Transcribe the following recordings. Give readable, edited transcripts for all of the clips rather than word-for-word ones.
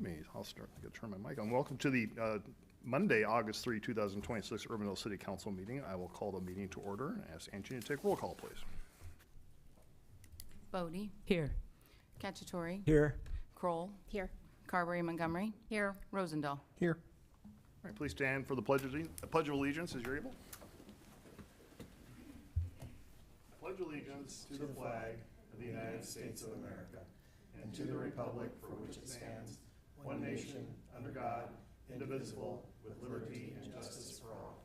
me. I'll start. I got to turn my mic on. Welcome to the Monday, August 3, 2026 Urbandale City Council meeting. I will call the meeting to order and ask Angie to take roll call, please. Bodie. Here. Cacciatore. Here. Kroll. Here. Carberry Montgomery. Here. Rosendahl. Here. All right, please stand for the Pledge of Allegiance as you're able. I pledge allegiance to the flag of the United States of America and to the republic for which it stands, one nation, under God, indivisible, with liberty and justice for all.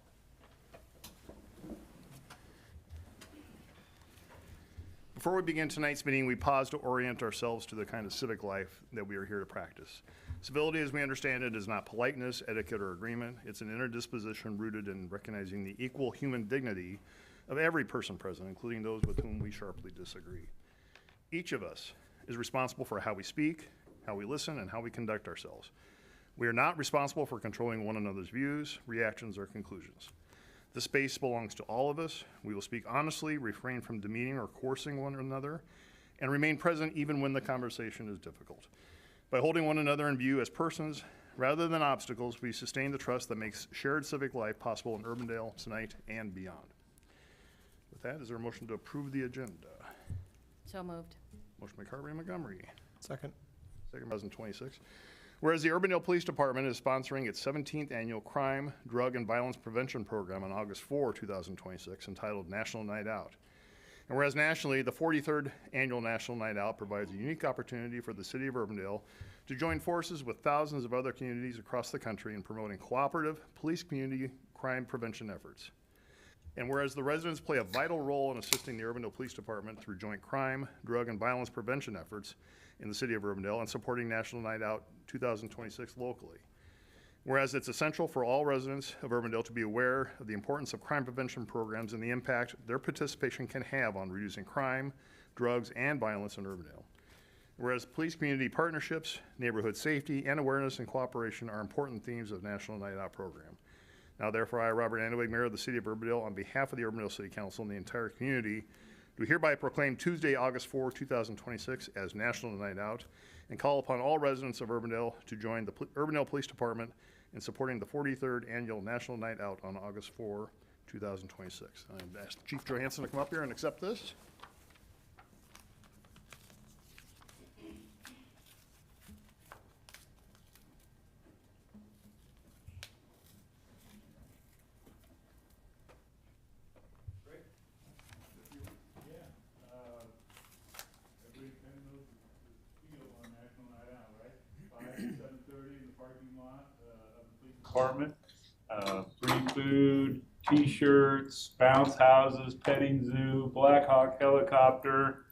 Before we begin tonight's meeting, we pause to orient ourselves to the kind of civic life that we are here to practice. Civility, as we understand it, is not politeness, etiquette, or agreement. It's an inner disposition rooted in recognizing the equal human dignity of every person present, including those with whom we sharply disagree. Each of us is responsible for how we speak, how we listen, and how we conduct ourselves. We are not responsible for controlling one another's views, reactions, or conclusions. This space belongs to all of us. We will speak honestly, refrain from demeaning or coercing one another, and remain present even when the conversation is difficult. By holding one another in view as persons rather than obstacles, we sustain the trust that makes shared civic life possible in Urbandale tonight and beyond. With that, is there a motion to approve the agenda? So moved. Motion by Carberry Montgomery. Second. 2026. Whereas the Urbandale Police Department is sponsoring its 17th annual Crime, Drug, and Violence Prevention Program on August 4, 2026, entitled National Night Out. And whereas nationally, the 43rd annual National Night Out provides a unique opportunity for the city of Urbandale to join forces with thousands of other communities across the country in promoting cooperative police community crime prevention efforts. And whereas the residents play a vital role in assisting the Urbandale Police Department through joint crime, drug, and violence prevention efforts in the city of Urbandale and supporting National Night Out 2026 locally. Whereas it's essential for all residents of Urbandale to be aware of the importance of crime prevention programs and the impact their participation can have on reducing crime, drugs, and violence in Urbandale. Whereas police community partnerships, neighborhood safety, and awareness and cooperation are important themes of National Night Out program. Now therefore, I, Robert Andewig, Mayor of the City of Urbandale, on behalf of the Urbandale City Council and the entire community, do hereby proclaim Tuesday, August 4, 2026 as National Night Out and call upon all residents of Urbandale to join the Urbandale Police Department in supporting the 43rd Annual National Night Out on August 4, 2026. I've asked Chief Johansson to come up here and accept this. Department, free food, t-shirts, bounce houses, petting zoo, Black Hawk helicopter,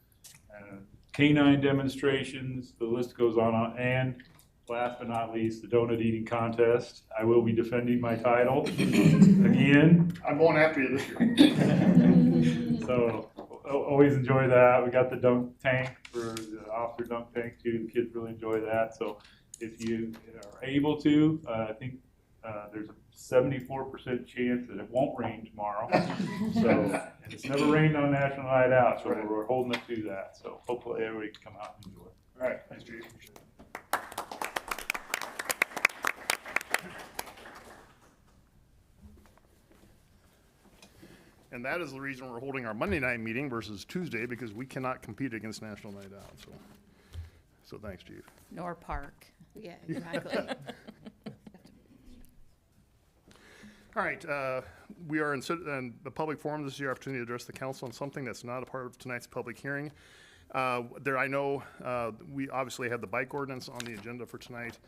canine demonstrations, the list goes on, and last but not least, the donut eating contest. I will be defending my title again. I'm going after you this year. So always enjoy that. We got the dunk tank for the officer dunk tank too. The kids really enjoy that. So if you are able to, I think there's a 74% chance that it won't rain tomorrow. So, and it's never rained on National Night Out, so we're holding it to that. So hopefully everybody can come out and enjoy it. All right, thanks, Chief. And that is the reason we're holding our Monday night meeting versus Tuesday, because we cannot compete against National Night Out. So thanks, Chief. Nor Park. Yeah, exactly. All right, we are in the public forum. This is your opportunity to address the council on something that's not a part of tonight's public hearing. I know we obviously have the bike ordinance on the agenda for tonight.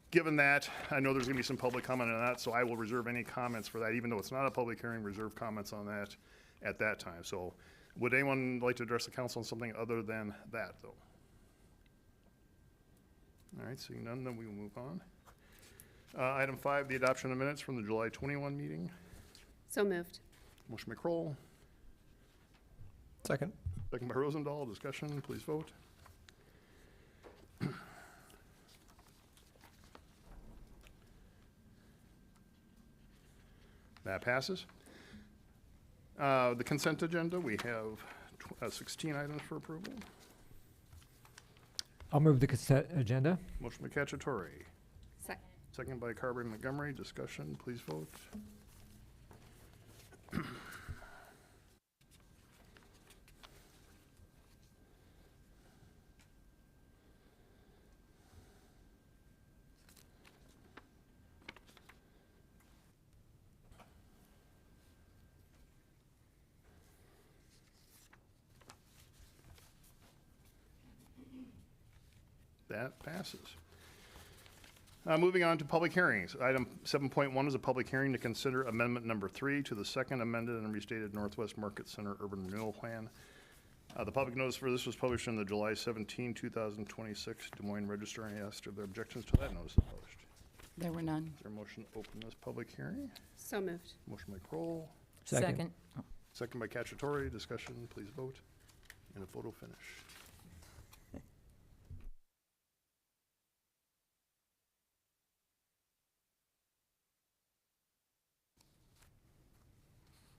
Given that, I know there's going to be some public comment on that, so I will reserve any comments for that, even though it's not a public hearing, reserve comments on that at that time. So would anyone like to address the council on something other than that, though? All right, seeing none, then we will move on. Item 5, the adoption of minutes from the July 21 meeting. So moved. Motion by Kroll. Second. Second by Rosendahl. Discussion, please vote. That passes. The consent agenda, we have 16 items for approval. I'll move the consent agenda. Motion by Cacciatore, Second. second by Carberry Montgomery. Discussion, please vote. That passes. Moving on to public hearings. Item 7.1 is a public hearing to consider amendment number 3 to the second amended and restated Northwest Market Center Urban Renewal Plan. The public notice for this was published in the July 17, 2026 Des Moines Register. I asked if there are objections to that notice published. There were none. Is there a motion to open this public hearing? So moved. Motion by Kroll, Second. second by Cacciatore. Discussion, please vote. And a photo finish.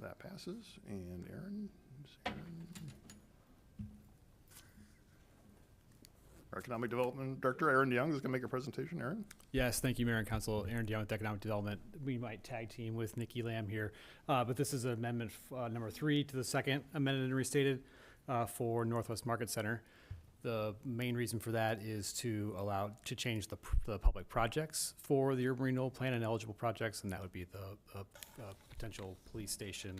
That passes. And Aaron? Our Economic Development Director, Aaron Young, is going to make a presentation. Aaron? Yes, thank you, Mayor and Council. Aaron DeYoung with Economic Development. We might tag team with Nikki Lamb here, but this is amendment number 3 to the second amended and restated for Northwest Market Center. The main reason for that is to allow to change the public projects for the urban renewal plan and eligible projects, and that would be the potential police station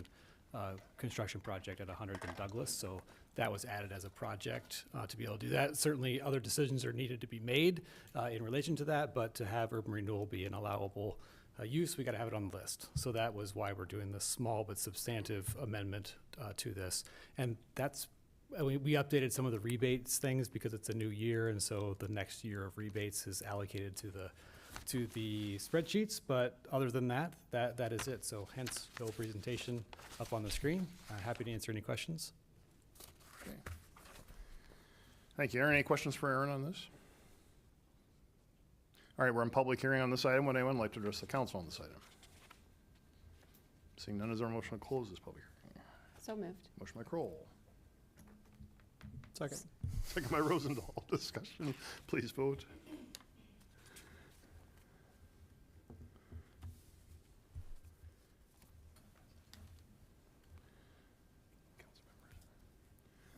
construction project at 100th and Douglas. So that was added as a project to be able to do that. Certainly other decisions are needed to be made in relation to that, but to have urban renewal be an allowable use, we got to have it on the list. So that was why we're doing this small but substantive amendment to this. And that's, we updated some of the rebates things because it's a new year, and so the next year of rebates is allocated to the spreadsheets. But other than that is it. So hence no presentation up on the screen. Happy to answer any questions. Okay. Thank you. Aaron, any questions for Aaron on this? All right, we're in public hearing on this item. Would anyone like to address the council on this item? Seeing none, is there a motion to close this public hearing? So moved. Motion by Kroll. Second. Second by Rosendahl. Discussion, please vote.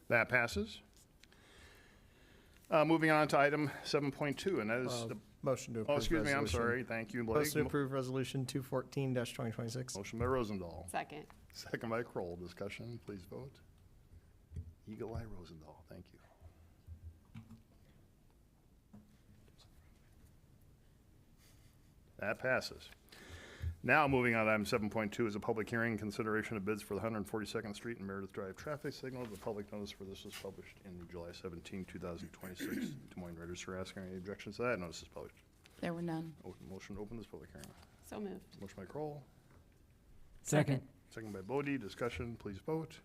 That passes. Moving on to item 7.2, and that is the, Motion to approve. oh, excuse me, I'm resolution. sorry. Thank you, Blake. Motion to approve resolution 214-2026. Motion by Rosendahl. Second. Second by Kroll. Discussion, please vote. Eagle Eye Rosendahl, thank you. That passes. Now, moving on to item 7.2 is a public hearing, consideration of bids for the 142nd Street and Meredith Drive traffic signal. The public notice for this was published in July 17, 2026 Des Moines Register. Asking any objections to that notice is published. There were none. Motion to open this public hearing. So moved. Motion by Kroll, Second. second by Bodie. Discussion, please vote.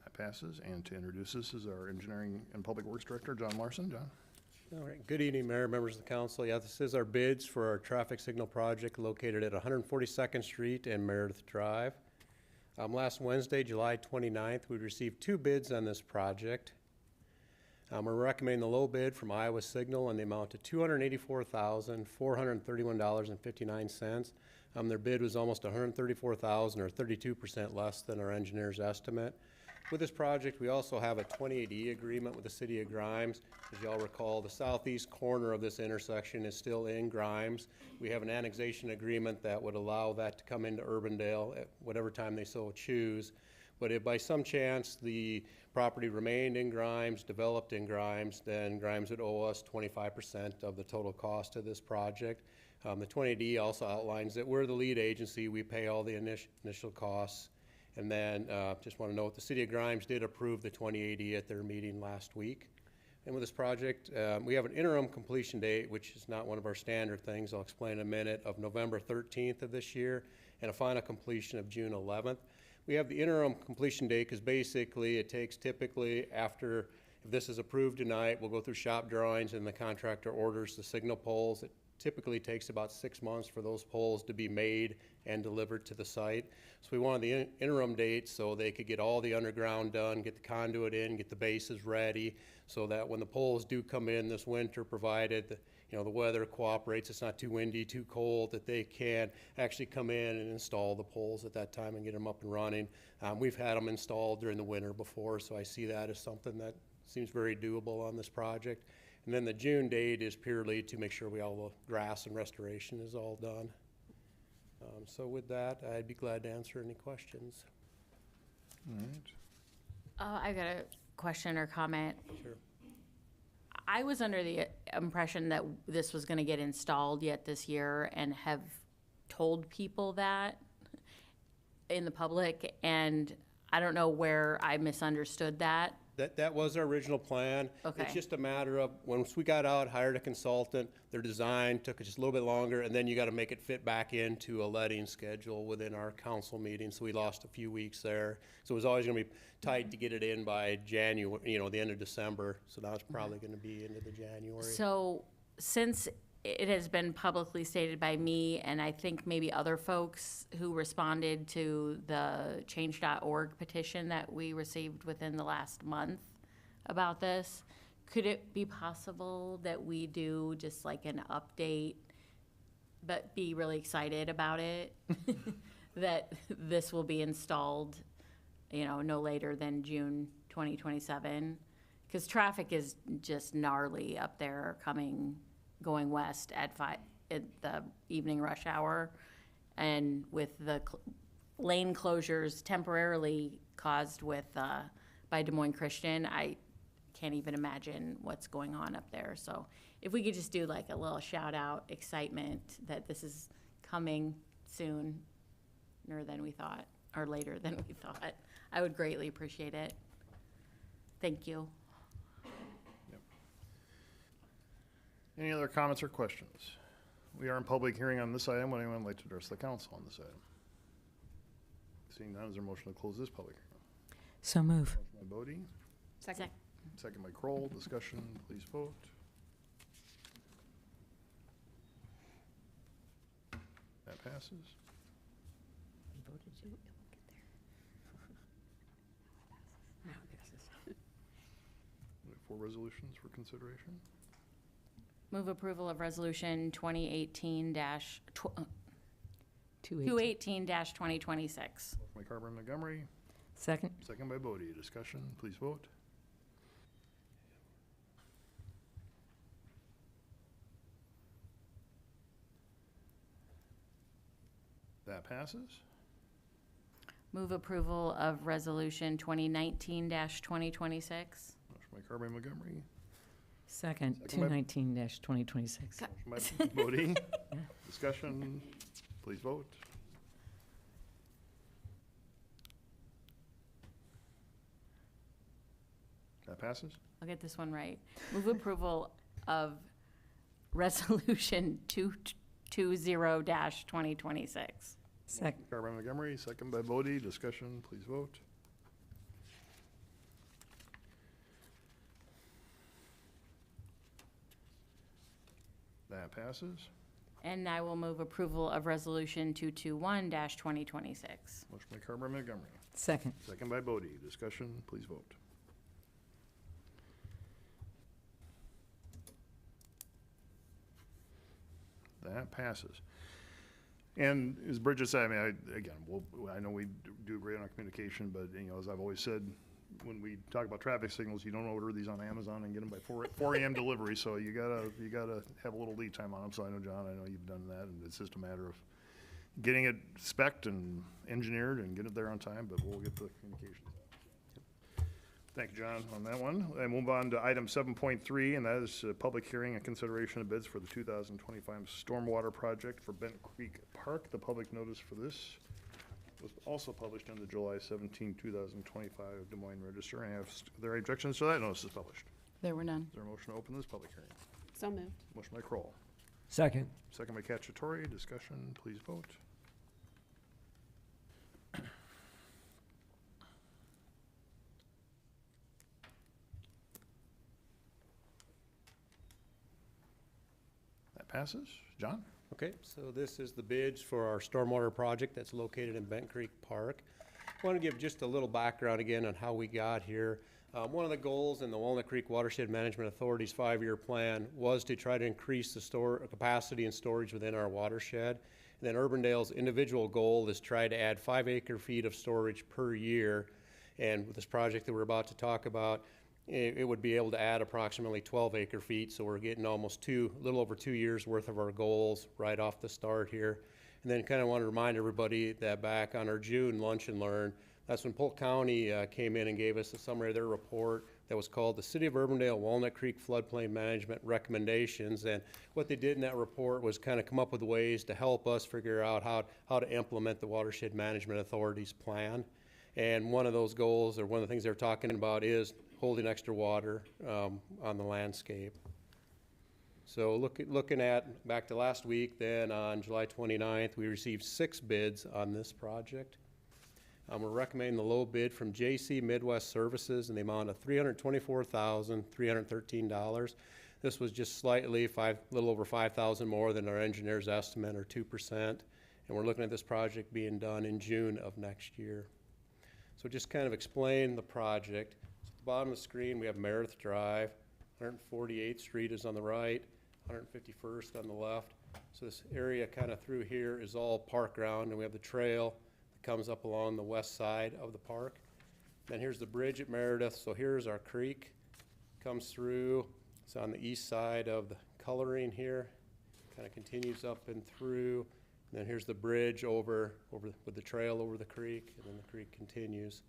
That passes. And to introduce this is our Engineering and Public Works Director, John Larson. John? All right, good evening, Mayor, members of the council. Yeah, this is our bids for our traffic signal project located at 142nd Street and Meredith Drive. Last Wednesday, July 29th, we received 2 bids on this project. We're recommending the low bid from Iowa Signal in the amount of $284,431.59. Their bid was almost $134,000 or 32% less than our engineer's estimate. With this project, we also have a 28E agreement with the city of Grimes. As y'all recall, the southeast corner of this intersection is still in Grimes. We have an annexation agreement that would allow that to come into Urbandale at whatever time they so choose. But if by some chance the property remained in Grimes, developed in Grimes, then Grimes would owe us 25% of the total cost of this project. The 28E also outlines that we're the lead agency. We pay all the initial costs. And then just want to note the city of Grimes did approve the 2080 at their meeting last week. And with this project, we have an interim completion date, which is not one of our standard things. I'll explain in a minute, of November 13th of this year, and a final completion of June 11th. We have the interim completion date because basically it takes typically after, if this is approved tonight, we'll go through shop drawings and the contractor orders the signal poles. It typically takes about 6 months for those poles to be made and delivered to the site. So we wanted the interim date so they could get all the underground done, get the conduit in, get the bases ready, so that when the poles do come in this winter, provided the weather cooperates, it's not too windy, too cold, that they can actually come in and install the poles at that time and get them up and running. We've had them installed during the winter before, so I see that as something that seems very doable on this project. And then the June date is purely to make sure all the grass and restoration is all done. So with that, I'd be glad to answer any questions. All right. I've got a question or comment. Sure. I was under the impression that this was gonna get installed yet this year and have told people that in the public, and I don't know where I misunderstood that. That was our original plan. Okay. It's just a matter of, once we got out, hired a consultant, their design took just a little bit longer, and then you gotta make it fit back into a letting schedule within our council meeting, so we lost a few weeks there. So it was always gonna be tight to get it in by January, the end of December, so now it's probably gonna be into the January. So since it has been publicly stated by me and I think maybe other folks who responded to the change.org petition that we received within the last month about this, could it be possible that we do just like an update, but be really excited about it? That this will be installed, no later than June 2027? Because traffic is just gnarly up there going west at the evening rush hour, and with the lane closures temporarily caused by Des Moines Christian, I can't even imagine what's going on up there. So if we could just do like a little shout out, excitement that this is coming sooner than we thought, or later than we thought, I would greatly appreciate it. Thank you. Any other comments or questions? We are in public hearing on this item. Would anyone like to address the council on this item? Seeing none, is there a motion to close this public hearing? So move. Motion by Bodie, Second. second by Kroll. Discussion, please vote. That passes. We have 4 resolutions for consideration. Move approval of resolution 218-2026. 218. Motion by Carberry Montgomery, Second. second by Bodie. Discussion, please vote. That passes. Move approval of resolution 2019-2026. Motion by Carberry Montgomery, Second. Second by- 219-2026. motion by Bodie. Discussion, please vote. That passes. I'll get this one right. Move approval of resolution 220-2026. Second. Carberry Montgomery, second by Bodie. Discussion, please vote. That passes. And I will move approval of resolution 221-2026. Motion by Carberry Montgomery, Second. second by Bodie. Discussion, please vote. That passes. And as Bridget said, I know we do great on our communication, but, as I've always said, when we talk about traffic signals, you don't order these on Amazon and get them by 4 a.m. delivery, so you gotta have a little lead time on them. So I know, John, you've done that, and it's just a matter of getting it spec'd and engineered and getting it there on time, but we'll get the communications out. Thank you, John, on that one. And move on to item 7.3, and that is a public hearing and consideration of bids for the 2025 stormwater project for Bent Creek Park. The public notice for this was also published in the July 17, 2025 Des Moines Register. And are there any objections to that? Notice is published. There were none. Is there a motion to open this public hearing? So moved. Motion by Kroll, Second. second by Cacciatore. Discussion, please vote. passes. John? Okay, so this is the bids for our stormwater project that's located in Bent Creek Park. I want to give just a little background again on how we got here. One of the goals in the Walnut Creek Watershed Management Authority's 5-year plan was to try to increase the capacity and storage within our watershed. And then Urbandale's individual goal is try to add 5 acre-feet of storage per year. And with this project that we're about to talk about, it would be able to add approximately 12 acre-feet. So we're getting almost a little over 2 years worth of our goals right off the start here. And then kind of want to remind everybody that back on our June Lunch and Learn, that's when Polk County came in and gave us a summary of their report that was called the City of Urbandale Walnut Creek Floodplain Management Recommendations. And what they did in that report was kind of come up with ways to help us figure out how to implement the Watershed Management Authority's plan. And one of those goals, or one of the things they're talking about, is holding extra water on the landscape. So looking at back to last week, then on July 29th, we received 6 bids on this project. We're recommending the low bid from JC Midwest Services in the amount of $324,313. This was just slightly, a little over $5,000 more than our engineer's estimate, or 2%. And we're looking at this project being done in June of next year. So just kind of explain the project. So at the bottom of the screen, we have Meredith Drive. 148th Street is on the right, 151st on the left. So this area kind of through here is all park ground, and we have the trail comes up along the west side of the park. Then here's the bridge at Meredith. So here's our creek, comes through. It's on the east side of the coloring here, kind of continues up and through. And then here's the bridge over with the trail over the creek, and then the creek continues.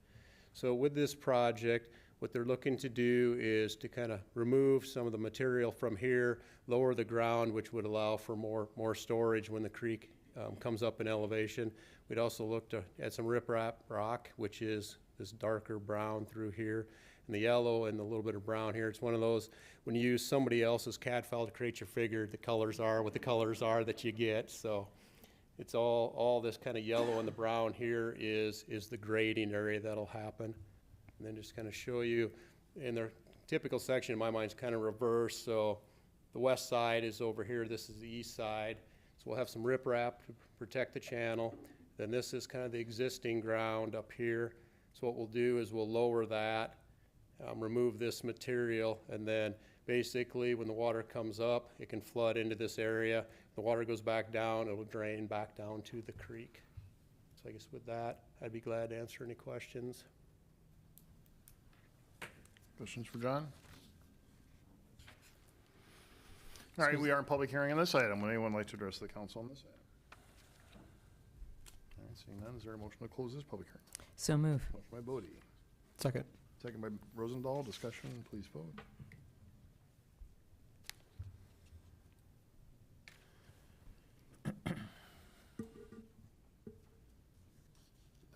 So with this project, what they're looking to do is to kind of remove some of the material from here, lower the ground, which would allow for more storage when the creek comes up in elevation. We'd also look to add some riprap rock, which is this darker brown through here, and the yellow and a little bit of brown here. It's one of those, when you use somebody else's CAD file to create your figure, the colors are what the colors are that you get. So it's all this kind of yellow, and the brown here is the grading area that'll happen. And then just kind of show you, in their typical section, in my mind, is kind of reversed. So the west side is over here. This is the east side. So we'll have some riprap to protect the channel. Then this is kind of the existing ground up here. So what we'll do is we'll lower that, remove this material, and then basically when the water comes up, it can flood into this area. The water goes back down, it will drain back down to the creek. So I guess with that, I'd be glad to answer any questions. Questions for John? All right, we are in public hearing on this item. Would anyone like to address the council on this item? All right, seeing none, is there a motion to close this public hearing? So move. Motion by Bodie, Second. second by Rosendahl. Discussion, please vote.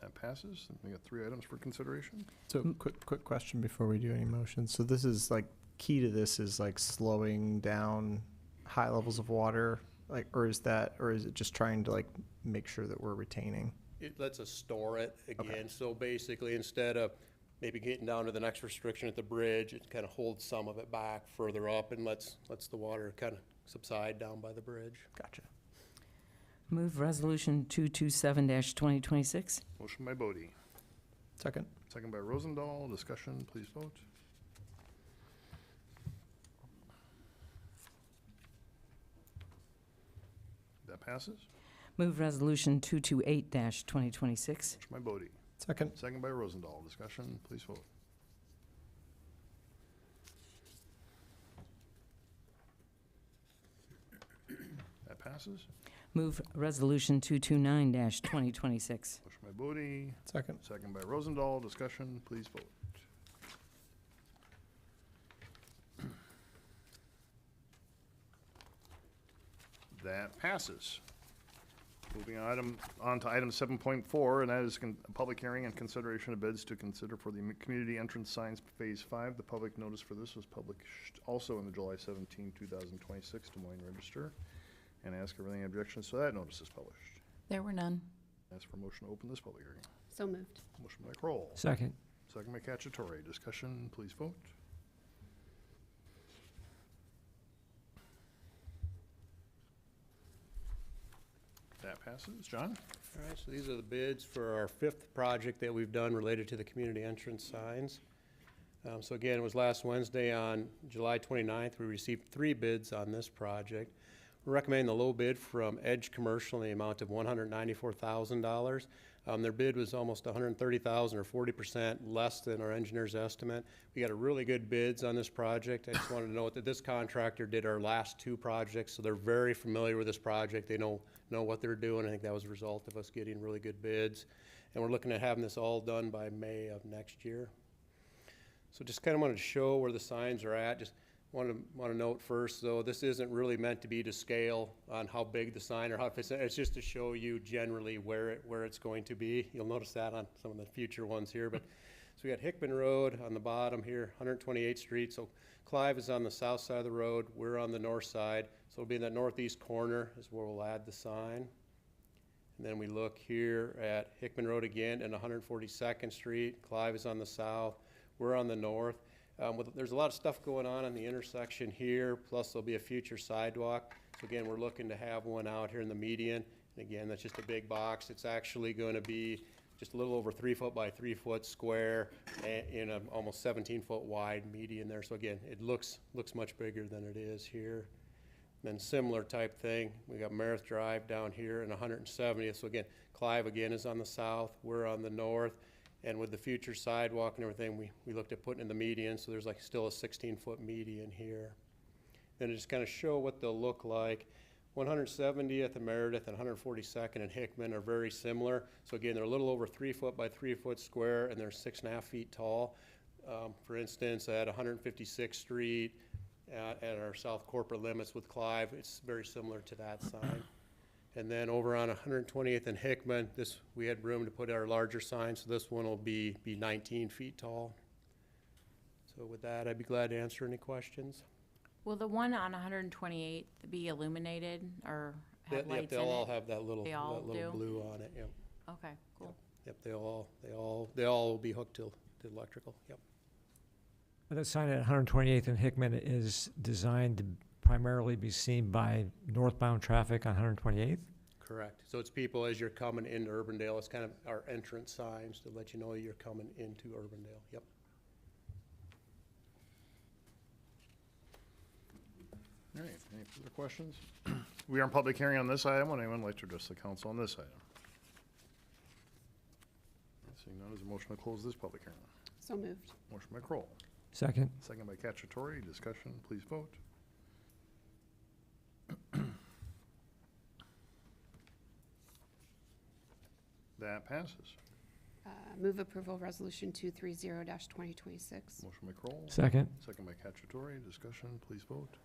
That passes. We got 3 items for consideration. So quick question before we do any motions. So this is like, key to this is like slowing down high levels of water, like, or is it just trying to like make sure that we're retaining? It lets us store it again. Okay. So basically, instead of maybe getting down to the next restriction at the bridge, it kind of holds some of it back further up and lets the water kind of subside down by the bridge. Gotcha. Move resolution 227-2026. Motion by Bodie, Second. second by Rosendahl. Discussion, please vote. That passes. Move resolution 228-2026. Motion by Bodie, Second. second by Rosendahl. Discussion, please vote. That passes. Move resolution 229-2026. Motion by Bodie, Second. second by Rosendahl. Discussion, please vote. That passes. Moving on to item 7.4, and that is a public hearing and consideration of bids to consider for the community entrance signs Phase 5. The public notice for this was published also in the July 17, 2026 Des Moines Register. And ask if any objections to that notice is published. There were none. Ask for a motion to open this public hearing. So moved. Motion by Kroll, Second. second by Cacciatore. Discussion, please vote. That passes. John? All right, so these are the bids for our 5th project that we've done related to the community entrance signs. So again, it was last Wednesday on July 29th, we received 3 bids on this project. We're recommending the low bid from Edge Commercial in the amount of $194,000. Their bid was almost $130,000 or 40% less than our engineer's estimate. We got a really good bids on this project. I just wanted to note that this contractor did our last 2 projects, so they're very familiar with this project. They know what they're doing. I think that was a result of us getting really good bids. And we're looking at having this all done by May of next year. So just kind of wanted to show where the signs are at. Just want to note first, though, this isn't really meant to be to scale on how big the sign or how it fits. It's just to show you generally where it's going to be. You'll notice that on some of the future ones here. But so we got Hickman Road on the bottom here, 128th Street. So Clive is on the south side of the road. We're on the north side. So it'll be in that northeast corner is where we'll add the sign. And then we look here at Hickman Road again and 142nd Street. Clive is on the south. We're on the north. There's a lot of stuff going on the intersection here, plus there'll be a future sidewalk. So again, we're looking to have one out here in the median. And again, that's just a big box. It's actually going to be just a little over 3 foot by 3 foot square in an almost 17 foot wide median there. So again, it looks much bigger than it is here. Then similar type thing, we got Meredith Drive down here and 170th. So again, Clive again is on the south, we're on the north. And with the future sidewalk and everything, we looked at putting in the median, so there's like still a 16-foot median here. Then to just kind of show what they'll look like, 170th and Meredith and 142nd and Hickman are very similar. So again, they're a little over 3 foot by 3 foot square, and they're 6.5 feet tall. For instance, at 156th Street, at our south corporate limits with Clive, it's very similar to that sign. And then over on 120th and Hickman, we had room to put our larger sign, so this one will be 19 feet tall. So with that, I'd be glad to answer any questions. Will the one on 128 be illuminated or have lights in it? They'll all have that little They all do? blue on it, yep. Okay, cool. Yep, they all will be hooked to electrical, yep. The sign at 128th and Hickman is designed to primarily be seen by northbound traffic on 128th? Correct. So it's people as you're coming into Urbandale, it's kind of our entrance signs to let you know you're coming into Urbandale, yep. All right, any further questions? We are in public hearing on this item. Would anyone like to address the council on this item? Seeing none, is a motion to close this public hearing? So moved. Motion by Kroll, Second. second by Cacciatore. Discussion, please vote. That passes. Move approval resolution 230-2026. Motion by Kroll, Second. second by Cacciatore. Discussion, please vote.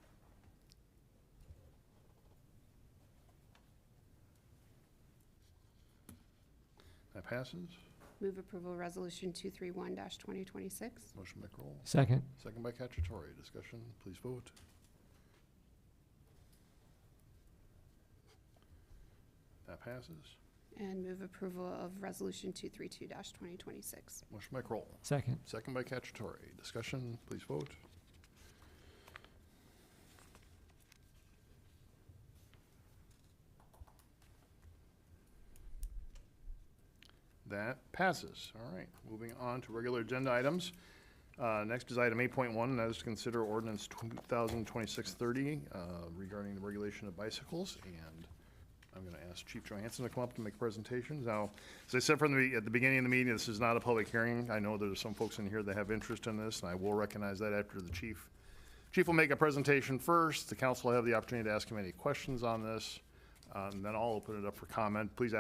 That passes. Move approval resolution 231-2026. Motion by Kroll, Second. second by Cacciatore. Discussion, please vote. That passes. And move approval of resolution 232-2026. Motion by Kroll, Second. second by Cacciatore. Discussion, please vote. That passes. All right, moving on to regular agenda items. Next is item 8.1, and that is to consider ordinance 2026-30 regarding the regulation of bicycles. And I'm going to ask Chief Johansson to come up to make a presentation. Now, as I said at the beginning of the meeting, this is not a public hearing. I know there's some folks in here that have interest in this, and I will recognize that after the chief. Chief will make a presentation first. The council will have the opportunity to ask him any questions on this. And then I'll open it up for comment. Please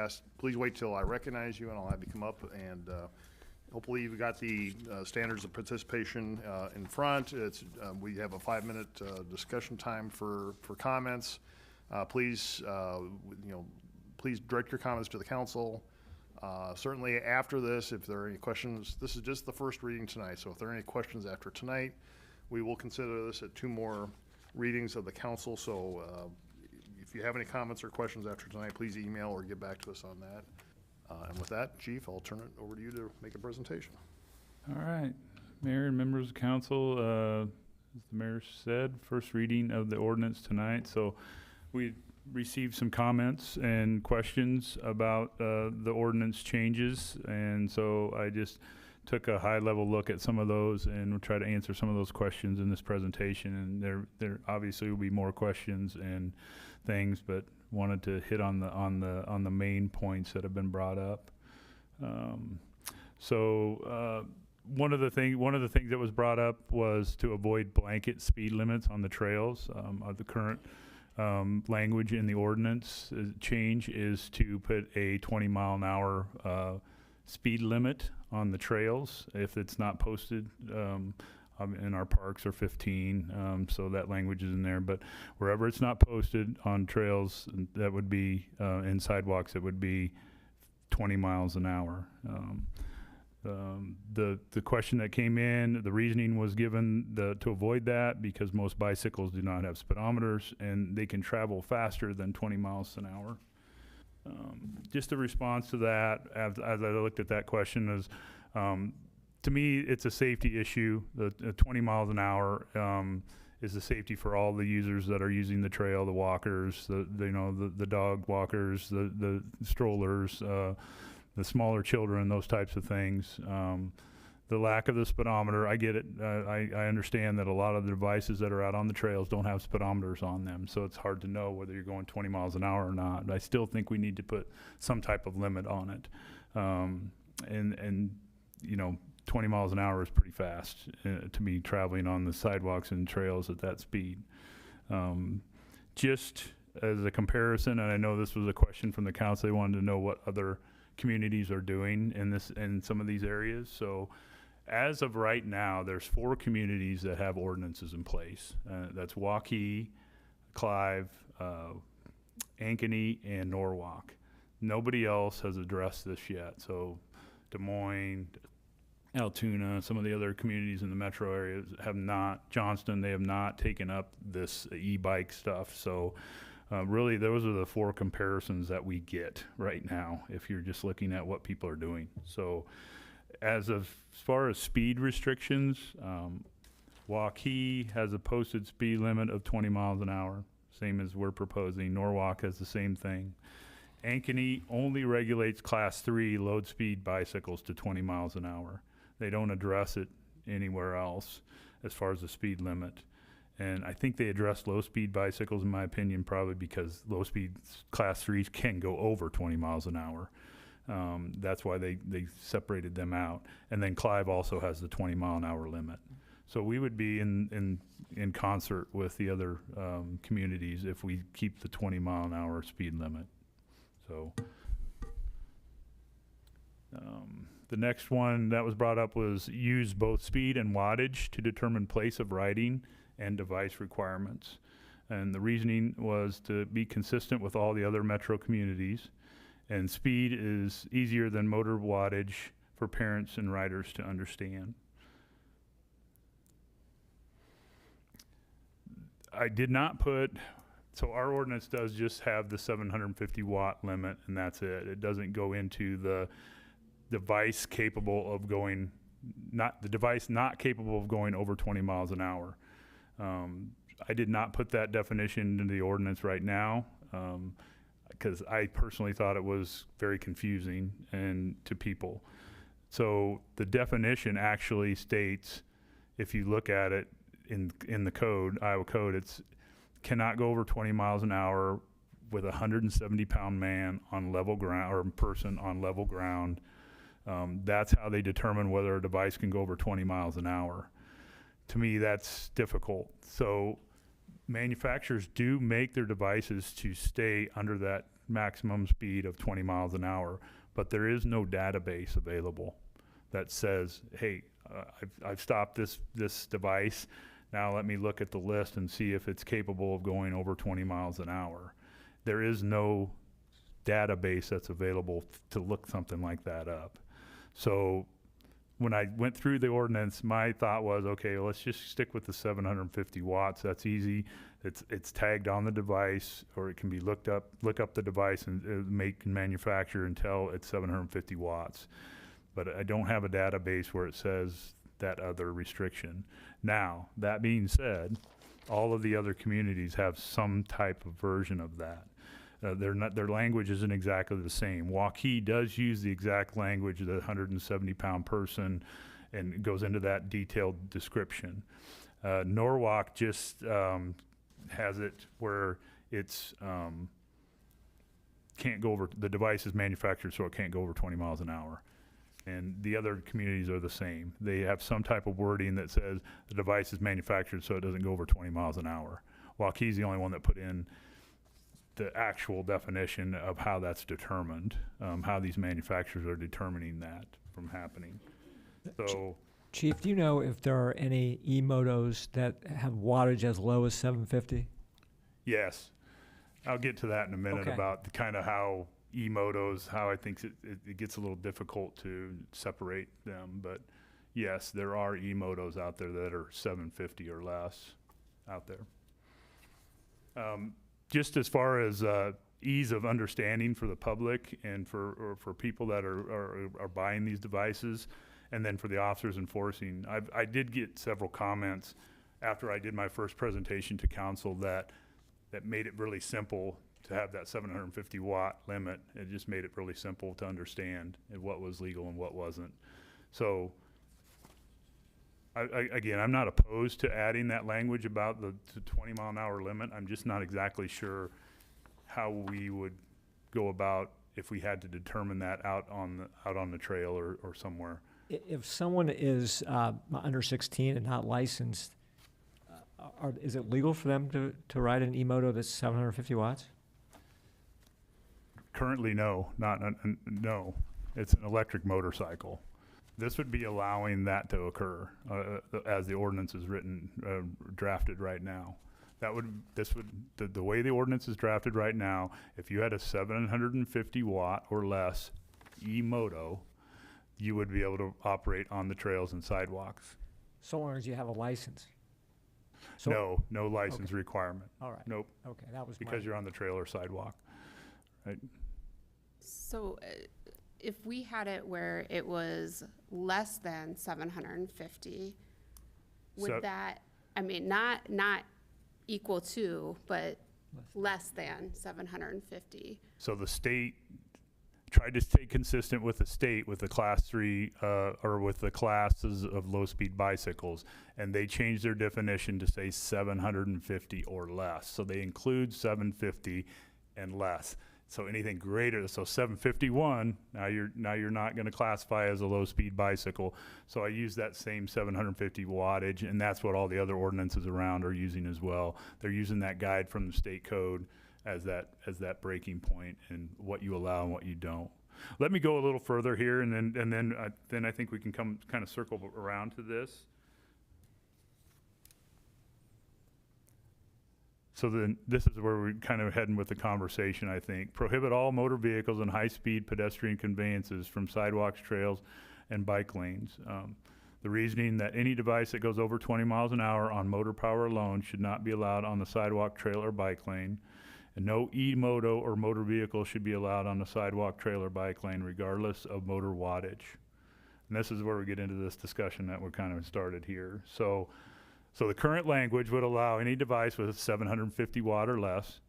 wait till I recognize you, and I'll have you come up. And hopefully you've got the standards of participation in front. We have a 5-minute discussion time for comments. Please direct your comments to the council. Certainly after this, if there are any questions, this is just the first reading tonight. So if there are any questions after tonight, we will consider this at 2 more readings of the council. So if you have any comments or questions after tonight, please email or get back to us on that. And with that, Chief, I'll turn it over to you to make a presentation. All right, Mayor and members of council, as the mayor said, first reading of the ordinance tonight. So we received some comments and questions about the ordinance changes, and so I just took a high-level look at some of those and will try to answer some of those questions in this presentation. And there obviously will be more questions and things, but wanted to hit on the main points that have been brought up. One of the things that was brought up was to avoid blanket speed limits on the trails. The current language in the ordinance change is to put a 20-mile-an-hour speed limit on the trails if it's not posted. In our parks are 15, so that language is in there. But wherever it's not posted on trails, that would be in sidewalks, it would be 20 miles an hour. The question that came in, the reasoning was given to avoid that because most bicycles do not have speedometers and they can travel faster than 20 miles an hour. Just a response to that, as I looked at that question, is to me it's a safety issue. The 20 miles an hour is a safety for all the users that are using the trail, the walkers, the dog walkers, the strollers, the smaller children, those types of things. The lack of the speedometer, I get it. I understand that a lot of the devices that are out on the trails don't have speedometers on them, so it's hard to know whether you're going 20 miles an hour or not. But I still think we need to put some type of limit on it. And 20 miles an hour is pretty fast to be traveling on the sidewalks and trails at that speed. Just as a comparison, and I know this was a question from the council, they wanted to know what other communities are doing in some of these areas. So as of right now, there's 4 communities that have ordinances in place. That's Waukee, Clive, Ankeny, and Norwalk. Nobody else has addressed this yet. So Des Moines, Altoona, some of the other communities in the metro area have not. Johnston, they have not taken up this e-bike stuff. So really, those are the 4 comparisons that we get right now if you're just looking at what people are doing. So as far as speed restrictions, Waukee has a posted speed limit of 20 miles an hour, same as we're proposing. Norwalk has the same thing. Ankeny only regulates class 3 load speed bicycles to 20 miles an hour. They don't address it anywhere else as far as the speed limit. And I think they address low-speed bicycles, in my opinion, probably because low-speed class 3s can go over 20 miles an hour. That's why they separated them out. And then Clive also has the 20-mile-an-hour limit. So we would be in concert with the other communities if we keep the 20-mile-an-hour speed limit. So the next one that was brought up was use both speed and wattage to determine place of riding and device requirements. And the reasoning was to be consistent with all the other metro communities. And speed is easier than motor wattage for parents and riders to understand. I did not put, so our ordinance does just have the 750 watt limit and that's it. It doesn't go into the device capable of going, the device not capable of going over 20 miles an hour. I did not put that definition into the ordinance right now because I personally thought it was very confusing to people. So the definition actually states, if you look at it in the code, Iowa code, it's cannot go over 20 miles an hour with a 170-pound man on level ground or person on level ground. That's how they determine whether a device can go over 20 miles an hour. To me, that's difficult. So manufacturers do make their devices to stay under that maximum speed of 20 miles an hour, but there is no database available that says, hey, I've stopped this device. Now let me look at the list and see if it's capable of going over 20 miles an hour. There is no database that's available to look something like that up. So when I went through the ordinance, my thought was, okay, well, let's just stick with the 750 watts. That's easy. It's tagged on the device, or it can be look up the device and make and manufacture until it's 750 watts. But I don't have a database where it says that other restriction. Now, that being said, all of the other communities have some type of version of that. Their language isn't exactly the same. Waukee does use the exact language of the 170-pound person and goes into that detailed description. Norwalk just has it where it's can't go over, the device is manufactured so it can't go over 20 miles an hour. And the other communities are the same. They have some type of wording that says the device is manufactured so it doesn't go over 20 miles an hour. Waukee's the only one that put in the actual definition of how that's determined, how these manufacturers are determining that from happening. So, Chief, do you know if there are any e-motos that have wattage as low as 750? yes, I'll get to that in a minute Okay. about the kind of how e-motos, how I think it gets a little difficult to separate them. But yes, there are e-motos out there that are 750 or less out there. Just as far as ease of understanding for the public and for people that are buying these devices, and then for the officers enforcing, I did get several comments after I did my first presentation to council that made it really simple to have that 750 watt limit. It just made it really simple to understand and what was legal and what wasn't. So again, I'm not opposed to adding that language about the 20 mile an hour limit. I'm just not exactly sure how we would go about if we had to determine that out on the trail or somewhere. If someone is under 16 and not licensed, is it legal for them to ride an e-moto that's 750 watts? Currently, no, no. It's an electric motorcycle. This would be allowing that to occur as the ordinance is written, drafted right now. The way the ordinance is drafted right now, if you had a 750 watt or less e-moto, you would be able to operate on the trails and sidewalks. So long as you have a license. So, No license requirement. all right. Nope, Okay, that was because you're on the trail or sidewalk. Right? So if we had it where it was less than 750, would So- that, I mean, not equal to, but less than 750? So the state tried to stay consistent with the state with the class 3 or with the classes of low-speed bicycles, and they changed their definition to say 750 or less. So they include 750 and less. So anything greater, so 751, now you're not going to classify as a low-speed bicycle. So I use that same 750 wattage, and that's what all the other ordinances around are using as well. They're using that guide from the state code as that breaking point and what you allow and what you don't. Let me go a little further here, and then I think we can come kind of circle around to this. So then this is where we're kind of heading with the conversation, I think. Prohibit all motor vehicles and high-speed pedestrian conveyances from sidewalks, trails, and bike lanes. The reasoning that any device that goes over 20 miles an hour on motor power alone should not be allowed on the sidewalk, trail, or bike lane. And no e-moto or motor vehicle should be allowed on the sidewalk, trail, or bike lane, regardless of motor wattage. And this is where we get into this discussion that we kind of started here. So the current language would allow any device with 750 watt or less.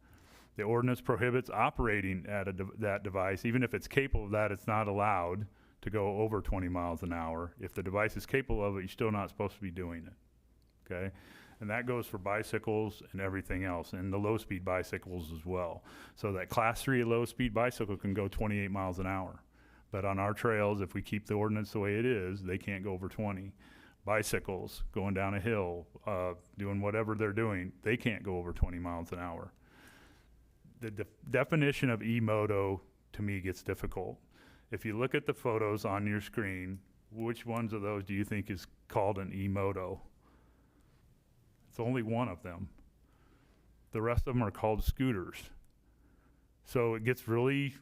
The ordinance prohibits operating at that device. Even if it's capable of that, it's not allowed to go over 20 miles an hour. If the device is capable of it, you're still not supposed to be doing it, okay? And that goes for bicycles and everything else, and the low-speed bicycles as well. So that class 3 low-speed bicycle can go 28 miles an hour. But on our trails, if we keep the ordinance the way it is, they can't go over 20. Bicycles going down a hill, doing whatever they're doing, they can't go over 20 miles an hour. The definition of e-moto, to me, gets difficult. If you look at the photos on your screen, which ones of those do you think is called an e-moto? It's only one of them. The rest of them are called scooters. So it gets really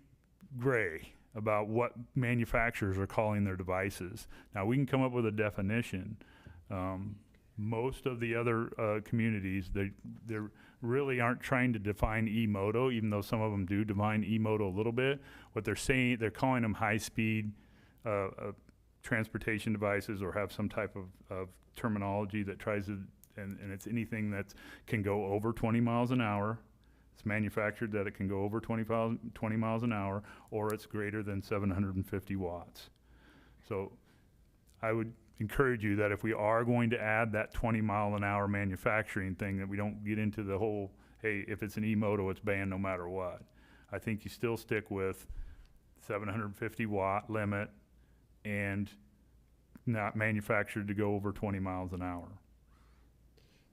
gray about what manufacturers are calling their devices. Now, we can come up with a definition. Most of the other communities, they really aren't trying to define e-moto, even though some of them do define e-moto a little bit. What they're saying, they're calling them high-speed transportation devices, or have some type of terminology that tries to, and it's anything that can go over 20 miles an hour. it's manufactured that it can go over 20 miles an hour, or it's greater than 750 watts. So I would encourage you that if we are going to add that 20-mile-an-hour manufacturing thing, that we don't get into the whole, hey, if it's an e-moto, it's banned no matter what. I think you still stick with 750 watt limit and not manufactured to go over 20 miles an hour.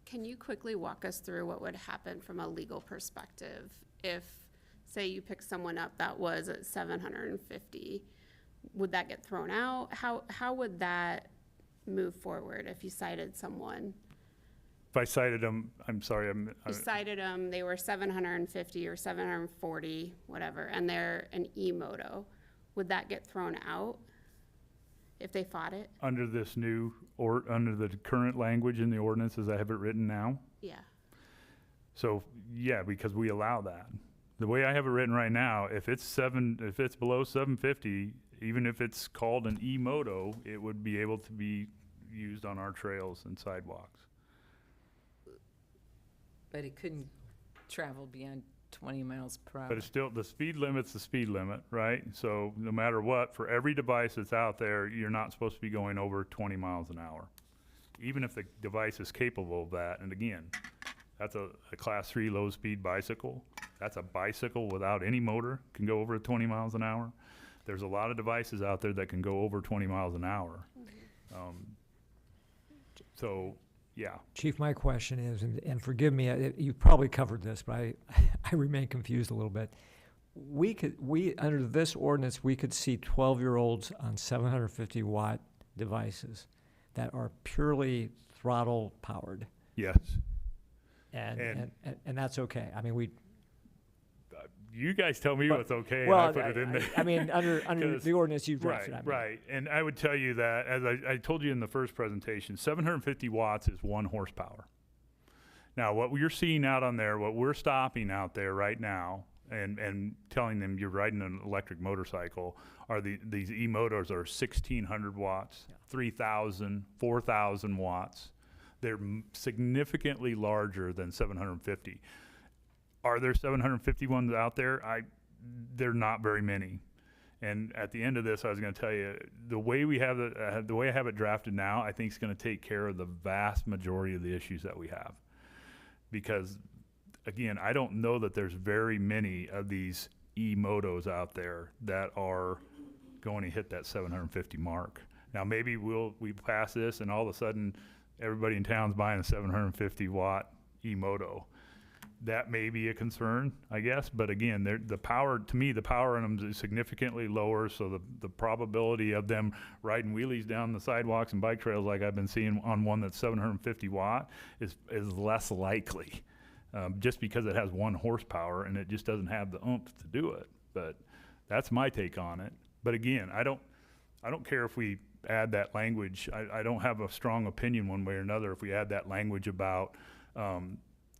Can you quickly walk us through what would happen from a legal perspective if, say, you pick someone up that was at 750? Would that get thrown out? How would that move forward if you cited someone? If I cited them, I'm sorry, You cited them, they were 750 or 740, whatever, and they're an e-moto. Would that get thrown out if they fought it? under this new, or under the current language in the ordinance as I have it written now. Yeah. So, yeah, because we allow that. The way I have it written right now, if it's below 750, even if it's called an e-moto, it would be able to be used on our trails and sidewalks. But it couldn't travel beyond 20 miles per hour. But it's still, the speed limit's the speed limit, right? So no matter what, for every device that's out there, you're not supposed to be going over 20 miles an hour. Even if the device is capable of that, and again, that's a class 3 low-speed bicycle. That's a bicycle without any motor, can go over 20 miles an hour. There's a lot of devices out there that can go over 20 miles an hour. So, yeah. Chief, my question is, and forgive me, you've probably covered this, but I remain confused a little bit. Under this ordinance, we could see 12-year-olds on 750 watt devices that are purely throttle powered. Yes. And that's okay. I mean, You guys tell me what's okay, and well, I put it in there. I mean, under the ordinance you've drafted. Right, I mean. right. And I would tell you that, as I told you in the first presentation, 750 watts is 1 horsepower. Now, what you're seeing out on there, what we're stopping out there right now, and telling them you're riding an electric motorcycle, are these e-motors are 1,600 watts, 3,000, 4,000 watts. They're significantly larger than 750. Are there 750 ones out there? They're not very many. And at the end of this, I was going to tell you, the way I have it drafted now, I think is going to take care of the vast majority of the issues that we have. Because, again, I don't know that there's very many of these e-motos out there that are going to hit that 750 mark. Now, maybe we pass this, and all of a sudden, everybody in town's buying a 750 watt e-moto. That may be a concern, I guess, but again, the power in them is significantly lower, so the probability of them riding wheelies down the sidewalks and bike trails like I've been seeing on one that's 750 watt is less likely, just because it has 1 horsepower and it just doesn't have the oomph to do it. But that's my take on it. But again, I don't care if we add that language. I don't have a strong opinion one way or another if we add that language about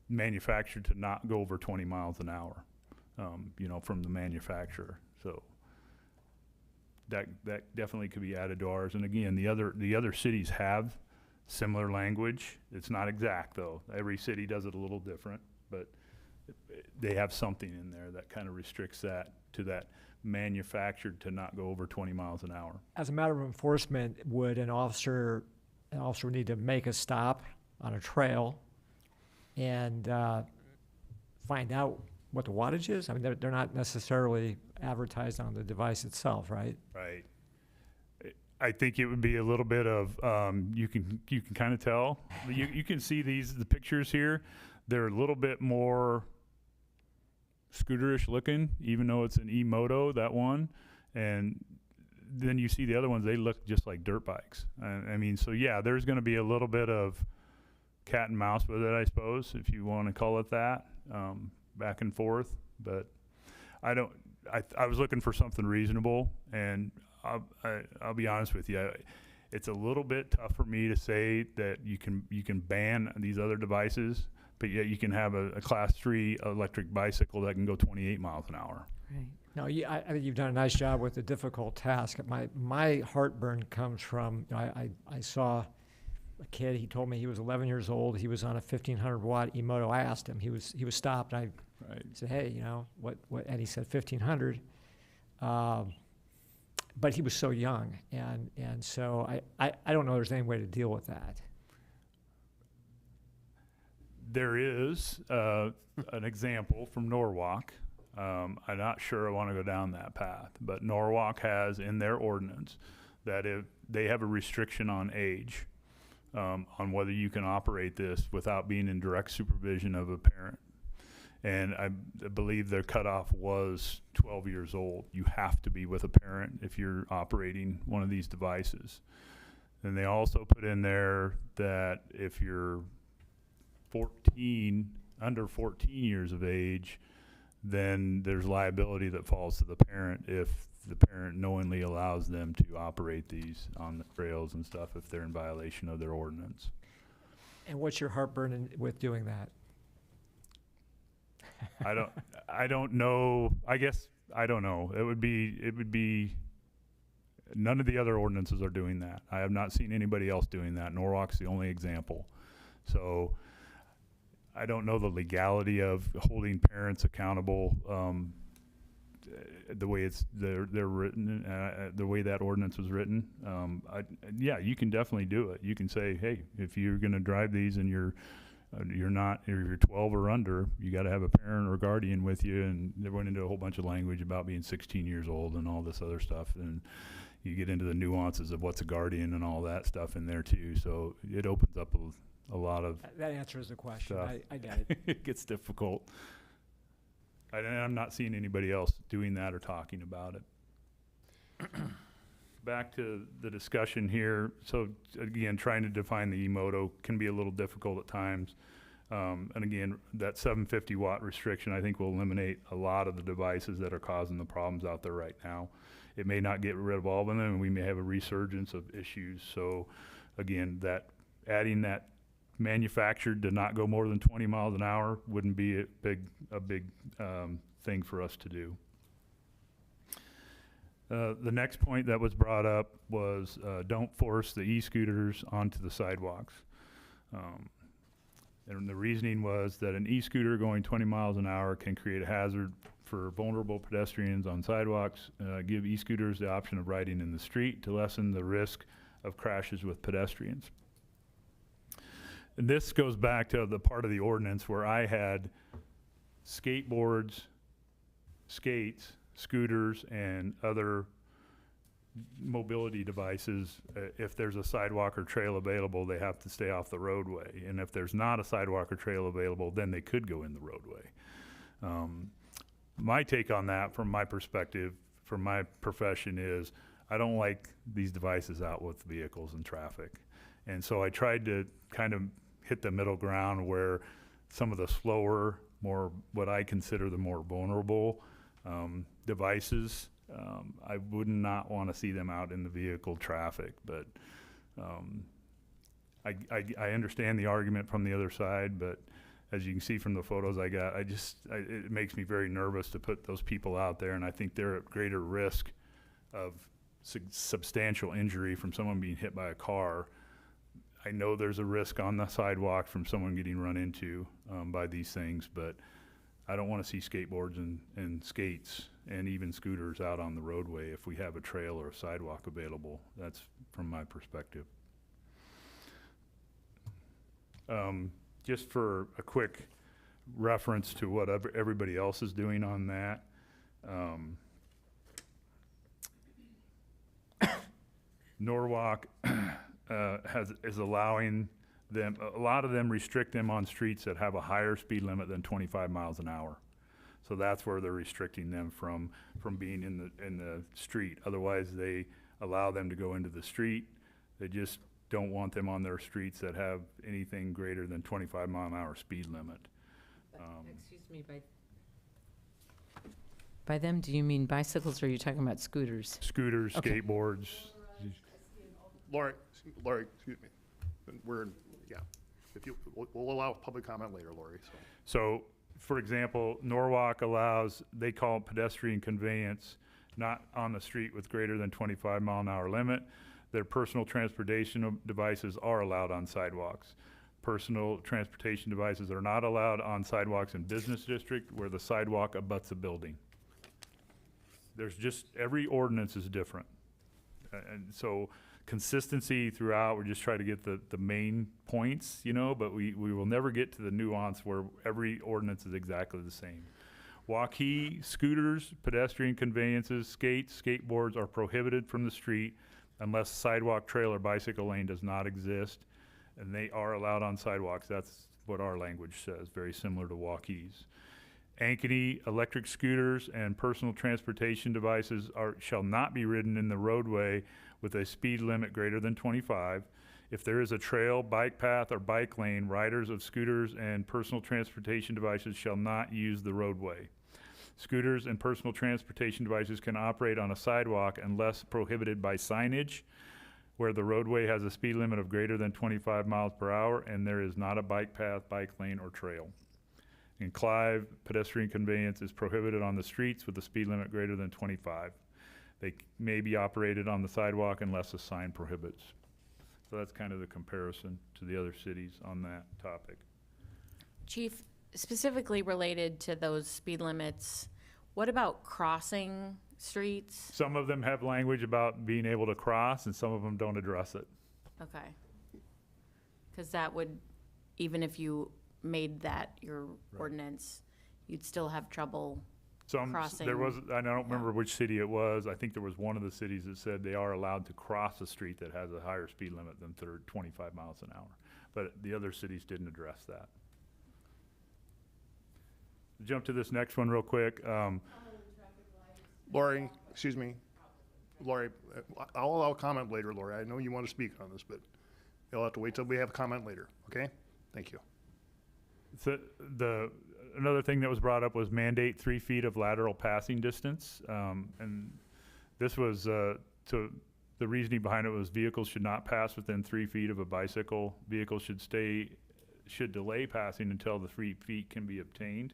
manufactured to not go over 20 miles an hour, from the manufacturer. So that definitely could be added to ours. And again, the other cities have similar language. It's not exact though. Every city does it a little different, but they have something in there that kind of restricts that to that manufactured to not go over 20 miles an hour. As a matter of enforcement, would an officer would need to make a stop on a trail and find out what the wattage is? I mean, they're not necessarily advertised on the device itself, right? Right. I think it would be a little bit of you can kind of tell. You can see the pictures here. They're a little bit more scooterish looking, even though it's an e-moto, that one. And then you see the other ones, they look just like dirt bikes. I mean, so yeah, there's going to be a little bit of cat and mouse with it, I suppose, if you want to call it that, back and forth. But I was looking for something reasonable, and I'll be honest with you, it's a little bit tough for me to say that you can ban these other devices, but yet you can have a class 3 electric bicycle that can go 28 miles an hour. Right. No, I think you've done a nice job with the difficult task. My heartburn comes from, I saw a kid, he told me he was 11 years old, he was on a 1,500 watt e-moto. I asked him, he was stopped, I Right. Said, hey, you know, what, and he said 1,500. But he was so young, and so I don't know there's any way to deal with that. There is an example from Norwalk. I'm not sure I want to go down that path, but Norwalk has in their ordinance that if they have a restriction on age, on whether you can operate this without being in direct supervision of a parent. And I believe their cutoff was 12 years old. You have to be with a parent if you're operating one of these devices. And they also put in there that if you're under 14 years of age, then there's liability that falls to the parent if the parent knowingly allows them to operate these on the trails and stuff if they're in violation of their ordinance. And what's your heartburn with doing that? I don't know. I guess I don't know. It would be none of the other ordinances are doing that. I have not seen anybody else doing that. Norwalk's the only example. So I don't know the legality of holding parents accountable the way they're written, the way that ordinance was written. Yeah, you can definitely do it. You can say, hey, if you're going to drive these and you're 12 or under, you got to have a parent or guardian with you. And they went into a whole bunch of language about being 16 years old and all this other stuff. And you get into the nuances of what's a guardian and all that stuff in there too. So it opens up a lot of That answers the question. stuff. I get it. It gets difficult. I'm not seeing anybody else doing that or talking about it. Back to the discussion here. So again, trying to define the E-moto can be a little difficult at times. And again, that 750 watt restriction, I think, will eliminate a lot of the devices that are causing the problems out there right now. It may not get rid of all of them, and we may have a resurgence of issues. So again, that adding that manufactured to not go more than 20 miles an hour wouldn't be a big thing for us to do. The next point that was brought up was don't force the e-scooters onto the sidewalks. And the reasoning was that an e-scooter going 20 miles an hour can create a hazard for vulnerable pedestrians on sidewalks. Give e-scooters the option of riding in the street to lessen the risk of crashes with pedestrians. And this goes back to the part of the ordinance where I had skateboards, skates, scooters, and other mobility devices. If there's a sidewalk or trail available, they have to stay off the roadway. And if there's not a sidewalk or trail available, then they could go in the roadway. My take on that, from my perspective, from my profession, is I don't like these devices out with vehicles and traffic. And so I tried to kind of hit the middle ground where some of the slower, more what I consider the more vulnerable devices, I would not want to see them out in the vehicle traffic. But I understand the argument from the other side, but as you can see from the photos I got, it makes me very nervous to put those people out there, and I think they're at greater risk of substantial injury from someone being hit by a car. I know there's a risk on the sidewalk from someone getting run into by these things, but I don't want to see skateboards and skates and even scooters out on the roadway if we have a trail or a sidewalk available. That's from my perspective. Just for a quick reference to what everybody else is doing on that. Norwalk is allowing them, a lot of them restrict them on streets that have a higher speed limit than 25 miles an hour. So that's where they're restricting them from being in the street. Otherwise, they allow them to go into the street. They just don't want them on their streets that have anything greater than 25 mile an hour speed limit. Excuse me, by them, do you mean bicycles, or are you talking about scooters? Scooters, Okay. skateboards. Lori, excuse me. If you, we'll allow public comment later, Lori. So, for example, Norwalk allows, they call it pedestrian conveyance, not on the street with greater than 25 mile an hour limit. Their personal transportation devices are allowed on sidewalks. personal transportation devices are not allowed on sidewalks in business district where the sidewalk abuts a building. There's just, every ordinance is different. And so consistency throughout, we're just trying to get the main points, you know, but we will never get to the nuance where every ordinance is exactly the same. Walkie, scooters, pedestrian conveyances, skates, skateboards are prohibited from the street unless sidewalk, trail, or bicycle lane does not exist, and they are allowed on sidewalks. That's what our language says, very similar to walkies. Ankeny, electric scooters, and personal transportation devices shall not be ridden in the roadway with a speed limit greater than 25. If there is a trail, bike path, or bike lane, riders of scooters and personal transportation devices shall not use the roadway. Scooters and personal transportation devices can operate on a sidewalk unless prohibited by signage where the roadway has a speed limit of greater than 25 miles per hour and there is not a bike path, bike lane, or trail. In Clive, pedestrian conveyance is prohibited on the streets with a speed limit greater than 25. They may be operated on the sidewalk unless a sign prohibits. So that's kind of the comparison to the other cities on that topic. Chief, specifically related to those speed limits, what about crossing streets? Some of them have language about being able to cross and some of them don't address it. Okay. Because that would, even if you made that your ordinance, you'd still have trouble crossing. There was, I don't remember which city it was. I think there was one of the cities that said they are allowed to cross a street that has a higher speed limit than 25 miles an hour. But the other cities didn't address that. Jump to this next one real quick. Lori, excuse me. Lori, I'll allow comment later, Lori. I know you want to speak on this, but you'll have to wait till we have a comment later, okay? Thank you. So another thing that was brought up was mandate 3 feet of lateral passing distance. And this was, the reasoning behind it was vehicles should not pass within 3 feet of a bicycle. Vehicles should delay passing until the 3 feet can be obtained.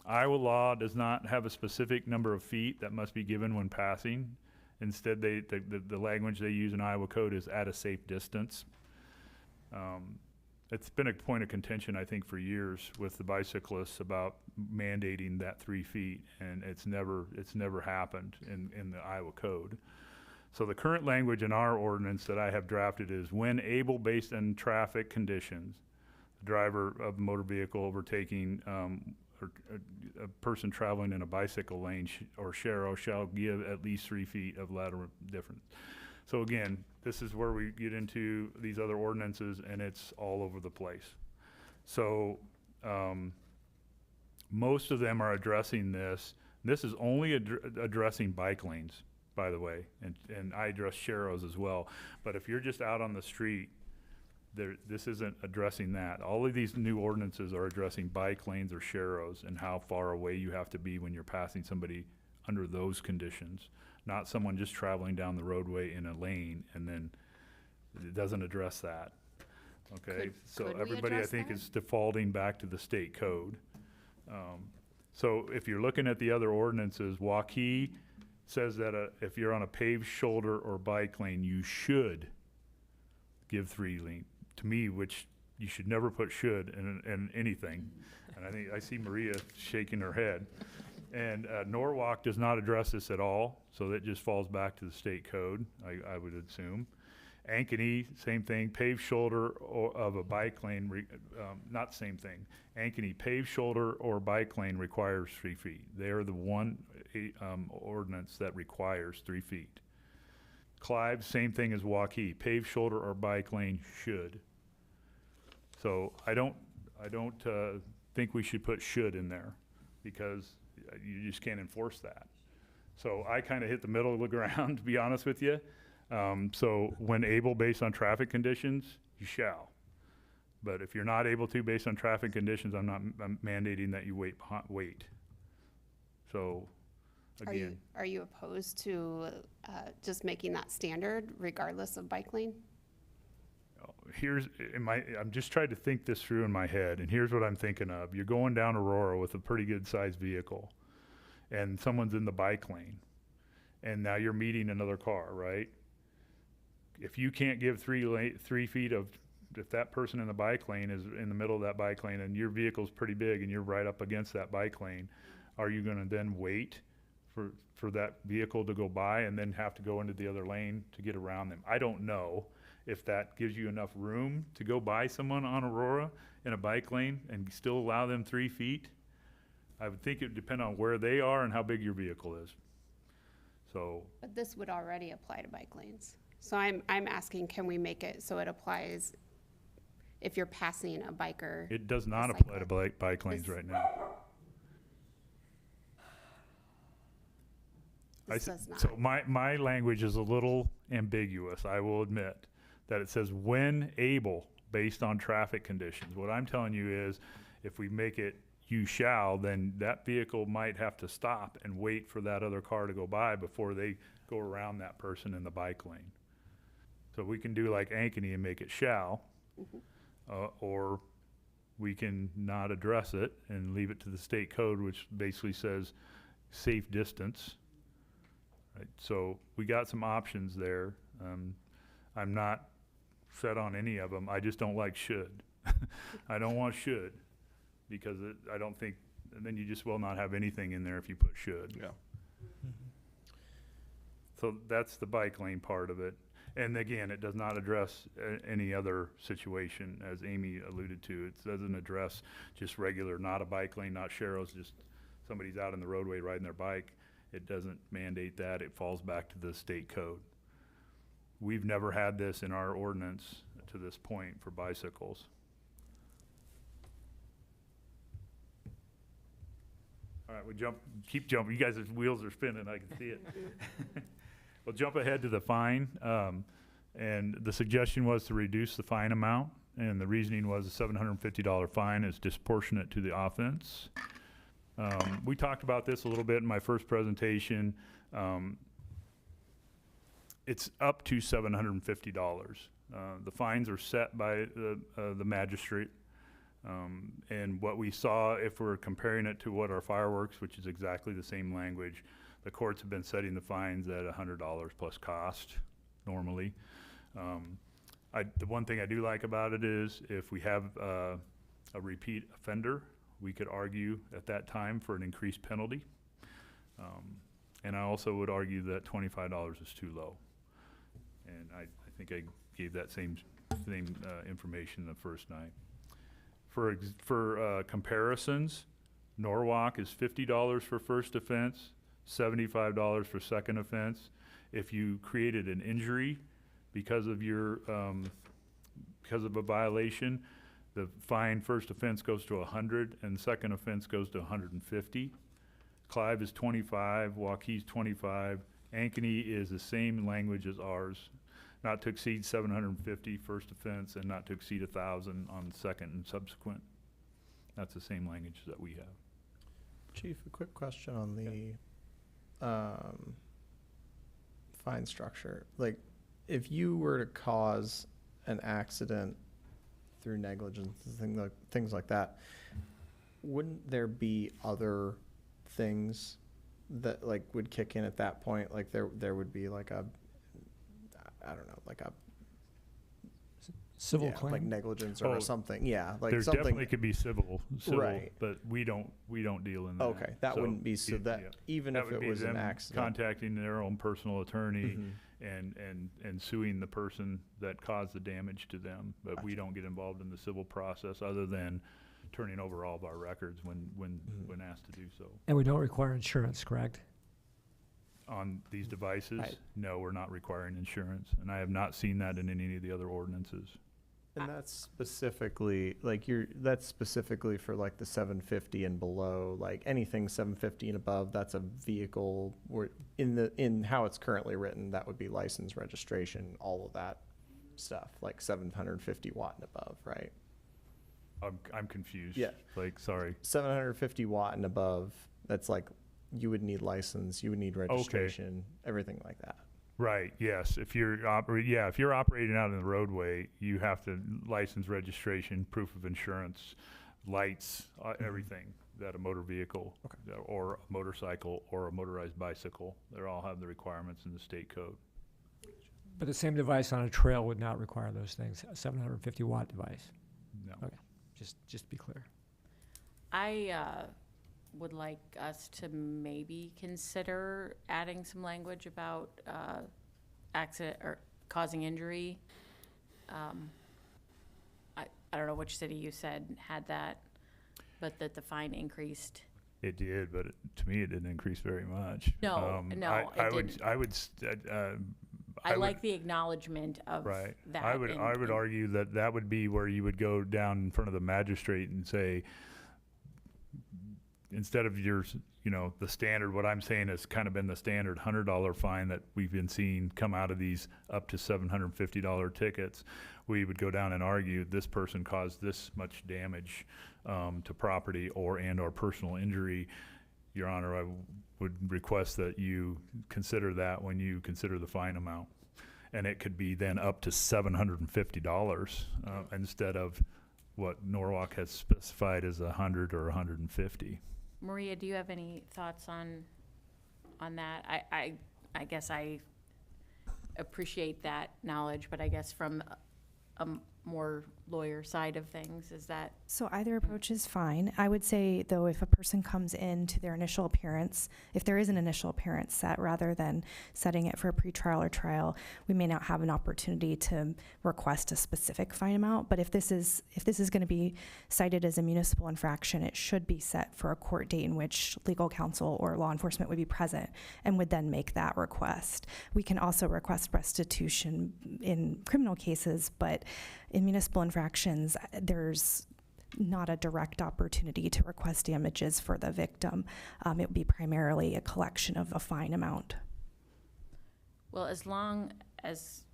Iowa law does not have a specific number of feet that must be given when passing. Instead, the language they use in Iowa code is at a safe distance. It's been a point of contention, I think, for years with the bicyclists about mandating that 3 feet, and it's never happened in the Iowa code. So the current language in our ordinance that I have drafted is when able based on traffic conditions, the driver of a motor vehicle overtaking or a person traveling in a bicycle lane or sharrow shall give at least 3 feet of lateral difference. So again, this is where we get into these other ordinances and it's all over the place. So most of them are addressing this. This is only addressing bike lanes, by the way, and I address sharrows as well. But if you're just out on the street, this isn't addressing that. All of these new ordinances are addressing bike lanes or sharrows and how far away you have to be when you're passing somebody under those conditions. Not someone just traveling down the roadway in a lane, and then it doesn't address that. Okay, so could we everybody, I address think, that? is defaulting back to the state code. So if you're looking at the other ordinances, Waukee says that if you're on a paved shoulder or bike lane, you should give 3 lane. To me, which you should never put should in anything. And I think I see Maria shaking her head. And Norwalk does not address this at all, so that just falls back to the state code, I would assume. Ankeny, same thing, paved shoulder of a bike lane, not same thing. Ankeny, paved shoulder or bike lane requires 3 feet. They are the one ordinance that requires 3 feet. Clive, same thing as Waukee, paved shoulder or bike lane should. So I don't think we should put should in there because you just can't enforce that. So I kind of hit the middle of the ground, to be honest with you. So when able based on traffic conditions, you shall. But if you're not able to based on traffic conditions, I'm mandating that you wait. So again. Are you opposed to just making that standard regardless of bike lane? I'm just trying to think this through in my head, and here's what I'm thinking of. You're going down Aurora with a pretty good sized vehicle, and someone's in the bike lane, and now you're meeting another car, right? if you can't give 3 feet of, if that person in the bike lane is in the middle of that bike lane and your vehicle's pretty big and you're right up against that bike lane, are you gonna then wait for that vehicle to go by and then have to go into the other lane to get around them? I don't know if that gives you enough room to go by someone on Aurora in a bike lane and still allow them 3 feet. I would think it would depend on where they are and how big your vehicle is. So, But this would already apply to bike lanes. So I'm asking, can we make it so it applies if you're passing a biker? it does not a apply to cyclist? bike lanes This- right now. This does not. So my language is a little ambiguous, I will admit, that it says when able, based on traffic conditions. What I'm telling you is, if we make it you shall, then that vehicle might have to stop and wait for that other car to go by before they go around that person in the bike lane. So we can do like Ankeny and make it shall, or we can not address it and leave it to the state code, which basically says safe distance. Right, so we got some options there. I'm not set on any of them. I just don't like should. I don't want should, because I don't think, and then you just will not have anything in there if you put should. Yeah. So that's the bike lane part of it. And again, it does not address any other situation, as Amy alluded to. It doesn't address just regular, not a bike lane, not Sharrow's, just somebody's out on the roadway riding their bike. It doesn't mandate that. It falls back to the state code. We've never had this in our ordinance to this point for bicycles. All right, we keep jumping. You guys' wheels are spinning, I can see it. We'll jump ahead to the fine. And the suggestion was to reduce the fine amount. And the reasoning was a $750 fine is disproportionate to the offense. We talked about this a little bit in my first presentation. It's up to $750. The fines are set by the magistrate. And what we saw, if we're comparing it to what our fireworks, which is exactly the same language, the courts have been setting the fines at $100 plus cost normally. The one thing I do like about it is if we have a repeat offender, we could argue at that time for an increased penalty. And I also would argue that $25 is too low. And I think I gave that same information the first night. For comparisons, Norwalk is $50 for first offense, $75 for second offense. If you created an injury because of your because of a violation, the fine first offense goes to 100 and second offense goes to 150. Clive is 25, Waukees 25. Ankeny is the same language as ours, not to exceed 750 first offense and not to exceed 1,000 on second and subsequent. That's the same language that we have. Chief, a quick question on the fine structure. Like, if you were to cause an accident through negligence, things like that, wouldn't there be other things that like would kick in at that point? Like there would be like a, I don't know, like a Civil like claim? negligence or Oh, something. Yeah, like There something. definitely could be civil, Right. but we don't deal in that. Okay, that wouldn't be so that yeah. even That if would it be was an them accident. contacting their own personal attorney Mhm. and suing the person that caused the damage to them. But we don't get involved in the civil process other than turning over all of our records when asked to do so. And we don't require insurance, correct? On these devices, Right. no, we're not requiring insurance, and I have not seen that in any of the other ordinances. And that's specifically like that's specifically for like the 750 and below, like anything 750 and above, that's a vehicle where in how it's currently written, that would be license, registration, all of that stuff, like 750 watt and above, right? I'm confused. Yeah. Like, sorry. 750 watt and above, that's like you would need license, you would need registration, everything like that. Right, yes. If you're operating out in the roadway, you have to license, registration, proof of insurance, lights, everything that a motor vehicle or a motorcycle or a motorized bicycle, they all have the requirements in the state code. But the same device on a trail would not require those things, a 750 watt device. No. Okay. Just be clear. I would like us to maybe consider adding some language about accident or causing injury. I don't know which city you said had that, but that the fine increased. It did, but to me, it didn't increase very much. No, no, I it would, didn't. I would, I would- like the acknowledgement of right. that. I would argue that that would be where you would go down in front of the magistrate and say, instead of your, the standard, what I'm saying has kind of been the standard $100 fine that we've been seeing come out of these up to $750 tickets. We would go down and argue this person caused this much damage to property or personal injury. Your Honor, I would request that you consider that when you consider the fine amount. And it could be then up to $750 instead of what Norwalk has specified as 100 or 150. Maria, do you have any thoughts on that? I guess I appreciate that knowledge, but I guess from a more lawyer side of things, is that? So either approach is fine. I would say, though, if a person comes in to their initial appearance, if there is an initial appearance set, rather than setting it for a pretrial or trial, we may not have an opportunity to request a specific fine amount. But if this is going to be cited as a municipal infraction, it should be set for a court date in which legal counsel or law enforcement would be present and would then make that request. We can also request restitution in criminal cases, but in municipal infractions, there's not a direct opportunity to request damages for the victim. It would be primarily a collection of a fine amount. Well, as long as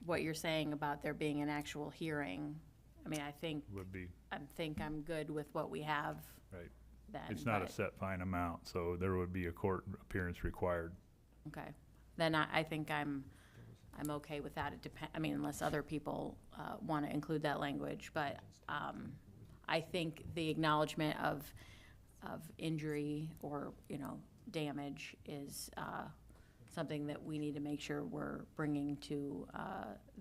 what you're saying about there being an actual hearing, I mean, I think I'm good with what we have. Right. Then. It's not a set fine amount, so there would be a court appearance required. Okay. Then I think I'm okay with that. It depends. I mean, unless other people want to include that language, but I think the acknowledgement of injury or damage is something that we need to make sure we're bringing to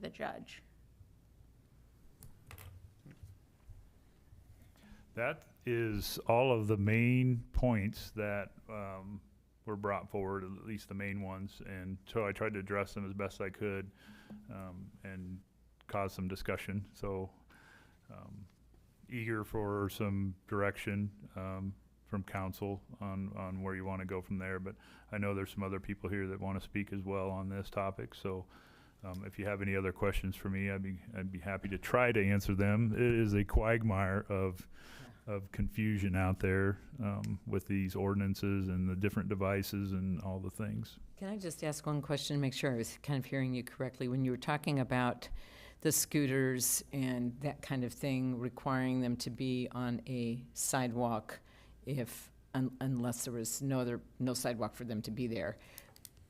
the judge. That is all of the main points that were brought forward, at least the main ones, and so I tried to address them as best I could and cause some discussion. So eager for some direction from council on where you want to go from there, but I know there's some other people here that want to speak as well on this topic, so if you have any other questions for me, I'd be happy to try to answer them. It is a quagmire of confusion out there with these ordinances and the different devices and all the things. Can I just ask one question to make sure I was kind of hearing you correctly? When you were talking about the scooters and that kind of thing, requiring them to be on a sidewalk unless there was no sidewalk for them to be there.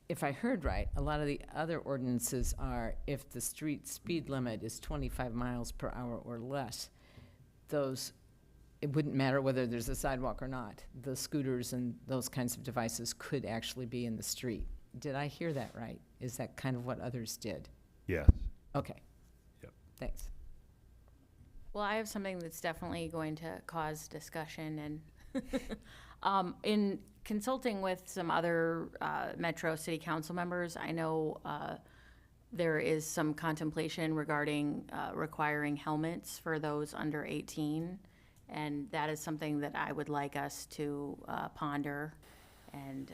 If I heard right, a lot of the other ordinances are if the street speed limit is 25 miles per hour or less, it wouldn't matter whether there's a sidewalk or not. The scooters and those kinds of devices could actually be in the street. Did I hear that right? Is that kind of what others did? Yes. Okay. Yep. Thanks. Well, I have something that's definitely going to cause discussion, and in consulting with some other Metro City Council members, I know there is some contemplation regarding requiring helmets for those under 18. And that is something that I would like us to ponder, and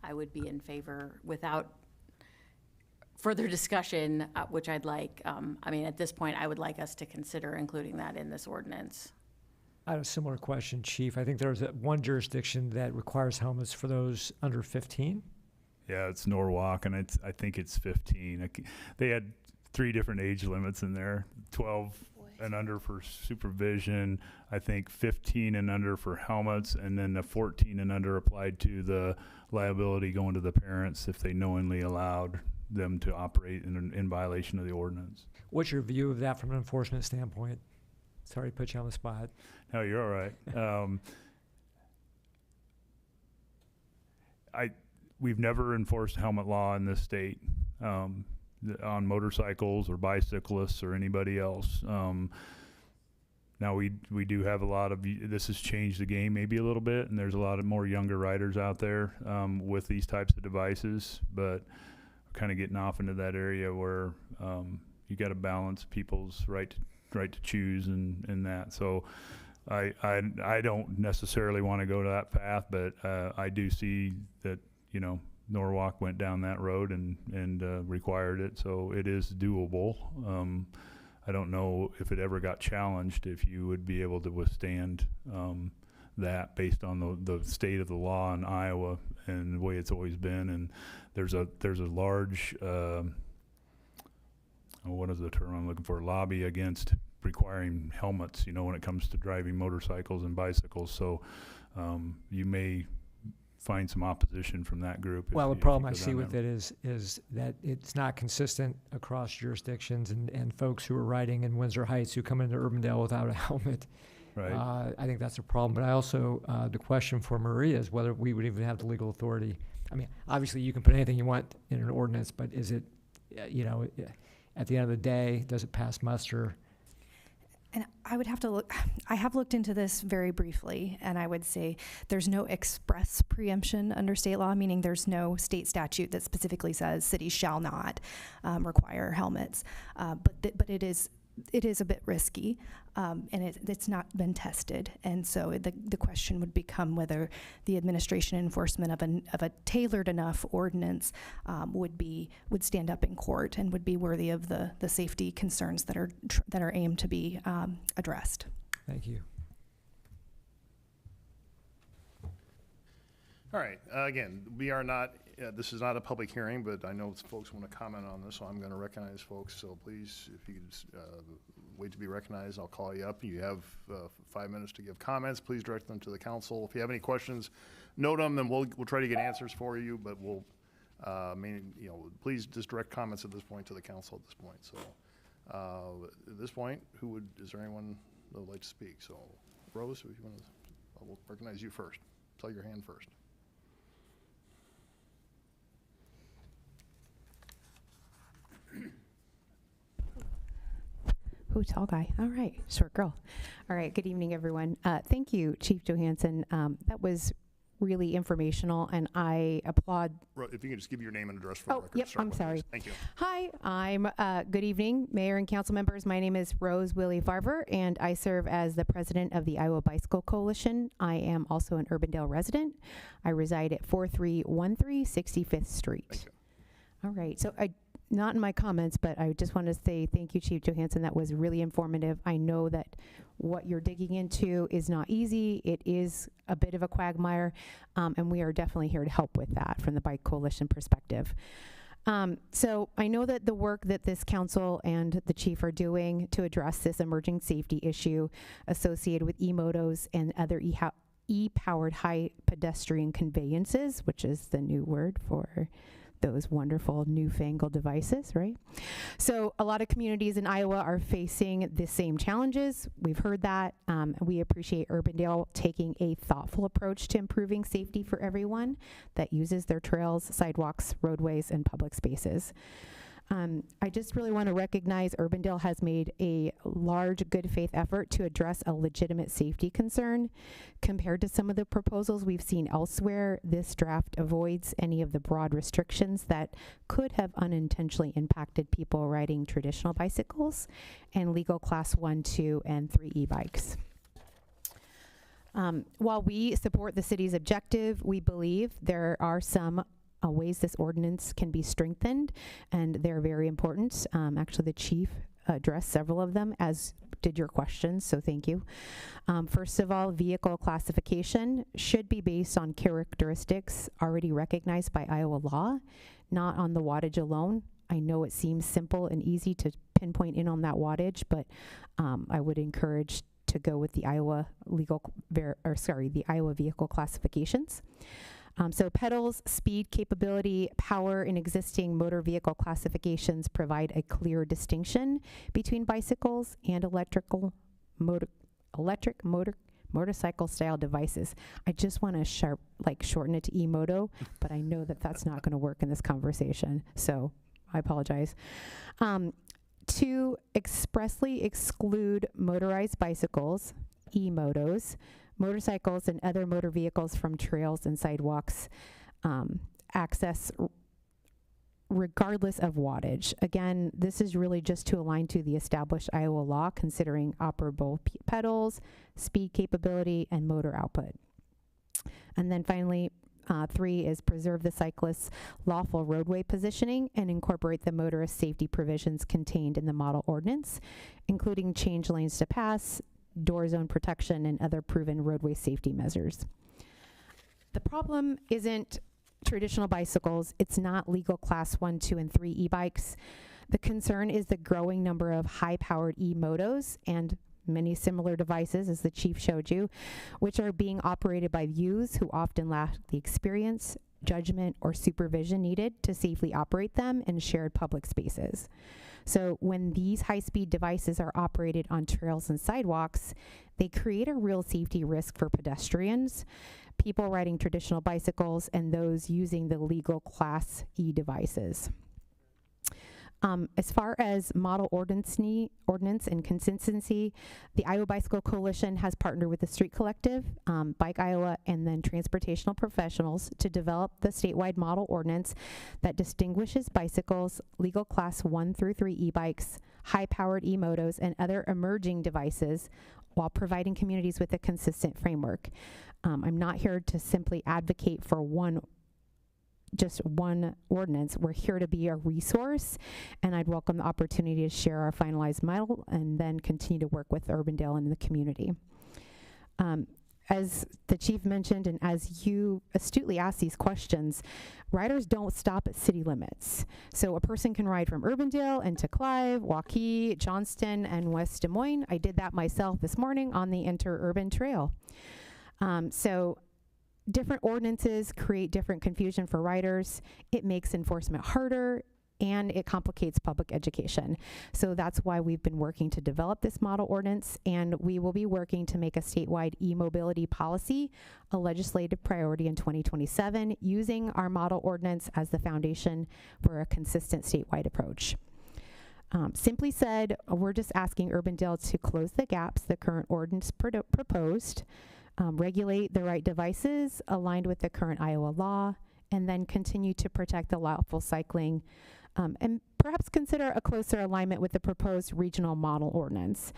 I would be in favor without further discussion, which I'd like. I mean, at this point, I would like us to consider including that in this ordinance. I had a similar question, Chief. I think there's one jurisdiction that requires helmets for those under 15. Yeah, it's Norwalk, and I think it's 15. They had 3 different age limits in there: 12 and under for supervision, I think 15 and under for helmets, and then the 14 and under applied to the liability going to the parents if they knowingly allowed them to operate in violation of the ordinance. What's your view of that from an enforcement standpoint? Sorry to put you on the spot. No, you're all right. we've never enforced helmet law in this state, on motorcycles or bicyclists or anybody else. Now we do have a lot of, this has changed the game maybe a little bit, and there's a lot of more younger riders out there with these types of devices, but kind of getting off into that area where you got to balance people's right to choose and that. So I don't necessarily want to go to that path, but I do see that, you know, Norwalk went down that road and required it, so it is doable. I don't know if it ever got challenged, if you would be able to withstand that based on the state of the law in Iowa and the way it's always been. And there's a large, what is the term I'm looking for, lobby against requiring helmets, you know, when it comes to driving motorcycles and bicycles. So you may find some opposition from that group. Well, the problem I see with it is that it's not consistent across jurisdictions, and folks who are riding in Windsor Heights who come into Urbandale without a helmet. Right. I think that's a problem. But I also, the question for Maria is whether we would even have the legal authority. I mean, obviously you can put anything you want in an ordinance, but is it, you know, at the end of the day, does it pass muster? And I would have to look, I have looked into this very briefly, and I would say there's no express preemption under state law, meaning there's no state statute that specifically says cities shall not require helmets. But it is a bit risky, and it's not been tested. And so the question would become whether the administration and enforcement of a tailored enough ordinance would stand up in court and would be worthy of the safety concerns that are aimed to be addressed. Thank you. All right, again, we are not, this is not a public hearing, but I know folks want to comment on this, so I'm going to recognize folks. So please, if you could wait to be recognized, I'll call you up. You have 5 minutes to give comments. Please direct them to the council. If you have any questions, note them, and we'll try to get answers for you, but we'll, please just direct comments at this point to the council at this point. So at this point, is there anyone that would like to speak? So Rose, if you want to, we'll recognize you first. Tell your hand first. Ooh, tall guy. All right, short girl. All right, good evening, everyone. Thank you, Chief Johansson. That was really informational, and I applaud. If you can just give your name and address for the record. Yep, I'm sorry. Thank you. Hi, I'm, good evening, Mayor and council members. My name is Rose Willie Farver, and I serve as the president of the Iowa Bicycle Coalition. I am also an Urbandale resident. I reside at 4313 65th Street. Thank you. All right, so not in my comments, but I just want to say thank you, Chief Johansson. That was really informative. I know that what you're digging into is not easy. It is a bit of a quagmire, and we are definitely here to help with that from the Bike Coalition perspective. So I know that the work that this council and the chief are doing to address this emerging safety issue associated with e-motos and other e-powered high pedestrian conveyances, which is the new word for those wonderful newfangled devices, right? So a lot of communities in Iowa are facing the same challenges. We've heard that. We appreciate Urbandale taking a thoughtful approach to improving safety for everyone that uses their trails, sidewalks, roadways, and public spaces. I just really want to recognize Urbandale has made a large good faith effort to address a legitimate safety concern. Compared to some of the proposals we've seen elsewhere, this draft avoids any of the broad restrictions that could have unintentionally impacted people riding traditional bicycles and legal class 1, 2, and 3 e-bikes. While we support the city's objective, we believe there are some ways this ordinance can be strengthened, and they're very important. Actually, the chief addressed several of them, as did your questions, so thank you. First of all, vehicle classification should be based on characteristics already recognized by Iowa law, not on the wattage alone. I know it seems simple and easy to pinpoint in on that wattage, but I would encourage to go with the Iowa the Iowa vehicle classifications. So pedals, speed, capability, power in existing motor vehicle classifications provide a clear distinction between bicycles and electric motor motorcycle-style devices. I just want to shorten it to e-moto, but I know that that's not going to work in this conversation, so I apologize. To expressly exclude motorized bicycles, e-motos, motorcycles, and other motor vehicles from trails and sidewalks access regardless of wattage. Again, this is really just to align to the established Iowa law, considering operable pedals, speed capability, and motor output. And then finally, 3 is preserve the cyclist's lawful roadway positioning and incorporate the motorist safety provisions contained in the model ordinance, including change lanes to pass, door zone protection, and other proven roadway safety measures. The problem isn't traditional bicycles. It's not legal class 1, 2, and 3 e-bikes. The concern is the growing number of high-powered e-motos and many similar devices, as the chief showed you, which are being operated by youths who often lack the experience, judgment, or supervision needed to safely operate them in shared public spaces. So when these high-speed devices are operated on trails and sidewalks, they create a real safety risk for pedestrians, people riding traditional bicycles, and those using the legal Class E devices. As far as model ordinance and consistency, the Iowa Bicycle Coalition has partnered with the Street Collective, Bike Iowa, and then transportational professionals to develop the statewide model ordinance that distinguishes bicycles, legal class 1 through 3 e-bikes, high-powered e-motos, and other emerging devices while providing communities with a consistent framework. I'm not here to simply advocate for just one ordinance. We're here to be a resource, and I'd welcome the opportunity to share our finalized model and then continue to work with Urbandale and the community. As the chief mentioned, and as you astutely asked these questions, riders don't stop at city limits. So a person can ride from Urbandale into Clive, Waukee, Johnston, and West Des Moines. I did that myself this morning on the interurban trail. So different ordinances create different confusion for riders. It makes enforcement harder, and it complicates public education. So that's why we've been working to develop this model ordinance, and we will be working to make a statewide e-mobility policy a legislative priority in 2027, using our model ordinance as the foundation for a consistent statewide approach. Simply said, we're just asking Urbandale to close the gaps the current ordinance proposed, regulate the right devices aligned with the current Iowa law, and then continue to protect the lawful cycling, and perhaps consider a closer alignment with the proposed regional model ordinance.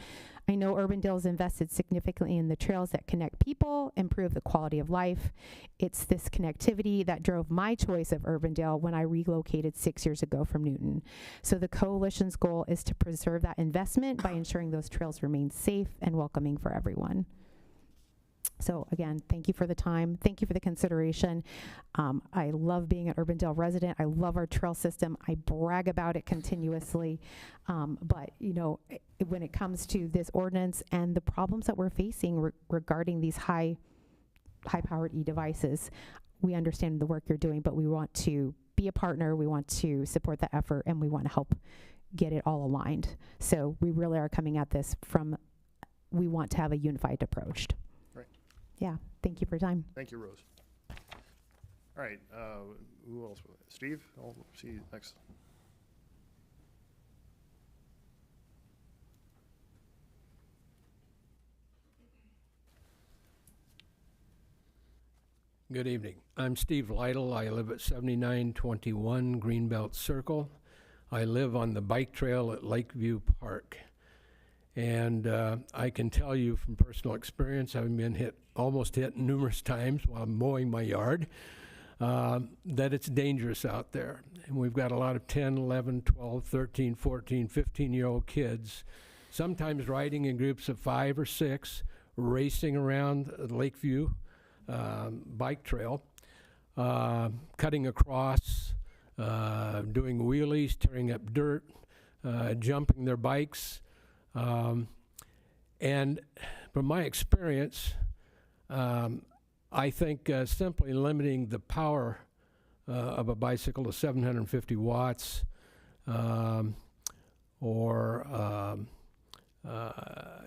I know Urbandale's invested significantly in the trails that connect people, improve the quality of life. It's this connectivity that drove my choice of Urbandale when I relocated 6 years ago from Newton. So the coalition's goal is to preserve that investment by ensuring those trails remain safe and welcoming for everyone. So again, thank you for the time. Thank you for the consideration. I love being an Urbandale resident. I love our trail system. I brag about it continuously. But you know, when it comes to this ordinance and the problems that we're facing regarding these high-powered e-devices, we understand the work you're doing, but we want to be a partner. We want to support the effort, and we want to help get it all aligned. So we really are coming at this from, we want to have a unified approach. Yeah, thank you for your time. Thank you, Rose. All right, who else? Steve, I'll see you next. Good evening. I'm Steve Lytle. I live at 7921 Greenbelt Circle. I live on the bike trail at Lakeview Park. And I can tell you from personal experience, having been almost hit numerous times while mowing my yard, that it's dangerous out there. And we've got a lot of 10, 11, 12, 13, 14, 15-year-old kids, sometimes riding in groups of 5 or 6, racing around Lakeview bike trail, cutting across, doing wheelies, tearing up dirt, jumping their bikes. And from my experience, I think simply limiting the power of a bicycle to 750 watts or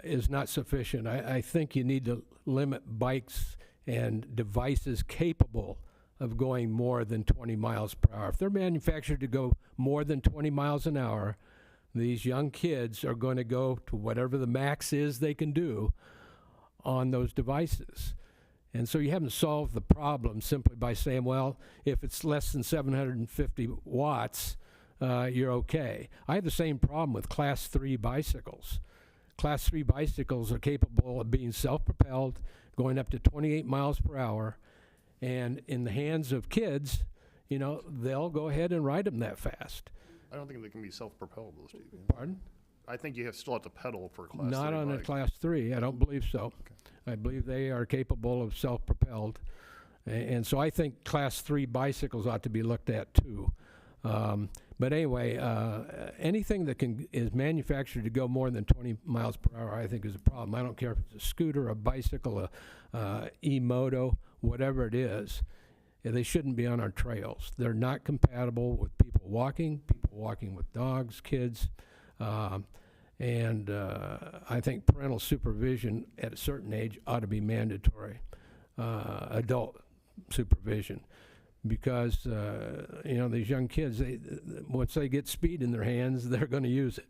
is not sufficient. I think you need to limit bikes and devices capable of going more than 20 miles per hour. If they're manufactured to go more than 20 miles an hour, these young kids are going to go to whatever the max is they can do on those devices. And so you haven't solved the problem simply by saying, well, if it's less than 750 watts, you're okay. I have the same problem with Class 3 bicycles. Class 3 bicycles are capable of being self-propelled, going up to 28 miles per hour, and in the hands of kids, you know, they'll go ahead and ride them that fast. I don't think they can be self-propelled, though, Steve. Pardon? I think you still have to pedal for a Class 3 Not on a bike. Class 3, I don't believe so. I believe they are capable of self-propelled. And so I think Class 3 bicycles ought to be looked at too. But anyway, anything that is manufactured to go more than 20 miles per hour, I think is a problem. I don't care if it's a scooter, a bicycle, a e-moto, whatever it is. They shouldn't be on our trails. They're not compatible with people walking with dogs, kids. And I think parental supervision at a certain age ought to be mandatory, adult supervision. Because, you know, these young kids, once they get speed in their hands, they're going to use it.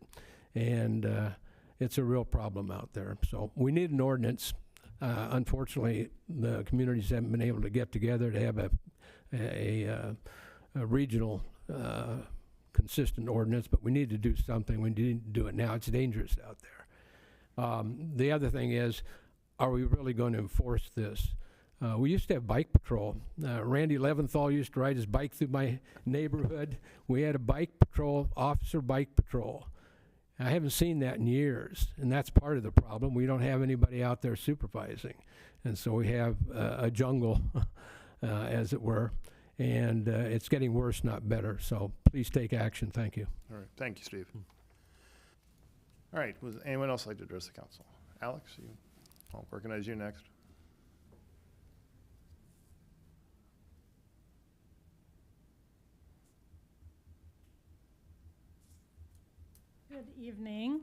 And it's a real problem out there. So we need an ordinance. Unfortunately, the communities haven't been able to get together to have a regional consistent ordinance, but we need to do something. We need to do it now. It's dangerous out there. The other thing is, are we really going to enforce this? We used to have bike patrol. Randy Leventhal used to ride his bike through my neighborhood. We had a bike patrol, officer bike patrol. I haven't seen that in years, and that's part of the problem. We don't have anybody out there supervising, and so we have a jungle, as it were, and it's getting worse, not better. So please take action. Thank you. All right, thank you, Steve. All right, would anyone else like to address the council? Alex, I'll recognize you next. Good evening.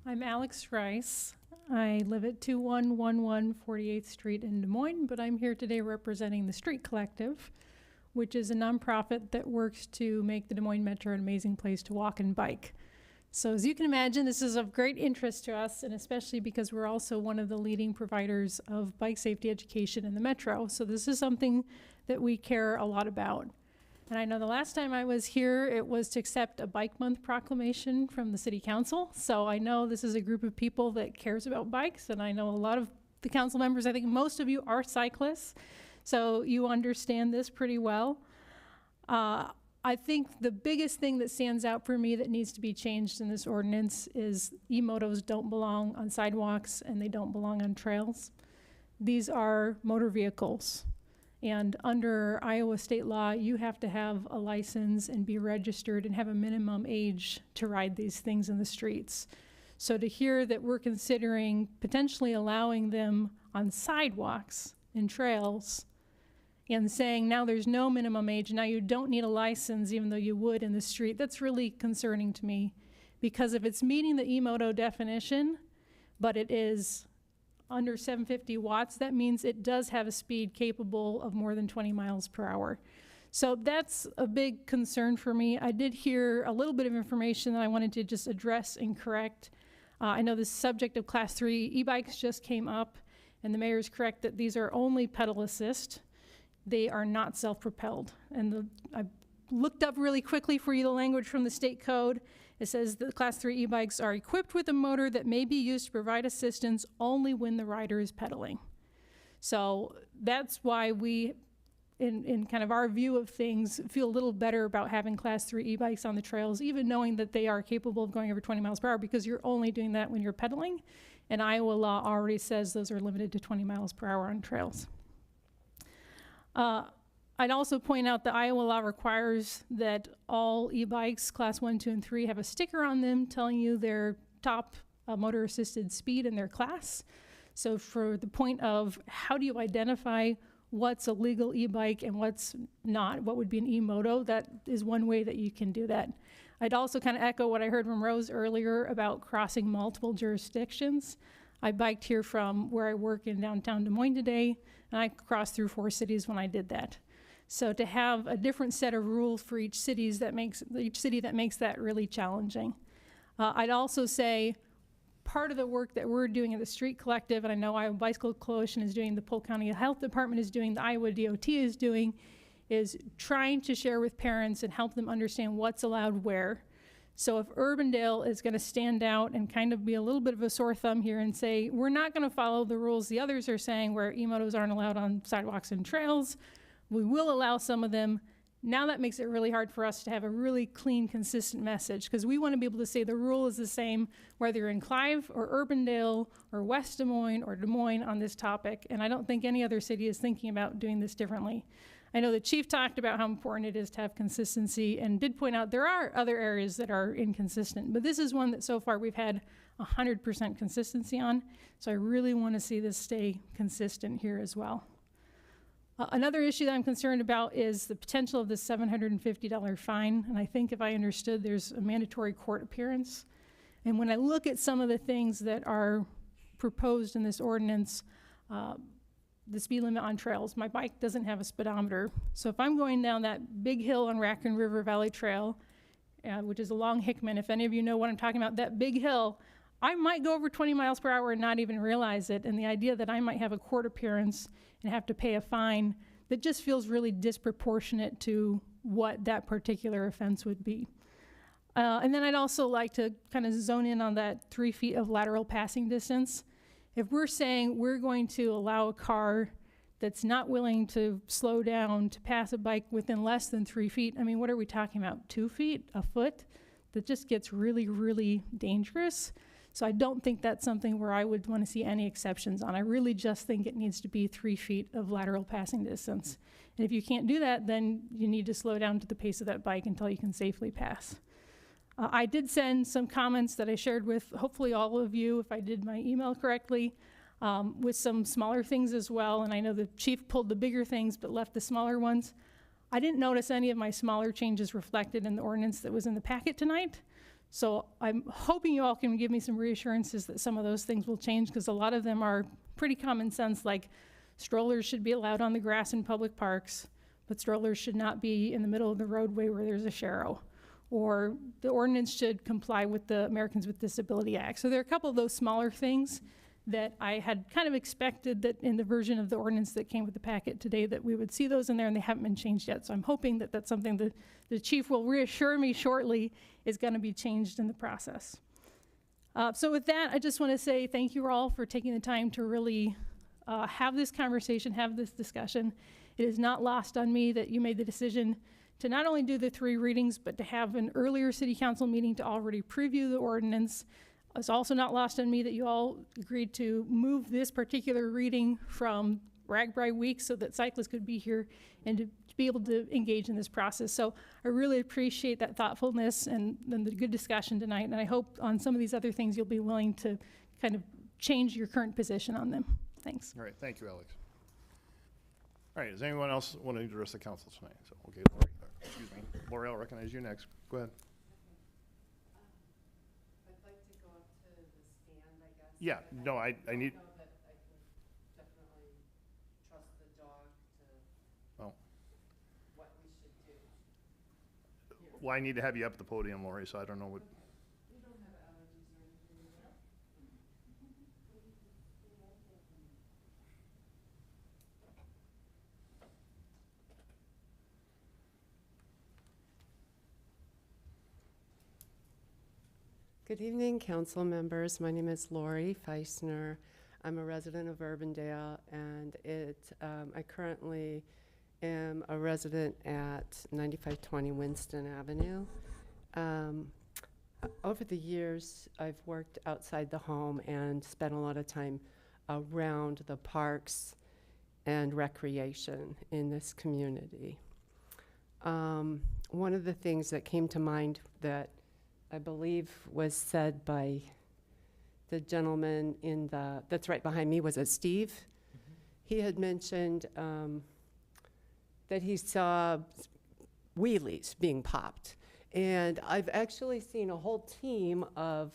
I'm Alex Rice. I live at 2111 48th Street in Des Moines, but I'm here today representing the Street Collective, which is a nonprofit that works to make the Des Moines Metro an amazing place to walk and bike. So as you can imagine, this is of great interest to us, and especially because we're also one of the leading providers of bike safety education in the Metro. So this is something that we care a lot about. And I know the last time I was here, it was to accept a Bike Month proclamation from the City Council. So I know this is a group of people that cares about bikes, and I know a lot of the council members, I think most of you are cyclists, so you understand this pretty well. I think the biggest thing that stands out for me that needs to be changed in this ordinance is e-motos don't belong on sidewalks and they don't belong on trails. These are motor vehicles. And under Iowa state law, you have to have a license and be registered and have a minimum age to ride these things in the streets. So to hear that we're considering potentially allowing them on sidewalks and trails and saying now there's no minimum age, now you don't need a license even though you would in the street, that's really concerning to me. Because if it's meeting the e-moto definition, but it is under 750 watts, that means it does have a speed capable of more than 20 miles per hour. So that's a big concern for me. I did hear a little bit of information that I wanted to just address and correct. I know the subject of Class 3 e-bikes just came up, and the mayor is correct that these are only pedal assist. They are not self-propelled. And I looked up really quickly for you the language from the state code. It says that Class 3 e-bikes are equipped with a motor that may be used to provide assistance only when the rider is pedaling. So that's why we, in kind of our view of things, feel a little better about having Class 3 e-bikes on the trails, even knowing that they are capable of going over 20 miles per hour, because you're only doing that when you're pedaling. And Iowa law already says those are limited to 20 miles per hour on trails. I'd also point out that Iowa law requires that all e-bikes, Class 1, 2, and 3, have a sticker on them telling you their top motor-assisted speed in their class. So for the point of how do you identify what's a legal e-bike and what's not, what would be an e-moto, that is one way that you can do that. I'd also kind of echo what I heard from Rose earlier about crossing multiple jurisdictions. I biked here from where I work in downtown Des Moines today, and I crossed through 4 cities when I did that. So to have a different set of rules for each city that makes that really challenging. I'd also say part of the work that we're doing at the Street Collective, and I know Iowa Bicycle Coalition is doing, the Polk County Health Department is doing, the Iowa DOT is doing, is trying to share with parents and help them understand what's allowed where. So if Urbandale is going to stand out and kind of be a little bit of a sore thumb here and say, we're not going to follow the rules the others are saying where e-motos aren't allowed on sidewalks and trails, we will allow some of them. Now that makes it really hard for us to have a really clean, consistent message, because we want to be able to say the rule is the same whether you're in Clive or Urbandale or West Des Moines or Des Moines on this topic, and I don't think any other city is thinking about doing this differently. I know the chief talked about how important it is to have consistency and did point out there are other areas that are inconsistent, but this is one that so far we've had 100% consistency on, so I really want to see this stay consistent here as well. Another issue that I'm concerned about is the potential of the $750 fine, and I think if I understood, there's a mandatory court appearance. And when I look at some of the things that are proposed in this ordinance, the speed limit on trails, my bike doesn't have a speedometer. So if I'm going down that big hill on Raccoon River Valley Trail, which is along Hickman, if any of you know what I'm talking about, that big hill, I might go over 20 miles per hour and not even realize it. And the idea that I might have a court appearance and have to pay a fine, that just feels really disproportionate to what that particular offense would be. And then I'd also like to kind of zone in on that 3 feet of lateral passing distance. If we're saying we're going to allow a car that's not willing to slow down to pass a bike within less than 3 feet, I mean, what are we talking about? 2 feet, a foot? That just gets really, really dangerous. So I don't think that's something where I would want to see any exceptions on. I really just think it needs to be 3 feet of lateral passing distance. And if you can't do that, then you need to slow down to the pace of that bike until you can safely pass. I did send some comments that I shared with hopefully all of you, if I did my email correctly, with some smaller things as well. And I know the chief pulled the bigger things but left the smaller ones. I didn't notice any of my smaller changes reflected in the ordinance that was in the packet tonight. So I'm hoping you all can give me some reassurances that some of those things will change, because a lot of them are pretty common sense, like strollers should be allowed on the grass in public parks, but strollers should not be in the middle of the roadway where there's a sharrow. Or the ordinance should comply with the Americans with Disability Act. So there are a couple of those smaller things that I had kind of expected that in the version of the ordinance that came with the packet today that we would see those in there, and they haven't been changed yet. So I'm hoping that that's something that the chief will reassure me shortly is going to be changed in the process. So with that, I just want to say thank you all for taking the time to really have this conversation, have this discussion. It is not lost on me that you made the decision to not only do the 3 readings, but to have an earlier city council meeting to already preview the ordinance. It's also not lost on me that you all agreed to move this particular reading from RAGBRAI week so that cyclists could be here and to be able to engage in this process. So I really appreciate that thoughtfulness and the good discussion tonight. And I hope on some of these other things you'll be willing to kind of change your current position on them. Thanks. All right, thank you, Alex. All right, does anyone else want to address the council tonight? So, okay, Lori, excuse me. Lori, I'll recognize you next. Go ahead. I'd like to go up to the stand, I guess. Yeah, no, I need. know that I can definitely trust the dog to Oh. what we should do. Well, I need to have you up at the podium, Lori, so I don't know what. We don't have allergies or anything, right? Good evening, council members. My name is Lori Feisner. I'm a resident of Urbandale, and I currently am a resident at 9520 Winston Avenue. Over the years, I've worked outside the home and spent a lot of time around the parks and recreation in this community. One of the things that came to mind that I believe was said by the gentleman that's right behind me, was it Steve? Mm-hmm. He had mentioned that he saw wheelies being popped. And I've actually seen a whole team of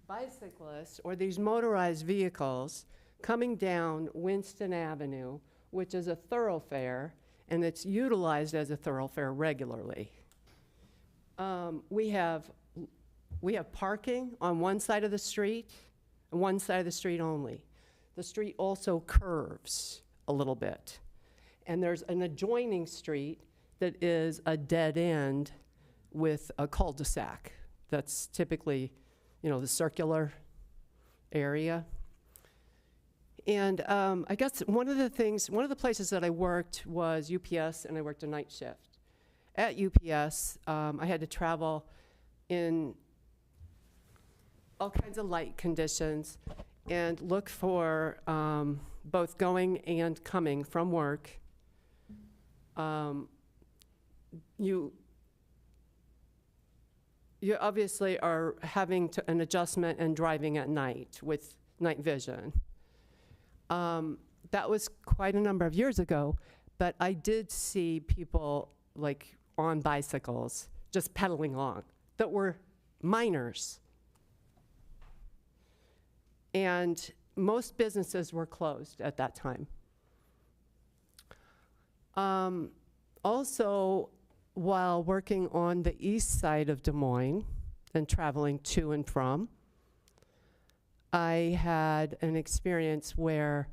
bicyclists or these motorized vehicles coming down Winston Avenue, which is a thoroughfare, and it's utilized as a thoroughfare regularly. We have parking on one side of the street, and one side of the street only. The street also curves a little bit. And there's an adjoining street that is a dead end with a cul-de-sac. That's typically, the circular area. And I guess one of the places that I worked was UPS, and I worked a night shift. At UPS, I had to travel in all kinds of light conditions and look for both going and coming from work. You obviously are having an adjustment and driving at night with night vision. That was quite a number of years ago, but I did see people like on bicycles just pedaling along that were minors. And most businesses were closed at that time. Also, while working on the east side of Des Moines and traveling to and from, I had an experience where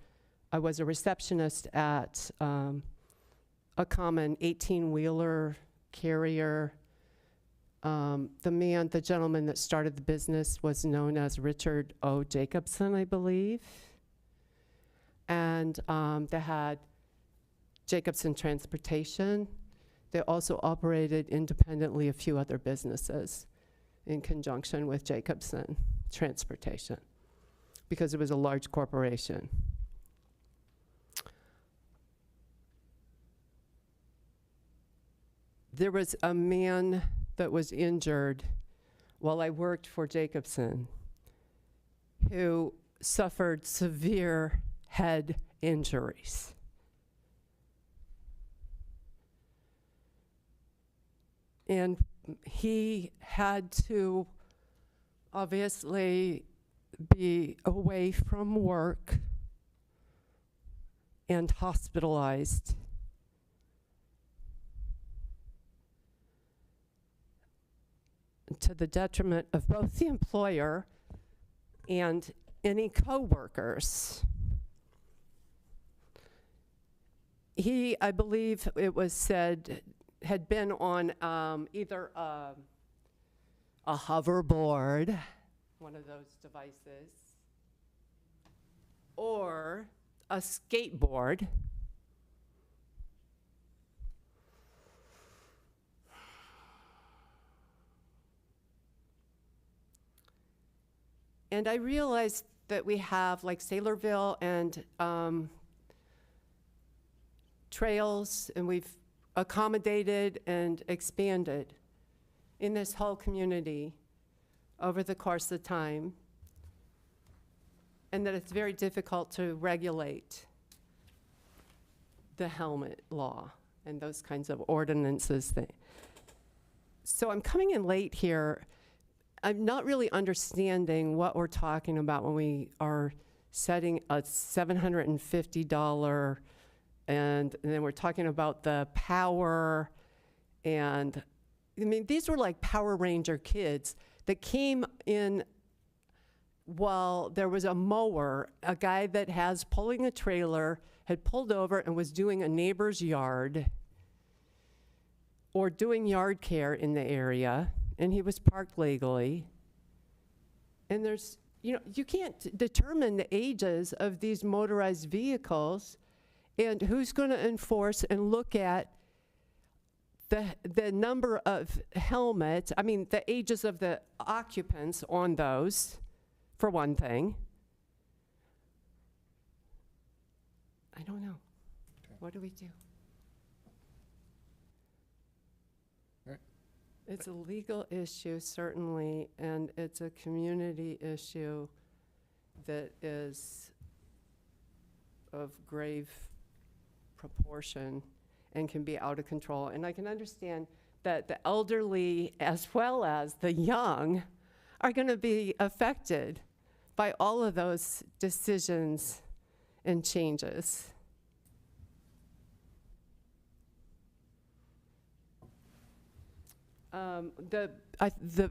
I was a receptionist at a common 18-wheeler carrier. The gentleman that started the business was known as Richard O. Jacobson, I believe. And they had Jacobson Transportation. They also operated independently a few other businesses in conjunction with Jacobson Transportation because it was a large corporation. There was a man that was injured while I worked for Jacobson who suffered severe head injuries. And he had to obviously be away from work and hospitalized. To the detriment of both the employer and any coworkers. He, I believe it was said, had been on either a hoverboard, one of those devices, or a skateboard. And I realized that we have like Saylorville and trails, and we've accommodated and expanded in this whole community over the course of time, and that it's very difficult to regulate the helmet law and those kinds of ordinances. So I'm coming in late here. I'm not really understanding what we're talking about when we are setting a $750 and then we're talking about the power. And I mean, these were like Power Ranger kids that came in while there was a mower, a guy that has pulling a trailer had pulled over and was doing a neighbor's yard or doing yard care in the area, and he was parked legally. And there's, you can't determine the ages of these motorized vehicles, and who's going to enforce and look at the number of helmets, the ages of the occupants on those, for one thing. I don't know. Okay. What do we do? All right. It's a legal issue, certainly, and it's a community issue that is of grave proportion and can be out of control. And I can understand that the elderly as well as the young are going to be affected by all of those decisions and changes.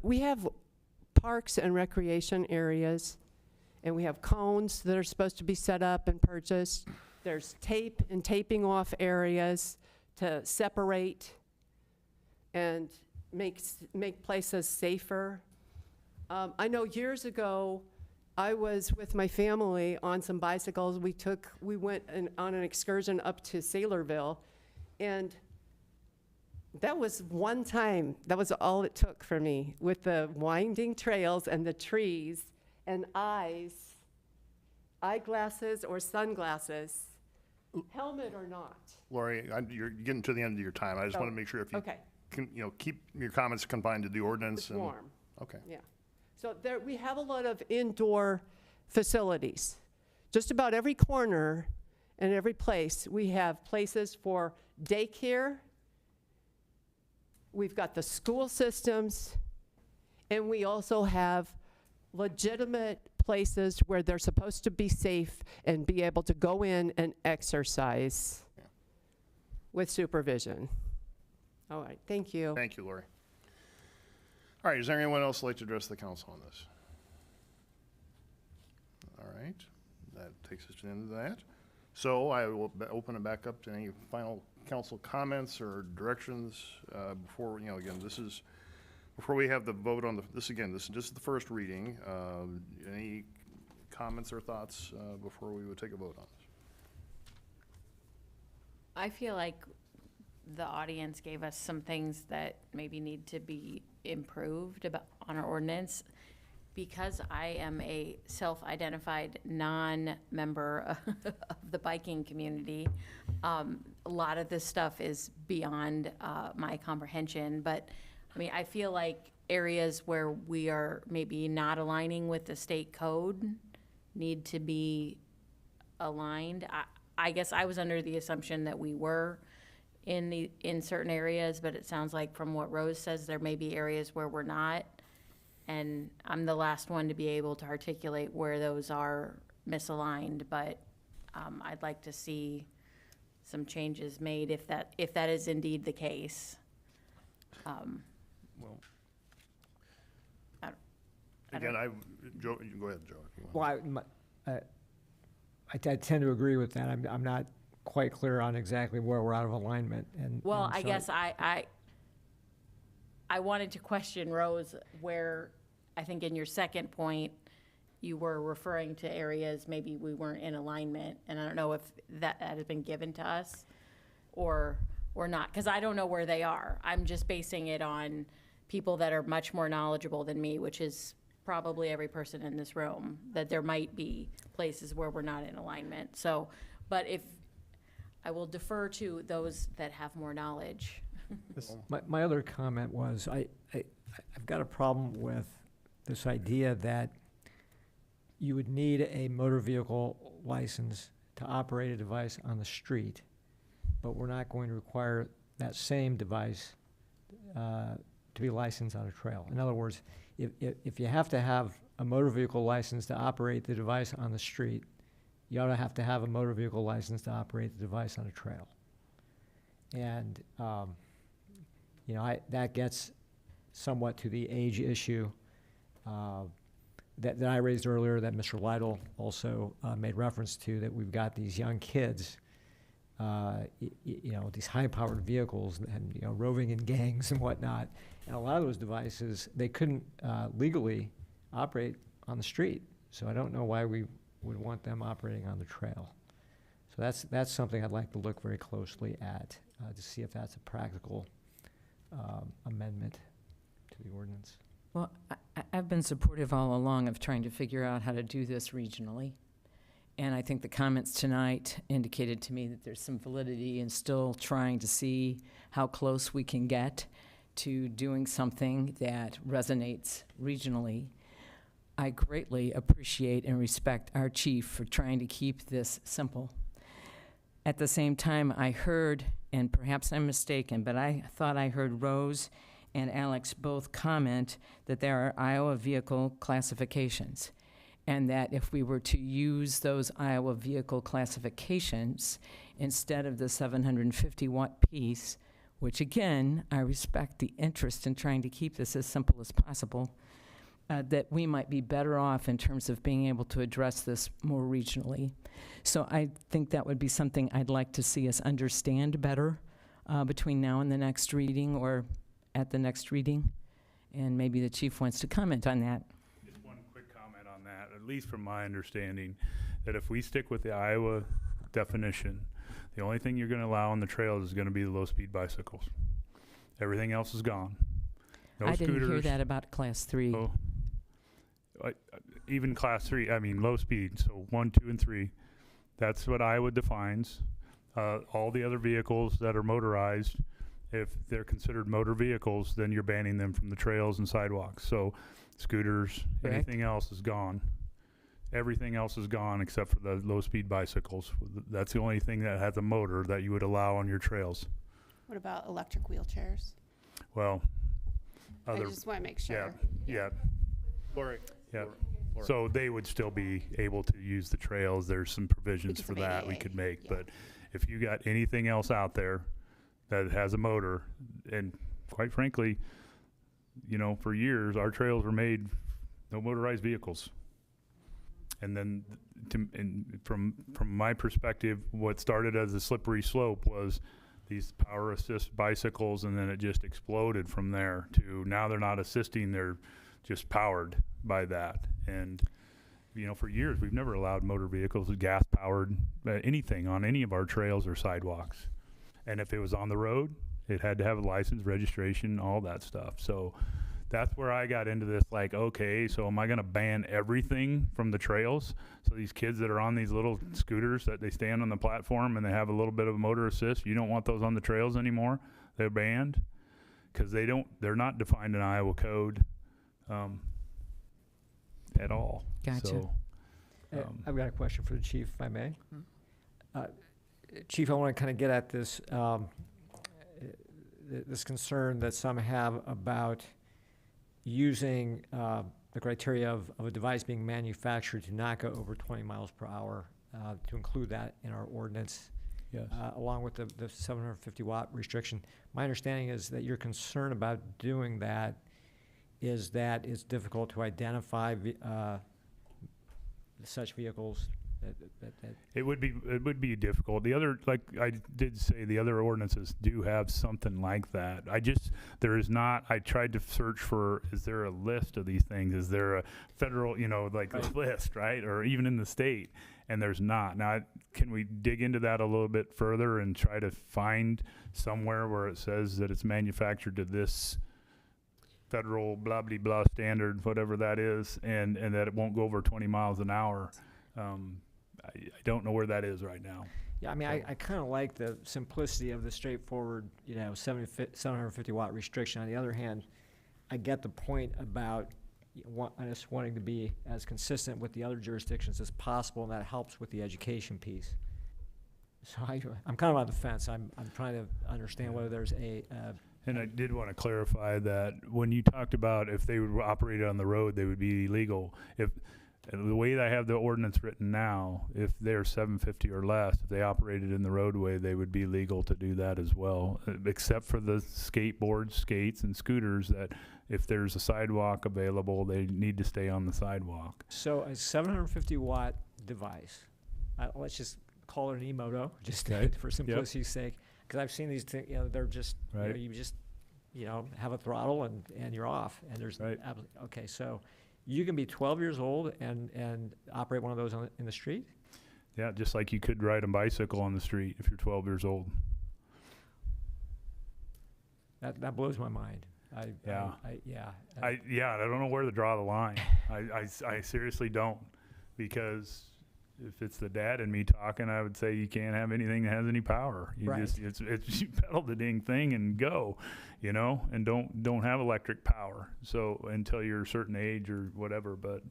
We have parks and recreation areas, and we have cones that are supposed to be set up and purchased. There's tape and taping off areas to separate and make places safer. I know years ago, I was with my family on some bicycles. We went on an excursion up to Saylorville, and that was one time. That was all it took for me, with the winding trails and the trees and eyeglasses or sunglasses, helmet or not. Lori, you're getting to the end of your time. I just want to make sure if you Okay, can, keep your comments confined to the ordinance. it's and warm. Okay. Yeah. So we have a lot of indoor facilities. Just about every corner and every place, we have places for daycare. We've got the school systems, and we also have legitimate places where they're supposed to be safe and be able to go in and exercise with supervision. All right, thank you. Thank you, Lori. All right, is there anyone else like to address the council on this? All right, that takes us to the end of that. So I will open it back up to any final council comments or directions before, again, before we have the vote on this is just the first reading. Any comments or thoughts before we would take a vote on this? I feel like the audience gave us some things that maybe need to be improved on our ordinance. Because I am a self-identified non-member of the biking community, a lot of this stuff is beyond my comprehension. But I mean, I feel like areas where we are maybe not aligning with the state code need to be aligned. I guess I was under the assumption that we were in certain areas, but it sounds like from what Rose says, there may be areas where we're not. And I'm the last one to be able to articulate where those are misaligned, but I'd like to see some changes made if that is indeed the case. Well, again, Joe, you can go ahead, Joe. If you want. Well, I tend to agree with that. I'm not quite clear on exactly where we're out of alignment. Well, and I so guess I wanted to question Rose where, I think in your second point, you were referring to areas maybe we weren't in alignment, and I don't know if that has been given to us or not, because I don't know where they are. I'm just basing it on people that are much more knowledgeable than me, which is probably every person in this room, that there might be places where we're not in alignment. So, but if, I will defer to those that have more knowledge. my other comment was, I've got a problem with this idea that you would need a motor vehicle license to operate a device on the street, but we're not going to require that same device to be licensed on a trail. In other words, if you have to have a motor vehicle license to operate the device on the street, you ought to have a motor vehicle license to operate the device on a trail. And that gets somewhat to the age issue that I raised earlier, that Mr. Lytle also made reference to, that we've got these young kids, these high-powered vehicles and, roving in gangs and whatnot. And a lot of those devices, they couldn't legally operate on the street. So I don't know why we would want them operating on the trail. So that's something I'd like to look very closely at to see if that's a practical amendment to the ordinance. Well, I've been supportive all along of trying to figure out how to do this regionally. And I think the comments tonight indicated to me that there's some validity in still trying to see how close we can get to doing something that resonates regionally. I greatly appreciate and respect our chief for trying to keep this simple. At the same time, I heard, and perhaps I'm mistaken, but I thought I heard Rose and Alex both comment that there are Iowa vehicle classifications, and that if we were to use those Iowa vehicle classifications instead of the 750 watt piece, which again, I respect the interest in trying to keep this as simple as possible, that we might be better off in terms of being able to address this more regionally. So I think that would be something I'd like to see us understand better between now and the next reading, or at the next reading. And maybe the chief wants to comment on that. Just one quick comment on that, at least from my understanding, that if we stick with the Iowa definition, the only thing you're going to allow on the trails is going to be the low-speed bicycles. Everything else is gone. No I didn't hear scooters. that about class 3. Oh, even class 3, I mean low speed, so 1, 2, and 3. That's what Iowa defines. All the other vehicles that are motorized, if they're considered motor vehicles, then you're banning them from the trails and sidewalks. So scooters, Correct. anything else is gone. Everything else is gone except for the low-speed bicycles. That's the only thing that has a motor that you would allow on your trails. What about electric wheelchairs? Well, I just want to make sure. yeah. Lori. Yeah. Lori. So they would still be able to use the trails. There's some provisions Because for of that we ADA, could make. yeah. But if you got anything else out there that has a motor, and quite frankly, you know, for years, our trails were made no motorized vehicles. And then from my perspective, what started as a slippery slope was these power assist bicycles, and then it just exploded from there to now they're not assisting, they're just powered by that. And you know, for years we've never allowed motor vehicles, gas powered, anything on any of our trails or sidewalks. And if it was on the road, it had to have a license, registration, all that stuff. So that's where I got into this, like, okay, so am I gonna ban everything from the trails? So these kids that are on these little scooters that they stand on the platform and they have a little bit of a motor assist, you don't want those on the trails anymore? They're banned? Because they're not defined in Iowa code at all. Gotcha. So, I've got a question for the chief, if I may. Chief, I want to kind of get at this, this concern that some have about using the criteria of a device being manufactured to not go over 20 miles per hour, to include that in our ordinance, yes. along with the 750 watt restriction. My understanding is that your concern about doing that is it's difficult to identify such vehicles. It would be difficult. The other, like I did say, the other ordinances do have something like that. There is not, I tried to search for, is there a list of these things? Is there a federal, like a list, right? Or even in the state, and there's not. Now, can we dig into that a little bit further and try to find somewhere where it says that it's manufactured to this federal blah, blah, blah standard, whatever that is, and that it won't go over 20 miles an hour? I don't know where that is right now. Yeah, I mean, I kind of like the simplicity of the straightforward, 750 watt restriction. On the other hand, I get the point about us wanting to be as consistent with the other jurisdictions as possible, and that helps with the education piece. So I'm kind of on the fence. I'm trying to understand whether there's And I did want to clarify that when you talked about if they would operate on the road, they would be illegal. The way that I have the ordinance written now, if they're 750 or less, if they operated in the roadway, they would be legal to do that as well, except for the skateboards, skates, and scooters that if there's a sidewalk available, they need to stay on the sidewalk. So a 750 watt device, let's just call it an e-moto, just Okay. for simplicity's sake, because I've seen these things, they're just, Right. you just, have a throttle and you're off, and there's, Right. okay, so you can be 12 years old and operate one of those in the street? Yeah, just like you could ride a bicycle on the street if you're 12 years old. That blows my mind. I don't know where to draw the line. I seriously don't, because if it's the dad in me talking, I would say you can't have anything that has any power. You Right. you pedal the dang thing and go, and don't have electric power. So until you're a certain age or whatever, but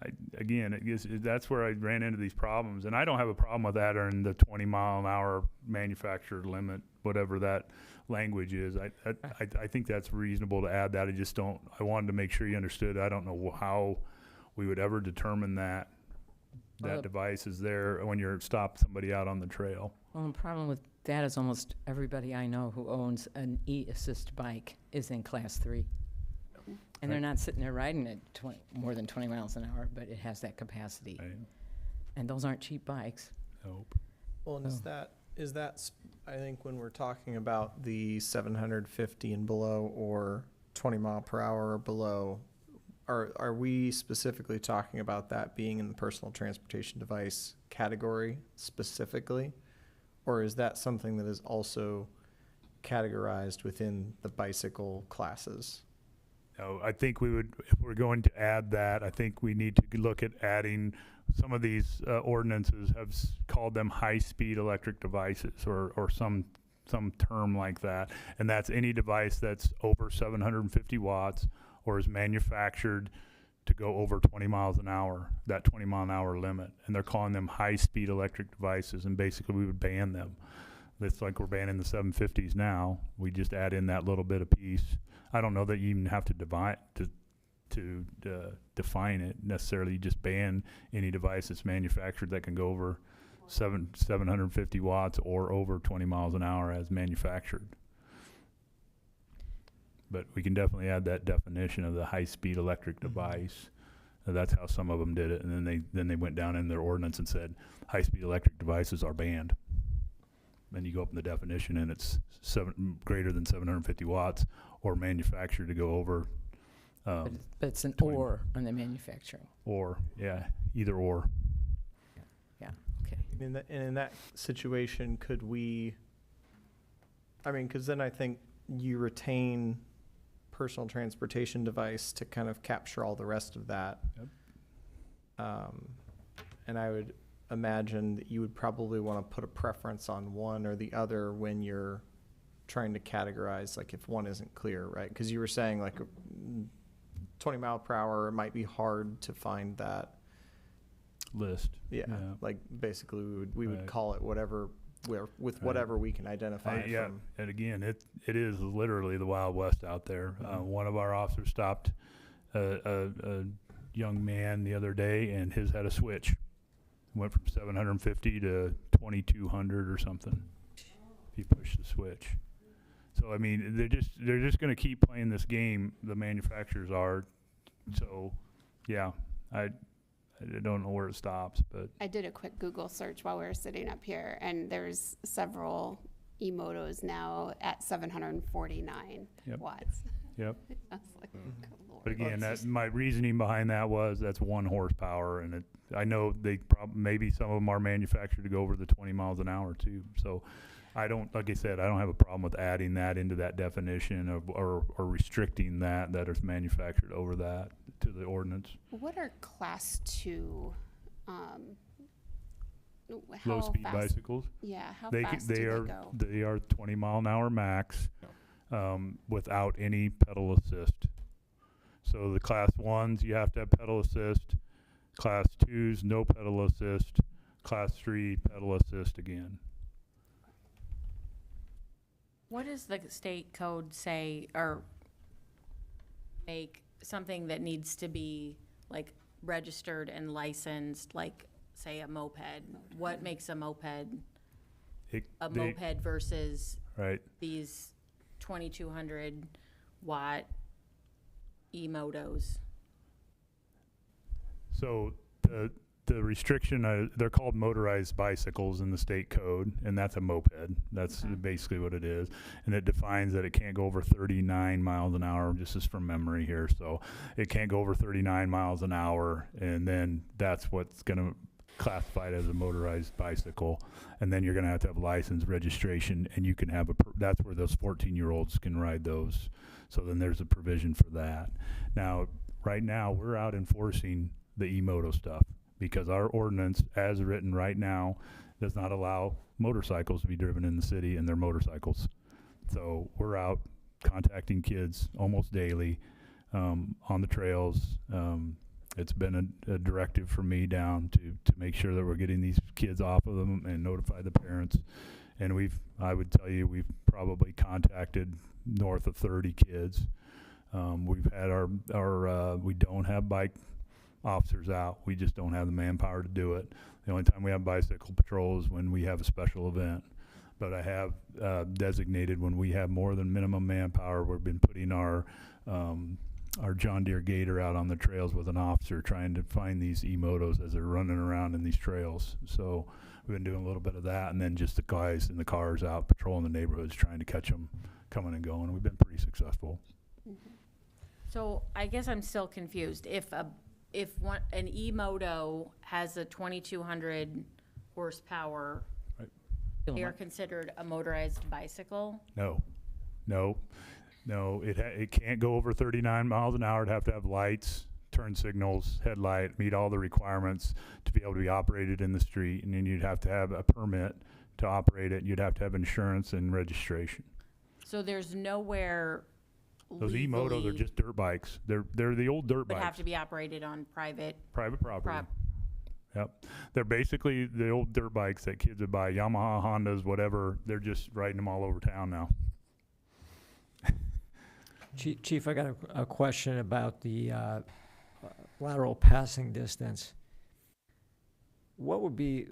That's where I ran into these problems, and I don't have a problem with that or in the 20-mile-an-hour manufacturer limit, whatever that language is. I think that's reasonable to add that. I wanted to make sure you understood. I don't know how we would ever determine that device is there when you're stop somebody out on the trail. Well, the problem with that is almost everybody I know who owns an e-assist bike is in class 3. And they're not sitting there riding at more than 20 miles an hour, but it has that capacity. Right. And those aren't cheap bikes. Nope. Well, and is that I think when we're talking about the 750 and below or 20 mile per hour or below, are we specifically talking about that being in the personal transportation device category specifically? Or is that something that is also categorized within the bicycle classes? No, I think we would, if we're going to add that, I think we need to look at adding, some of these ordinances have called them high-speed electric devices or some term like that. And that's any device that's over 750 watts or is manufactured to go over 20 miles an hour, that 20 mile an hour limit. And they're calling them high-speed electric devices, and basically we would ban them. It's like we're banning the 750s now. We just add in that little bit of piece. I don't know that you even have to define it necessarily. You just ban any device that's manufactured that can go over 750 watts or over 20 miles an hour as manufactured. But we can definitely add that definition of the high-speed electric device. That's how some of them did it, and then they went down in their ordinance and said high-speed electric devices are banned. Then you go up in the definition, and it's greater than 750 watts or manufactured to go over. But it's an 20 or on the manufacturing. Or, yeah, either or. Yeah, okay. And in that situation, could we, because then I think you retain personal transportation device to kind of capture all the rest of that. Yep. And I would imagine that you would probably want to put a preference on one or the other when you're trying to categorize, like if one isn't clear, right? Because you were saying like 20 mile per hour, it might be hard to find that list. Yeah. Like basically we would Right. call it whatever, with whatever we can identify Yeah, from. and again, it is literally the Wild West out there. One of our officers stopped a young man the other day, and his had a switch. Went from 750 to 2200 or something. He pushed the switch. So I mean, they're just going to keep playing this game. The manufacturers are. So, yeah, I don't know where it stops, but I did a quick Google search while we were sitting up here, and there's several e-motos now at 749 Yep. watts. yep. I was like, good Lord. But again, my reasoning behind that was that's 1 horsepower, and I know they maybe some of them are manufactured to go over the 20 miles an hour too. So like I said, I don't have a problem with adding that into that definition or restricting that is manufactured over that to the ordinance. What are class 2? Low speed bicycles. Yeah, how fast do they go? They are 20 mile an hour max, without any pedal assist. So the class 1s, you have to have pedal assist. Class 2s, no pedal assist. Class 3, pedal assist again. What does the state code say, or make something that needs to be like registered and licensed, like say a moped? What makes a moped moped versus Right. these 2200 watt e-motos? So the restriction, they're called motorized bicycles in the state code, and that's a moped. That's basically what it is. And it defines that it can't go over 39 miles an hour, just as from memory here. So it can't go over 39 miles an hour, and then that's what's going to classify it as a motorized bicycle. And then you're going to have license, registration, and you can have that's where those 14-year-olds can ride those. So then there's a provision for that. Now, right now, we're out enforcing the e-moto stuff, because our ordinance, as written right now, does not allow motorcycles to be driven in the city and their motorcycles. So we're out contacting kids almost daily on the trails, It's been a directive from me down to make sure that we're getting these kids off of them and notify the parents. And I would tell you, we've probably contacted north of 30 kids. We've had we don't have bike officers out. We just don't have the manpower to do it. The only time we have bicycle patrol is when we have a special event. But I have designated when we have more than minimum manpower, we've been putting our John Deere Gator out on the trails with an officer trying to find these e-motos as they're running around in these trails. So we've been doing a little bit of that, and then just the guys in the cars out patrolling the neighborhoods trying to catch them coming and going. We've been pretty successful. So I guess I'm still confused. If an e-moto has a 2,200 horsepower, they're considered a motorized bicycle? No. It can't go over 39 miles an hour. It'd have to have lights, turn signals, headlight, meet all the requirements to be able to be operated in the street. And then you'd have to have a permit to operate it. You'd have to have insurance and registration. So there's nowhere Those e-motos are just dirt bikes. They're the old dirt would bikes. have to be operated on private Property. Yep. They're basically the old dirt bikes that kids would buy, Yamaha, Hondas, whatever. They're just riding them all over town now. Chief, I got a question about the lateral passing distance. What would be,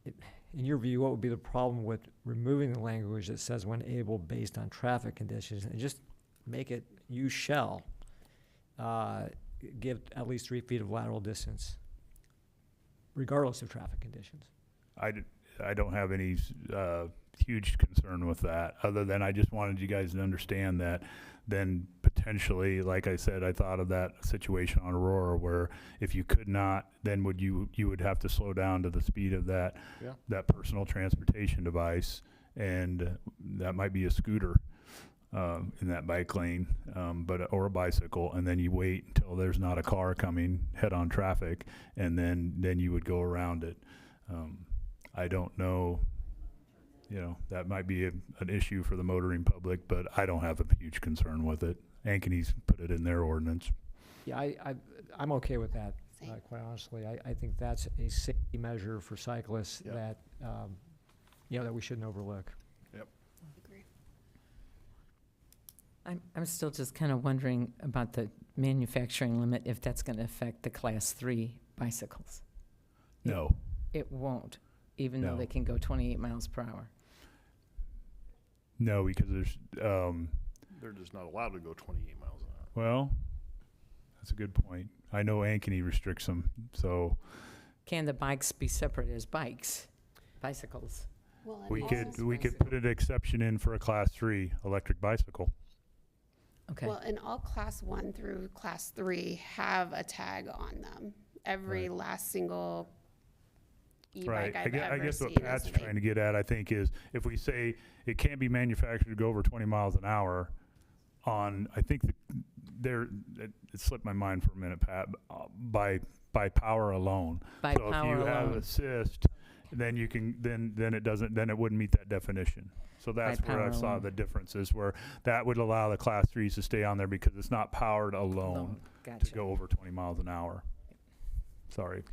in your view, what would be the problem with removing the language that says when able based on traffic conditions and just make it you shall give at least 3 feet of lateral distance, regardless of traffic conditions? I don't have any huge concern with that, other than I just wanted you guys to understand that then potentially, like I said, I thought of that situation on Aurora where if you could not, then you would have to slow down to the speed of that personal transportation device, and that might be a scooter in that bike lane, or a bicycle, and then you wait until there's not a car coming head-on traffic, and then you would go around it. I don't know. That might be an issue for the motoring public, but I don't have a huge concern with it. Ankeny's put it in their ordinance. Yeah, I'm okay with that, quite honestly. I think that's a safety measure for cyclists that, that we shouldn't overlook. Yep. Agree. I'm still just kind of wondering about the manufacturing limit, if that's going to affect the Class 3 bicycles. No. It won't, even though No. they can go 28 miles per hour. No, because there's, They're just not allowed to go 28 miles an hour. well, that's a good point. I know Ankeny restricts them, so Can the bikes be separate as bicycles? Well, and we also- could put an exception in for a Class 3 electric bicycle. Okay. Well, and all class 1 through class 3 have a tag on them. Every last single e-bike I've I ever guess seen. what Pat's trying to get at, I think, is if we say it can't be manufactured to go over 20 miles an hour on, I think it slipped my mind for a minute, Pat, by power alone. By So power if you have alone. assist, then you can, then it wouldn't meet that definition. So that's where I power saw alone. the differences, where that would allow the Class 3s to stay on there because it's not powered alone to Gotcha. go over 20 miles an hour. Sorry.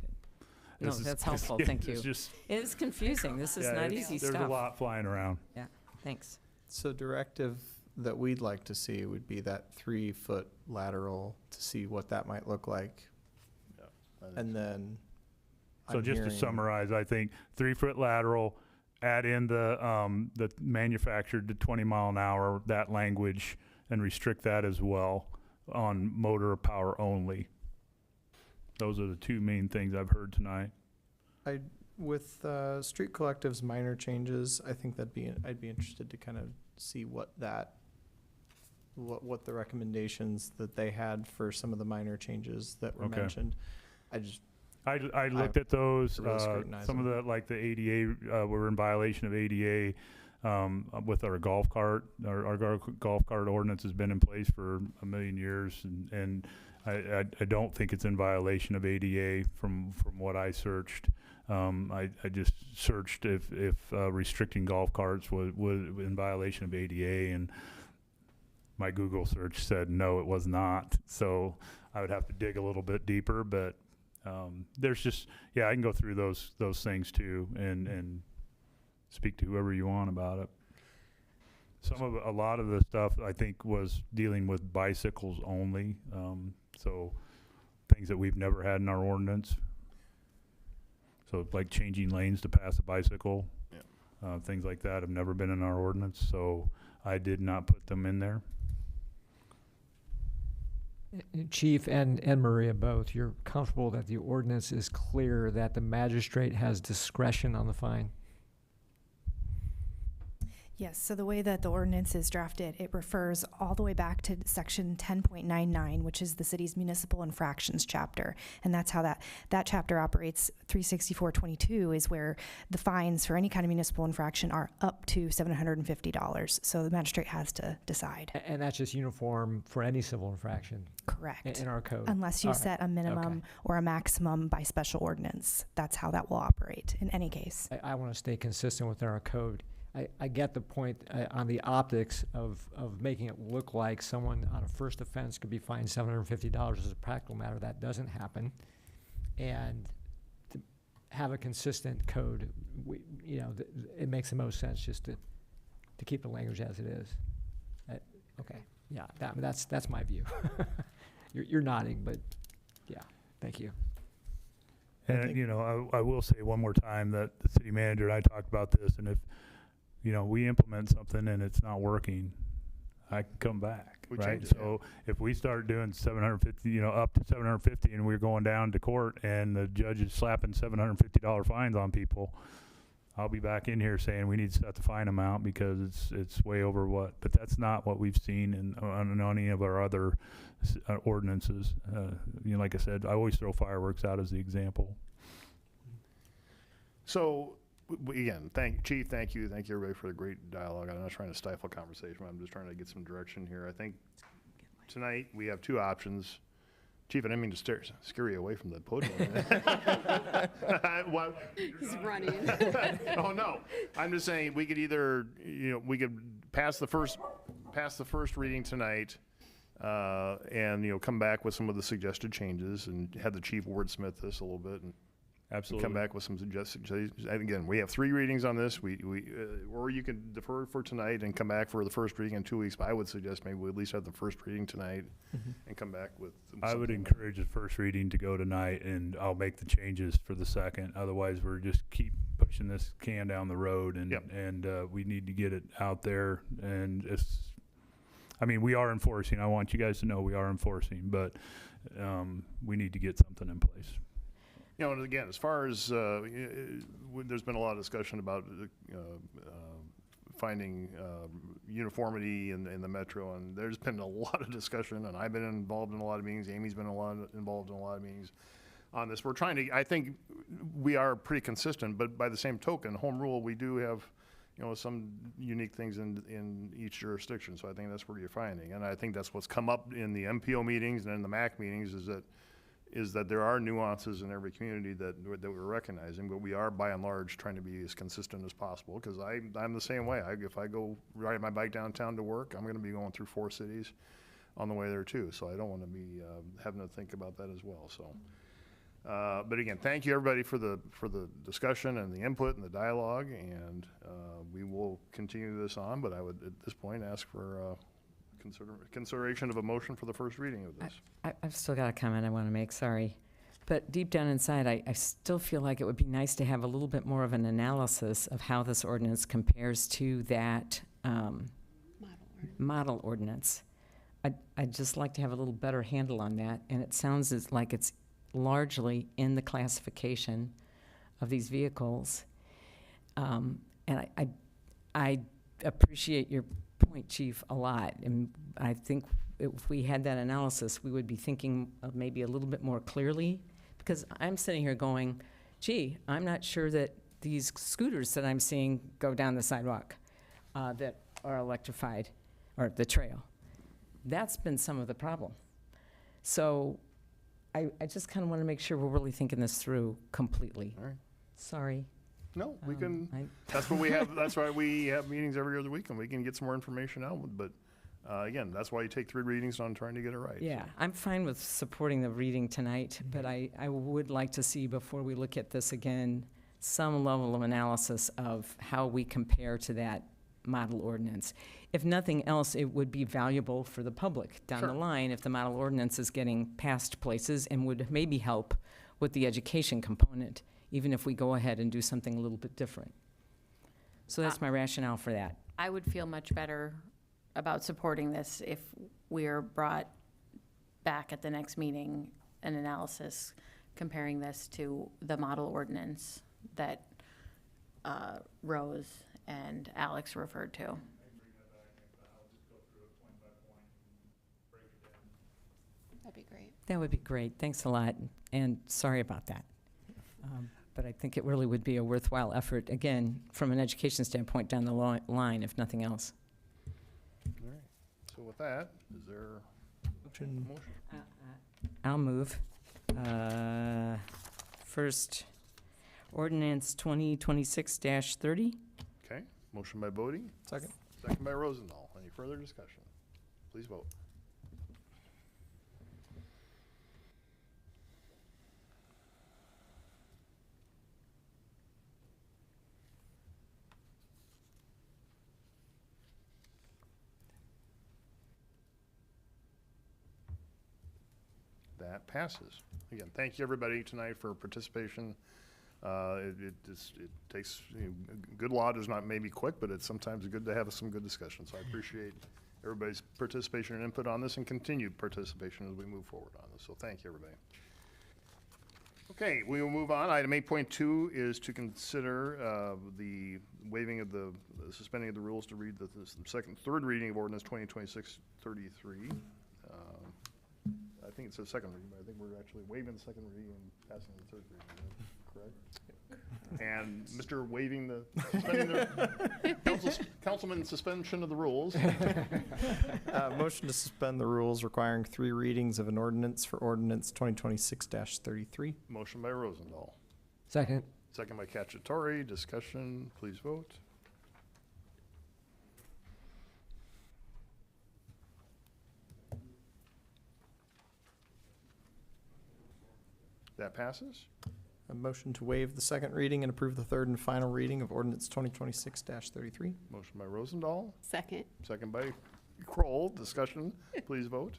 No, This is that's just- helpful. Thank you. It's just, It is confusing. This is yeah, not it's- easy there's stuff. a lot flying around. Yeah, thanks. So directive that we'd like to see would be that 3-foot lateral to see what that might look like. And then So I'm just to hearing- summarize, I think 3-foot lateral, add in the manufactured to 20 mile an hour, that language, and restrict that as well on motor power only. Those are the two main things I've heard tonight. With Street Collective's minor changes, I think I'd be interested to kind of see what the recommendations that they had for some of the minor changes that were Okay. mentioned. I looked at those, really scrutinize some of them. the, like the ADA, we're in violation of ADA with our golf cart. Our golf cart ordinance has been in place for a million years, and I don't think it's in violation of ADA from what I searched. I just searched if restricting golf carts was in violation of ADA, and my Google search said no, it was not. So I would have to dig a little bit deeper, but there's just, yeah, I can go through those things too and speak to whoever you want about it. A lot of the stuff I think was dealing with bicycles only. So things that we've never had in our ordinance. So like changing lanes to pass a bicycle, things like that have never been in our ordinance. So I did not put them in there. Chief and Maria both, you're comfortable that the ordinance is clear that the magistrate has discretion on the fine? Yes, so the way that the ordinance is drafted, it refers all the way back to section 10.99, which is the city's municipal infractions chapter. And that's how that chapter operates. 364.22 is where the fines for any kind of municipal infraction are up to $750. So the magistrate has to decide. And that's just uniform for any civil infraction? Correct. In our code? Unless you All right. set a minimum Okay. or a maximum by special ordinance. That's how that will operate in any case. I want to stay consistent with our code. I get the point on the optics of making it look like someone on a first offense could be fined $750 as a practical matter. That doesn't happen. And to have a consistent code, it makes the most sense just to keep the language as it is. Okay, yeah, that's my view. You're nodding, but yeah, thank you. And, I will say one more time that the city manager and I talked about this, and if, we implement something and it's not working, I can come back, We right? change it, So if we start doing 750, up to 750 and we're going down to court and the judge is slapping $750 fines on people, I'll be back in here saying we need to set the fine amount because it's way over what, but that's not what we've seen on any of our other ordinances. Like I said, I always throw fireworks out as the example. So, again, Chief, thank you everybody for the great dialogue. I'm not trying to stifle conversation, I'm just trying to get some direction here. I think tonight we have two options. Chief, I didn't mean to scare you away from the podium. He's running. Oh, no. I'm just saying we could either, we could pass the first reading tonight and, come back with some of the suggested changes and have the chief wordsmith this a little bit and Absolutely. come back with some suggestions. Again, we have 3 readings on this. Or you can defer for tonight and come back for the first reading in 2 weeks. But I would suggest maybe we at least have the first reading tonight and come back with. I would something. encourage the first reading to go tonight, and I'll make the changes for the second. Otherwise, we're just keep pushing this can down the road, and Yep. We need to get it out there. And we are enforcing. I want you guys to know we are enforcing, but we need to get something in place. And again, as far as there's been a lot of discussion about finding uniformity in the metro, and there's been a lot of discussion, and I've been involved in a lot of meetings. Amy's been involved in a lot of meetings on this. We're trying to. I think we are pretty consistent, but by the same token, home rule, we do have some unique things in each jurisdiction. So I think that's where you're finding, and I think that's what's come up in the MPO meetings and in the MAC meetings is that there are nuances in every community that we're recognizing, but we are by and large trying to be as consistent as possible, because I'm the same way. If I go ride my bike downtown to work, I'm going to be going through 4 cities on the way there too, so I don't want to be having to think about that as well. So, but again, thank you everybody for the discussion and the input and the dialogue, and we will continue this on, but I would at this point ask for consideration of a motion for the first reading of this. I've still got a comment I want to make, sorry. But deep down inside, I still feel like it would be nice to have a little bit more of an analysis of how this ordinance compares to that model ordinance. I'd just like to have a little better handle on that, and it sounds like it's largely in the classification of these vehicles. And I appreciate your point, Chief, a lot. And I think if we had that analysis, we would be thinking of maybe a little bit more clearly, because I'm sitting here going, gee, I'm not sure that these scooters that I'm seeing go down the sidewalk that are electrified, or the trail, that's been some of the problem. So I just kind of want to make sure we're really thinking this through completely. All right. Sorry. No, we can. That's what we have. That's why we have meetings every other week, and we can get some more information out. But Again, that's why you take 3 readings on trying to get it right. Yeah, I'm fine with supporting the reading tonight, but I would like to see, before we look at this again, some level of analysis of how we compare to that model ordinance. If nothing else, it would be valuable for the public down the Sure. line if the model ordinance is getting passed places and would maybe help with the education component, even if we go ahead and do something a little bit different. So that's my rationale for that. I would feel much better about supporting this if we are brought back at the next meeting, an analysis comparing this to the model ordinance that Rose and Alex referred to. That'd be great. That would be great. Thanks a lot, and sorry about that. But I think it really would be a worthwhile effort, again, from an education standpoint down the line, if nothing else. All right. So with that, is there a motion? I'll move. First, ordinance 2026-30. Okay, motion by Bodie, Second. second by Rosendahl. Any further discussion? Please vote. That passes. Again, thank you, everybody, tonight for participation. It takes, good law does not maybe quick, but it's sometimes good to have some good discussion. So I appreciate everybody's participation and input on this and continued participation as we move forward on this. So thank you, everybody. Okay, we will move on. Item 8.2 is to consider the waiving of the suspending of the rules to read the third reading of ordinance 2026-33. I think it says second reading, but I think we're actually waiving the second reading and passing the third reading, correct? And Mr. waiving the, suspending the, councilman suspension of the rules. Motion to suspend the rules requiring 3 readings of an ordinance for ordinance 2026-33. Motion by Rosendahl, Second. second by Cacciatore. Discussion, please vote. That passes. A motion to waive the second reading and approve the third and final reading of ordinance 2026-33. Motion by Rosendahl, Second. second by Kroll. Discussion, please vote.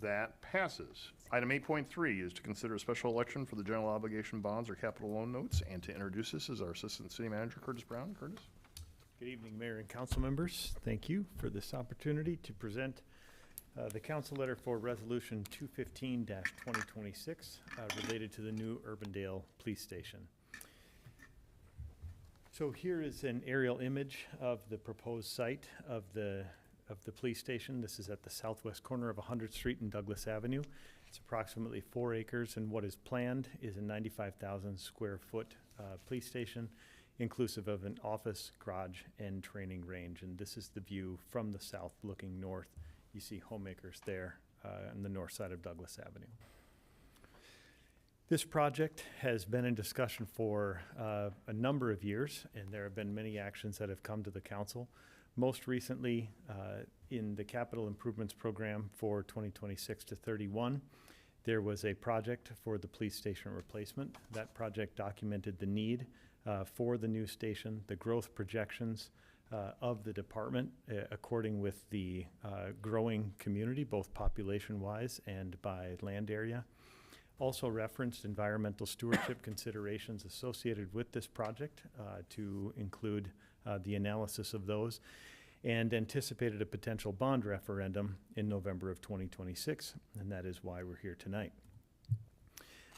That passes. Item 8.3 is to consider a special election for the general obligation bonds or capital loan notes, and to introduce this is our Assistant City Manager, Curtis Brown. Curtis? Good evening, Mayor and council members. Thank you for this opportunity to present the council letter for Resolution 215-2026 related to the new Urbandale Police Station. So here is an aerial image of the proposed site of the police station. This is at the southwest corner of 100th Street and Douglas Avenue. It's approximately 4 acres, and what is planned is a 95,000 square foot police station, inclusive of an office, garage, and training range. And this is the view from the south looking north. You see homemakers there on the north side of Douglas Avenue. This project has been in discussion for a number of years, and there have been many actions that have come to the council. Most recently, in the capital improvements program for 2026 to 31, there was a project for the police station replacement. That project documented the need for the new station, the growth projections of the department, according with the growing community, both population-wise and by land area. Also referenced environmental stewardship considerations associated with this project to include the analysis of those, and anticipated a potential bond referendum in November of 2026, and that is why we're here tonight.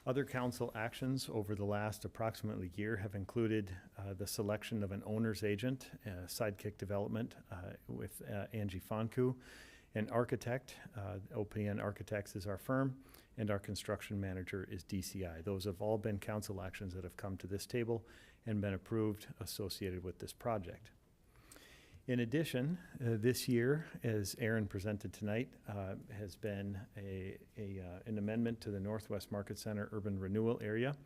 Other council actions over the last approximately year have included the selection of an owner's agent, Sidekick Development with Angie Fonku, an architect, OPN Architects is our firm, and our construction manager is DCI. Those have all been council actions that have come to this table and been approved associated with this project. In addition, this year, as Aaron presented tonight, has been an amendment to the Northwest Market Center urban renewal area.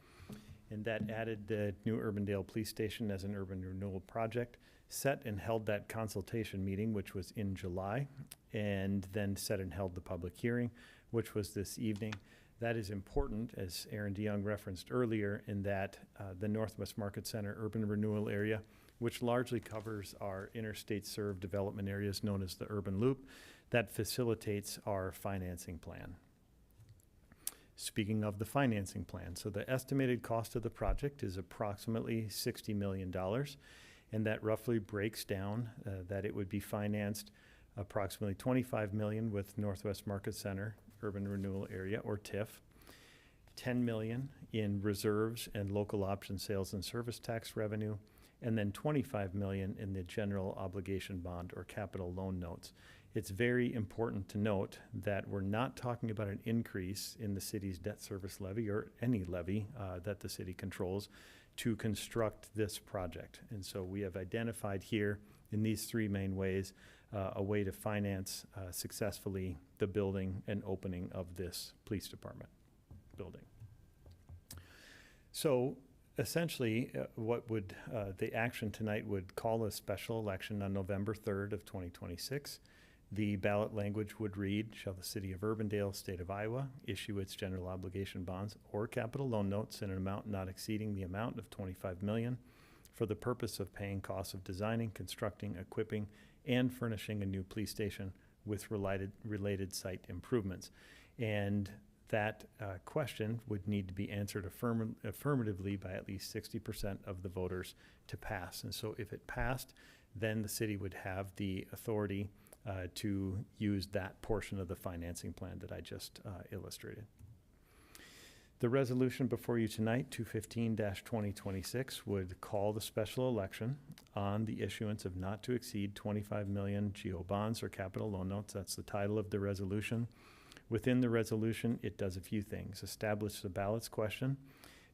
and that added the new Urbandale Police Station as an urban renewal project, set and held that consultation meeting, which was in July, and then set and held the public hearing, which was this evening. That is important, as Aaron DeYoung referenced earlier, in that the Northwest Market Center urban renewal area, which largely covers our interstate served development areas known as the urban loop, that facilitates our financing plan. Speaking of the financing plan, so the estimated cost of the project is approximately $60 million, and that roughly breaks down that it would be financed approximately $25 million with Northwest Market Center Urban Renewal Area, or TIF, $10 million in reserves and local option sales and service tax revenue, and then $25 million in the general obligation bond or capital loan notes. It's very important to note that we're not talking about an increase in the city's debt service levy or any levy that the city controls to construct this project. And so we have identified here in these three main ways a way to finance successfully the building and opening of this police department building. So essentially, what would the action tonight would call a special election on November 3rd of 2026. The ballot language would read, shall the city of Urbandale, state of Iowa, issue its general obligation bonds or capital loan notes in an amount not exceeding the amount of $25 million for the purpose of paying costs of designing, constructing, equipping, and furnishing a new police station with related site improvements. And that question would need to be answered affirmatively by at least 60% of the voters to pass. And so if it passed, then the city would have the authority to use that portion of the financing plan that I just illustrated. The resolution before you tonight, 215-2026, would call the special election on the issuance of not to exceed 25 million GO bonds or capital loan notes. That's the title of the resolution. Within the resolution, it does a few things. Establish the ballots question,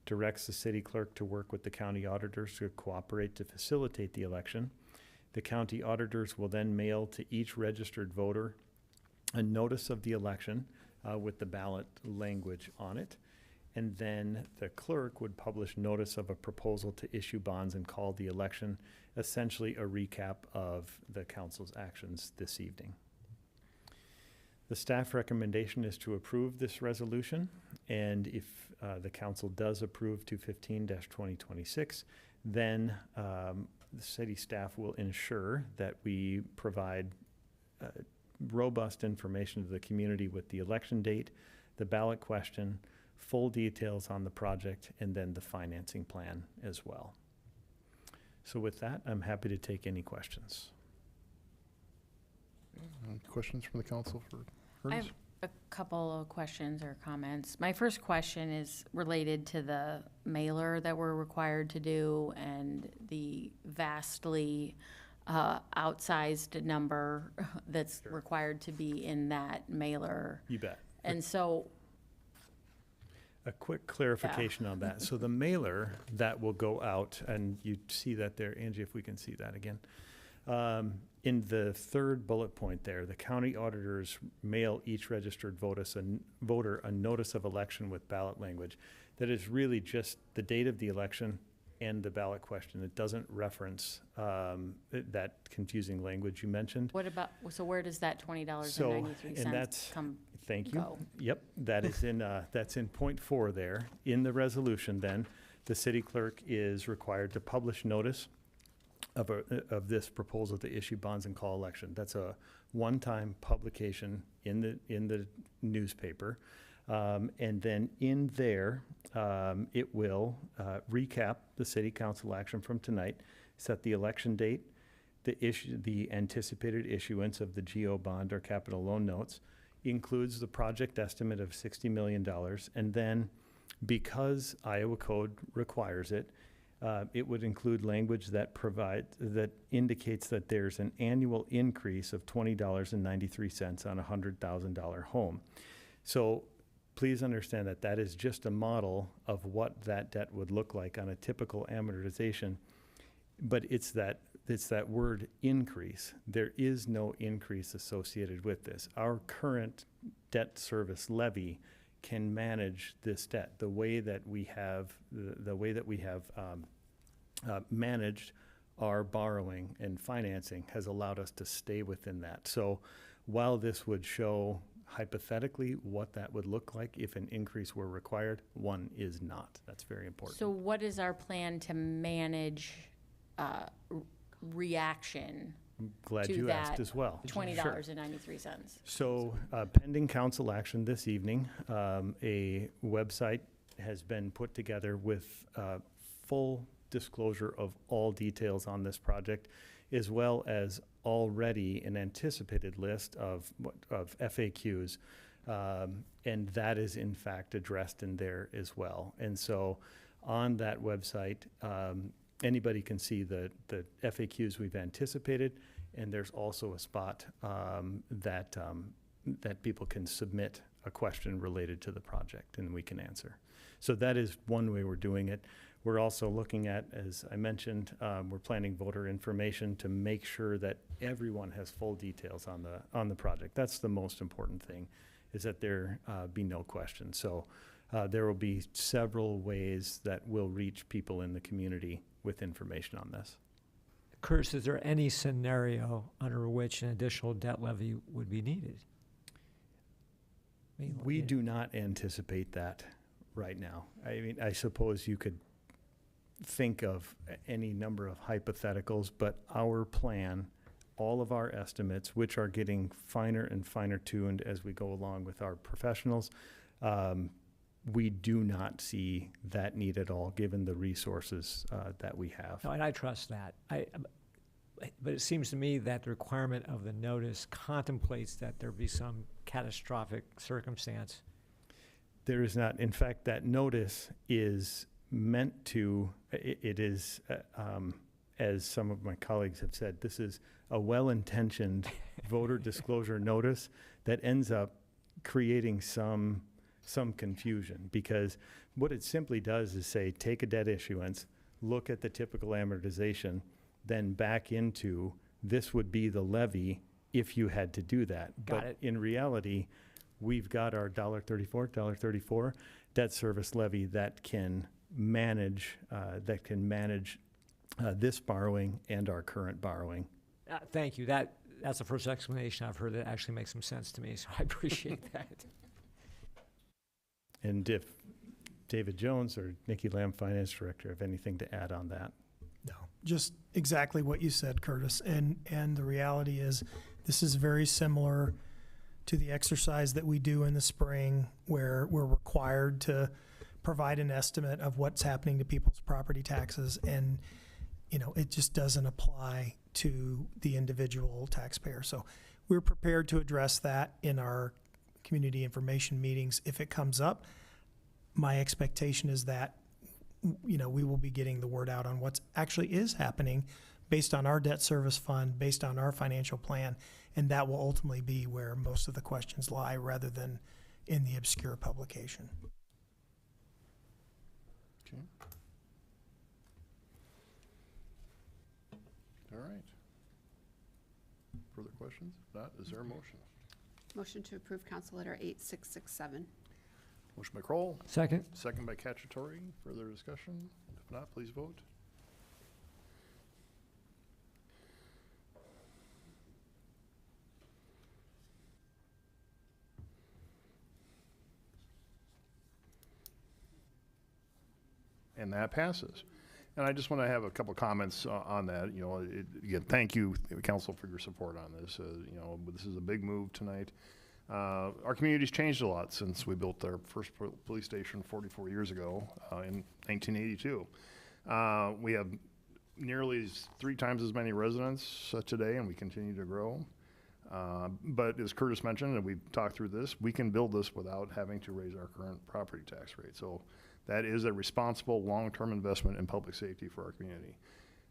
directs the city clerk to work with the county auditors to cooperate to facilitate the election. The county auditors will then mail to each registered voter a notice of the election with the ballot language on it. And then the clerk would publish notice of a proposal to issue bonds and call the election, essentially a recap of the council's actions this evening. The staff recommendation is to approve this resolution, and if the council does approve 215-2026, then the city staff will ensure that we provide robust information to the community with the election date, the ballot question, full details on the project, and then the financing plan as well. So with that, I'm happy to take any questions. Questions from the council for I Ernest? have a couple of questions or comments. My first question is related to the mailer that we're required to do and the vastly outsized number that's required to be in that mailer. You bet. And so, A quick clarification on that. So the mailer that will go out, and you see that there, Angie, if we can see that again. In the third bullet point there, the county auditors mail each registered voter a notice of election with ballot language. That is really just the date of the election and the ballot question. It doesn't reference that confusing language you mentioned. what about, so where does that $20.93 and that's, come? thank you. go? Yep, that is in, that's in point 4 there. In the resolution then, the city clerk is required to publish notice of this proposal to issue bonds and call election. That's a one-time publication in the newspaper. And then in there, it will recap the city council action from tonight, set the election date, the anticipated issuance of the GO bond or capital loan notes, includes the project estimate of $60 million, and then because Iowa code requires it, it would include language that indicates that there's an annual increase of $20.93 on a $100,000 home. So please understand that that is just a model of what that debt would look like on a typical amortization, but it's that word increase. There is no increase associated with this. Our current debt service levy can manage this debt. The way that we have, managed our borrowing and financing has allowed us to stay within that. So while this would show hypothetically what that would look like if an increase were required, one is not. That's very important. So what is our plan to manage reaction I'm glad to you asked that as well. $20.93? So pending council action this evening, a website has been put together with full disclosure of all details on this project, as well as already an anticipated list of FAQs, and that is in fact addressed in there as well. And so on that website, anybody can see the FAQs we've anticipated, and there's also a spot that people can submit a question related to the project, and we can answer. So that is one way we're doing it. We're also looking at, as I mentioned, we're planning voter information to make sure that everyone has full details on the project. That's the most important thing, is that there be no question. So there will be several ways that we'll reach people in the community with information on this. Curtis, is there any scenario under which an additional debt levy would be needed? We do not anticipate that right now. I mean, I suppose you could think of any number of hypotheticals, but our plan, all of our estimates, which are getting finer and finer tuned as we go along with our professionals, we do not see that need at all, given the resources that we have. No, and I trust that. But it seems to me that the requirement of the notice contemplates that there be some catastrophic circumstance. There is not. In fact, that notice is meant to, it is, as some of my colleagues have said, this is a well-intentioned voter disclosure notice that ends up creating some confusion, because what it simply does is say, take a debt issuance, look at the typical amortization, then back into, this would be the levy if you had to do that. Got it. In reality, we've got our $1.34 debt service levy that can manage this borrowing and our current borrowing. Thank you. That's the first explanation I've heard that actually makes some sense to me, so I appreciate that. And if David Jones or Nikki Lamb, Finance Director, have anything to add on that? No, just exactly what you said, Curtis. And the reality is, this is very similar to the exercise that we do in the spring, where we're required to provide an estimate of what's happening to people's property taxes. And, it just doesn't apply to the individual taxpayer. So we're prepared to address that in our community information meetings if it comes up. My expectation is that we will be getting the word out on what actually is happening based on our debt service fund, based on our financial plan, and that will ultimately be where most of the questions lie, rather than in the obscure publication. Okay. All right. Further questions? If not, is there a motion? Motion to approve Council Letter 8667. Motion by Kroll. Second. Second by Cacciatore. Further discussion? If not, please vote. And that passes. And I just want to have a couple comments on that. Again, thank you, Council, for your support on this. This is a big move tonight. Our community's changed a lot since we built our first police station 44 years ago in 1982. We have nearly 3 times as many residents today, and we continue to grow. But as Curtis mentioned, and we've talked through this, we can build this without having to raise our current property tax rate. So that is a responsible long-term investment in public safety for our community.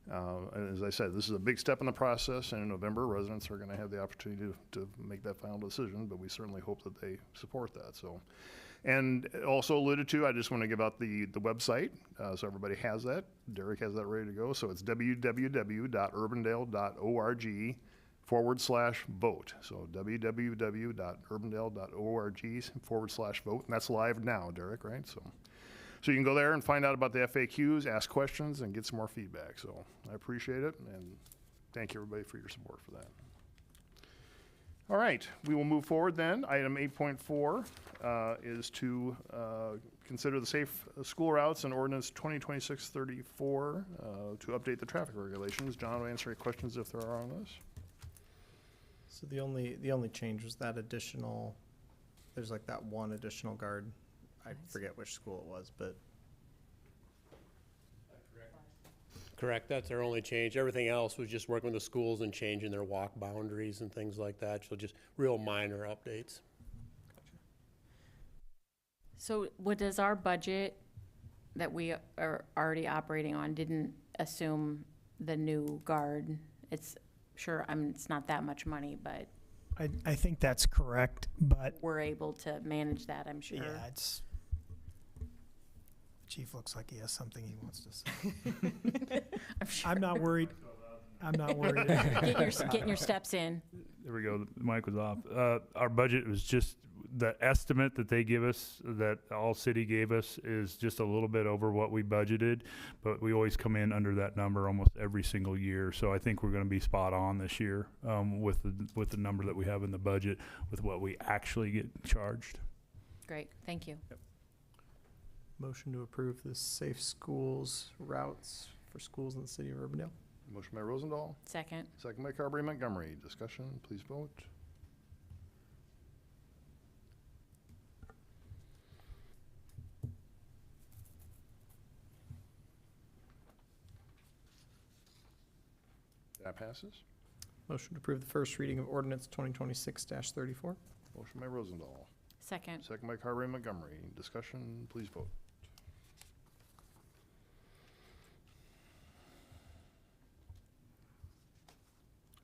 And as I said, this is a big step in the process, and in November, residents are going to have the opportunity to make that final decision, but we certainly hope that they support that. So, and also alluded to, I just want to give out the website, so everybody has that. Derek has that ready to go. So it's www.urbandale.org /vote. So www.urbandale.org/vote. And that's live now, Derek, right? So you can go there and find out about the FAQs, ask questions, and get some more feedback. So I appreciate it, and thank you, everybody, for your support for that. All right, we will move forward then. Item 8.4 is to consider the safe school routes and ordinance 2026-34 to update the traffic regulations. John will answer any questions if there are on this. So the only change was that additional, there's like that one additional guard. I forget which school it was, but Correct, that's our only change. Everything else was just working with the schools and changing their walk boundaries and things like that, so just real minor updates. So what does our budget that we are already operating on didn't assume the new guard? It's sure, it's not that much money, but I think that's correct, but we're able to manage that, I'm sure. yeah, the chief looks like he has something he wants to say. I'm sure. I'm not worried. I'm not worried. Getting your steps in. There we go. The mic was off. Our budget was just, the estimate that they give us, that All City gave us, is just a little bit over what we budgeted, but we always come in under that number almost every single year. So I think we're going to be spot on this year with the number that we have in the budget with what we actually get charged. Great, thank you. Yep. motion to approve the safe schools routes for schools in the city of Urbandale. Motion by Rosendahl, Second. second by Carberry Montgomery. Discussion, please vote. That passes. Motion to approve the first reading of ordinance 2026-34. Motion by Rosendahl, Second. second by Carberry Montgomery. Discussion, please vote.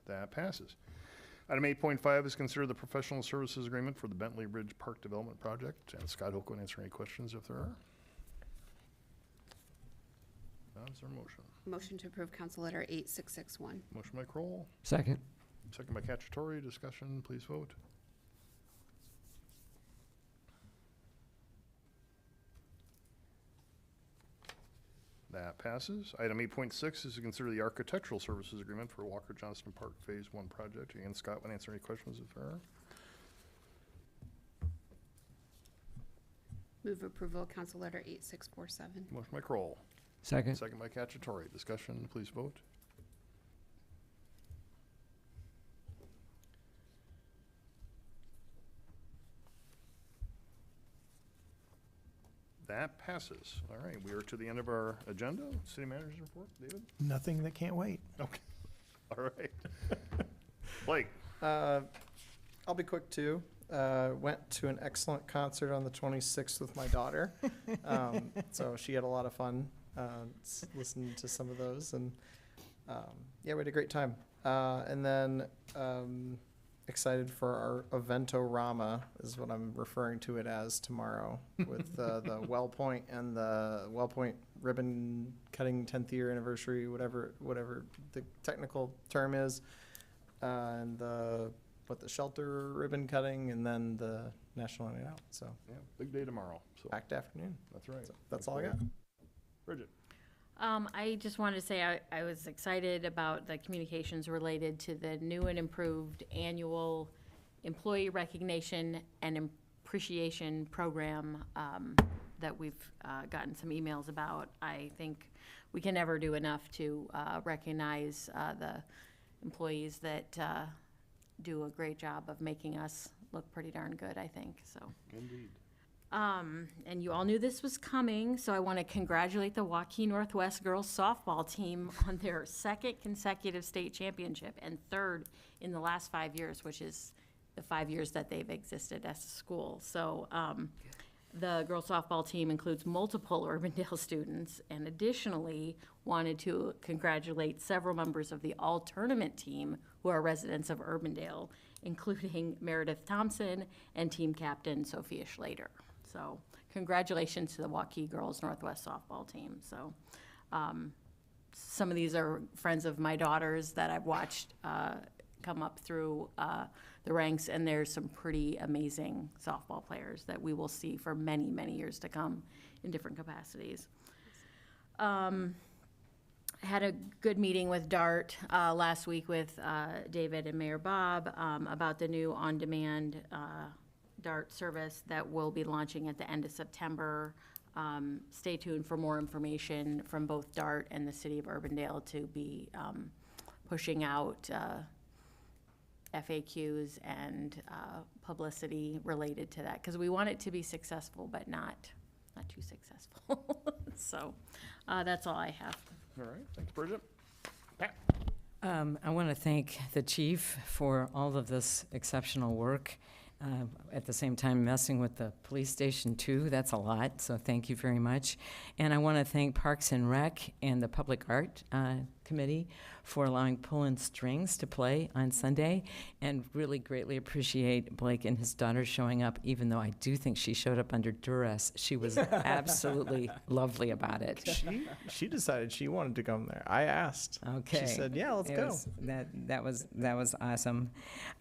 That passes. Item 8.5 is consider the professional services agreement for the Bentley Ridge Park Development Project, and Scott Hook will answer any questions if there are. Is there a motion? Motion to approve Council Letter 8661. Motion by Kroll, Second. second by Cacciatore. Discussion, please vote. That passes. Item 8.6 is to consider the architectural services agreement for Walker Johnston Park Phase 1 project. Again, Scott will answer any questions if there are. Move approval of Council Letter 8647. Motion by Kroll, Second. second by Cacciatore. Discussion, please vote. That passes. All right, we are to the end of our agenda. City manager's report, David? Nothing that can't wait. Okay. All right. Blake? I'll be quick too. Went to an excellent concert on the 26th with my daughter. So she had a lot of fun listening to some of those. And yeah, we had a great time. And then excited for our Eventorama is what I'm referring to it as tomorrow with the Wellpoint and the Wellpoint ribbon cutting 10th year anniversary, whatever the technical term is, and the shelter ribbon cutting, and then the National Night Out. So Yeah, big day tomorrow. So packed afternoon. that's right. So that's all I got. Bridget? I just wanted to say I was excited about the communications related to the new and improved annual employee recognition and appreciation program that we've gotten some emails about. I think we can never do enough to recognize the employees that do a great job of making us look pretty darn good, I think, so. Indeed. And you all knew this was coming, so I want to congratulate the Waukee Northwest girls softball team on their second consecutive state championship and third in the last 5 years, which is the 5 years that they've existed as a school. So the girls softball team includes multiple Urbandale students, and additionally wanted to congratulate several members of the all-tournament team who are residents of Urbandale, including Meredith Thompson and team captain Sophia Schlater. So congratulations to the Waukee Girls Northwest softball team. So some of these are friends of my daughters that I've watched come up through the ranks, and there's some pretty amazing softball players that we will see for many, many years to come in different capacities. Had a good meeting with DART last week with David and Mayor Bob about the new on-demand DART service that will be launching at the end of September. Stay tuned for more information from both DART and the City of Urbandale to be pushing out FAQs and publicity related to that, because we want it to be successful, but not too successful. So that's all I have. All right, thanks, Bridget. Pat? I want to thank the chief for all of this exceptional work. At the same time, messing with the police station too, that's a lot, so thank you very much. And I want to thank Parks and Rec and the Public Art Committee for allowing Pullin' Strings to play on Sunday, and really greatly appreciate Blake and his daughter showing up, even though I do think she showed up under duress. She was absolutely lovely about it. She decided she wanted to come there. I asked. Okay. She said, "Yeah, let's go." That was awesome.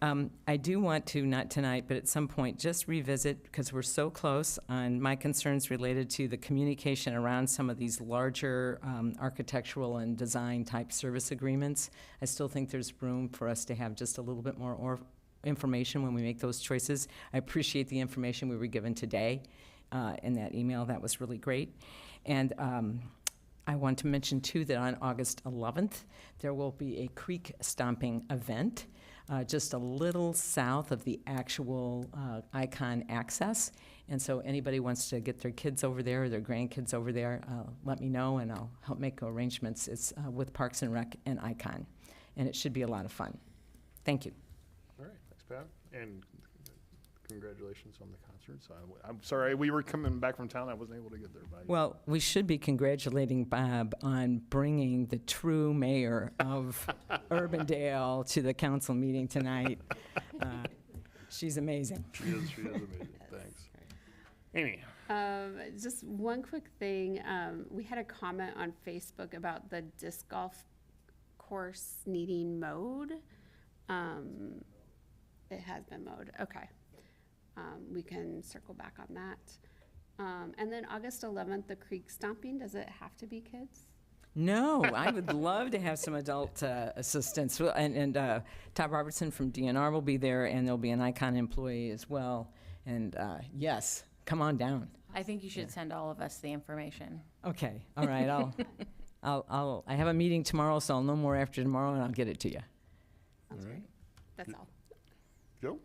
I do want to, not tonight, but at some point, just revisit, because we're so close, on my concerns related to the communication around some of these larger architectural and design type service agreements. I still think there's room for us to have just a little bit more information when we make those choices. I appreciate the information we were given today in that email. That was really great. And I want to mention, too, that on August 11th, there will be a creek stomping event just a little south of the actual Icon access. And so anybody wants to get their kids over there or their grandkids over there, let me know, and I'll help make arrangements. It's with Parks and Rec and Icon, and it should be a lot of fun. Thank you. All right, thanks, Pat. And congratulations on the concerts. I'm sorry, we were coming back from town. I wasn't able to get there. Well, we should be congratulating Bob on bringing the true mayor of Urbandale to the council meeting tonight. She's amazing. She is amazing. Thanks. Amy. Just one quick thing. We had a comment on Facebook about the disc golf course needing mowed. It has been mowed. Okay. We can circle back on that. And then August 11th, the creek stomping, does it have to be kids? No, I would love to have some adult assistance. And Todd Robertson from DNR will be there, and there'll be an Icon employee as well. And yes, come on down. I think you should send all of us the information. Okay, all right. I have a meeting tomorrow, so I'll know more after tomorrow, and I'll get it to you. Sounds great. That's all. Joe?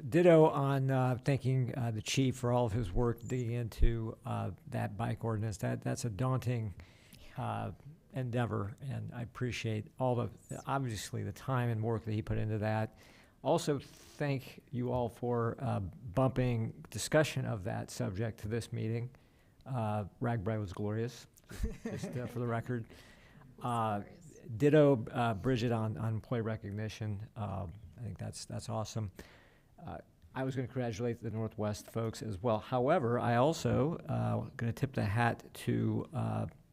Ditto on thanking the chief for all of his work digging into that bike ordinance. That's a daunting endeavor, and I appreciate all obviously the time and work that he put into that. Also, thank you all for bumping discussion of that subject to this meeting. Ragbri was glorious, just for the record. Ditto, Bridget, on employee recognition. I think that's awesome. I was going to congratulate the Northwest folks as well. However, I also going to tip the hat to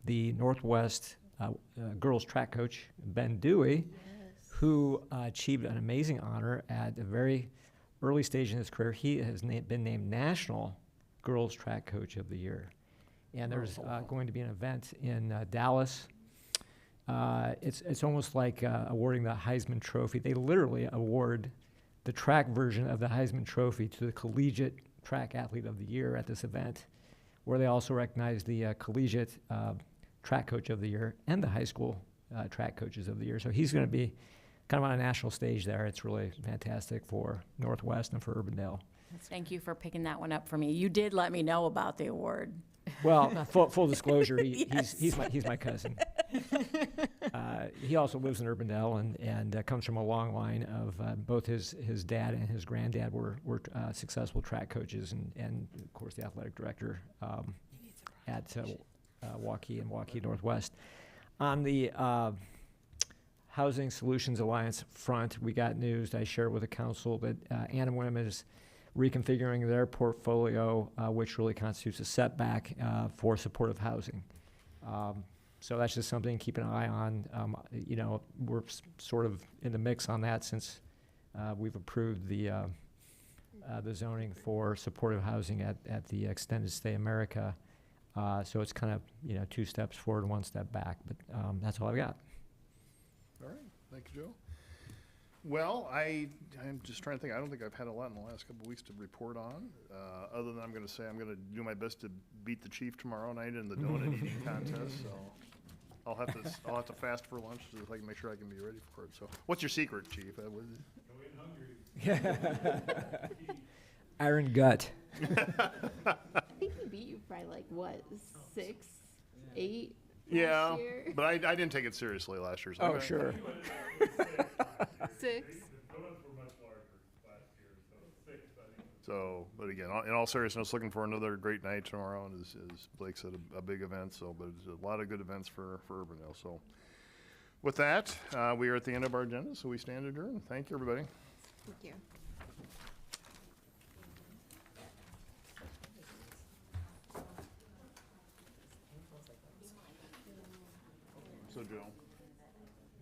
the Northwest girls track coach, Ben Dewey, who achieved an amazing honor at a very early stage in his career. He has been named National Girls Track Coach of the Year. And there's going to be an event in Dallas. It's almost like awarding the Heisman Trophy. They literally award the track version of the Heisman Trophy to the Collegiate Track Athlete of the Year at this event, where they also recognize the Collegiate Track Coach of the Year and the High School Track Coaches of the Year. So he's going to be kind of on a national stage there. It's really fantastic for Northwest and for Urbandale. Thank you for picking that one up for me. You did let me know about the award. Well, full disclosure, Yes. he's my cousin. He also lives in Urbandale and comes from a long line of both his dad and his granddad were successful track coaches and of course the athletic director at Waukee and Waukee Northwest. On the Housing Solutions Alliance front, we got news I shared with the council that Anna Wim is reconfiguring their portfolio, which really constitutes a setback for supportive housing. So that's just something to keep an eye on. You know, we're sort of in the mix on that since we've approved the zoning for supportive housing at the Extended Stay America. So it's kind of, you know, 2 steps forward, 1 step back, but that's all I've got. All right, thank you, Joe. Well, I'm just trying to think. I don't think I've had a lot in the last couple of weeks to report on, other than I'm going to say I'm going to do my best to beat the chief tomorrow night in the donut eating contest. So I'll have to fast for lunch so I can make sure I can be ready for it. So, what's your secret, Chief? Iron gut. I think he beat you by like, what, 6, 8? Yeah, last year? but I didn't take it seriously last year. So Oh, sure. 6. So, but again, in all seriousness, looking for another great night tomorrow, and as Blake said, a big event. So, but it's a lot of good events for Urbandale. So, with that, we are at the end of our agenda. So we stand adjourned. Thank you, everybody. Thank you. So, Joe.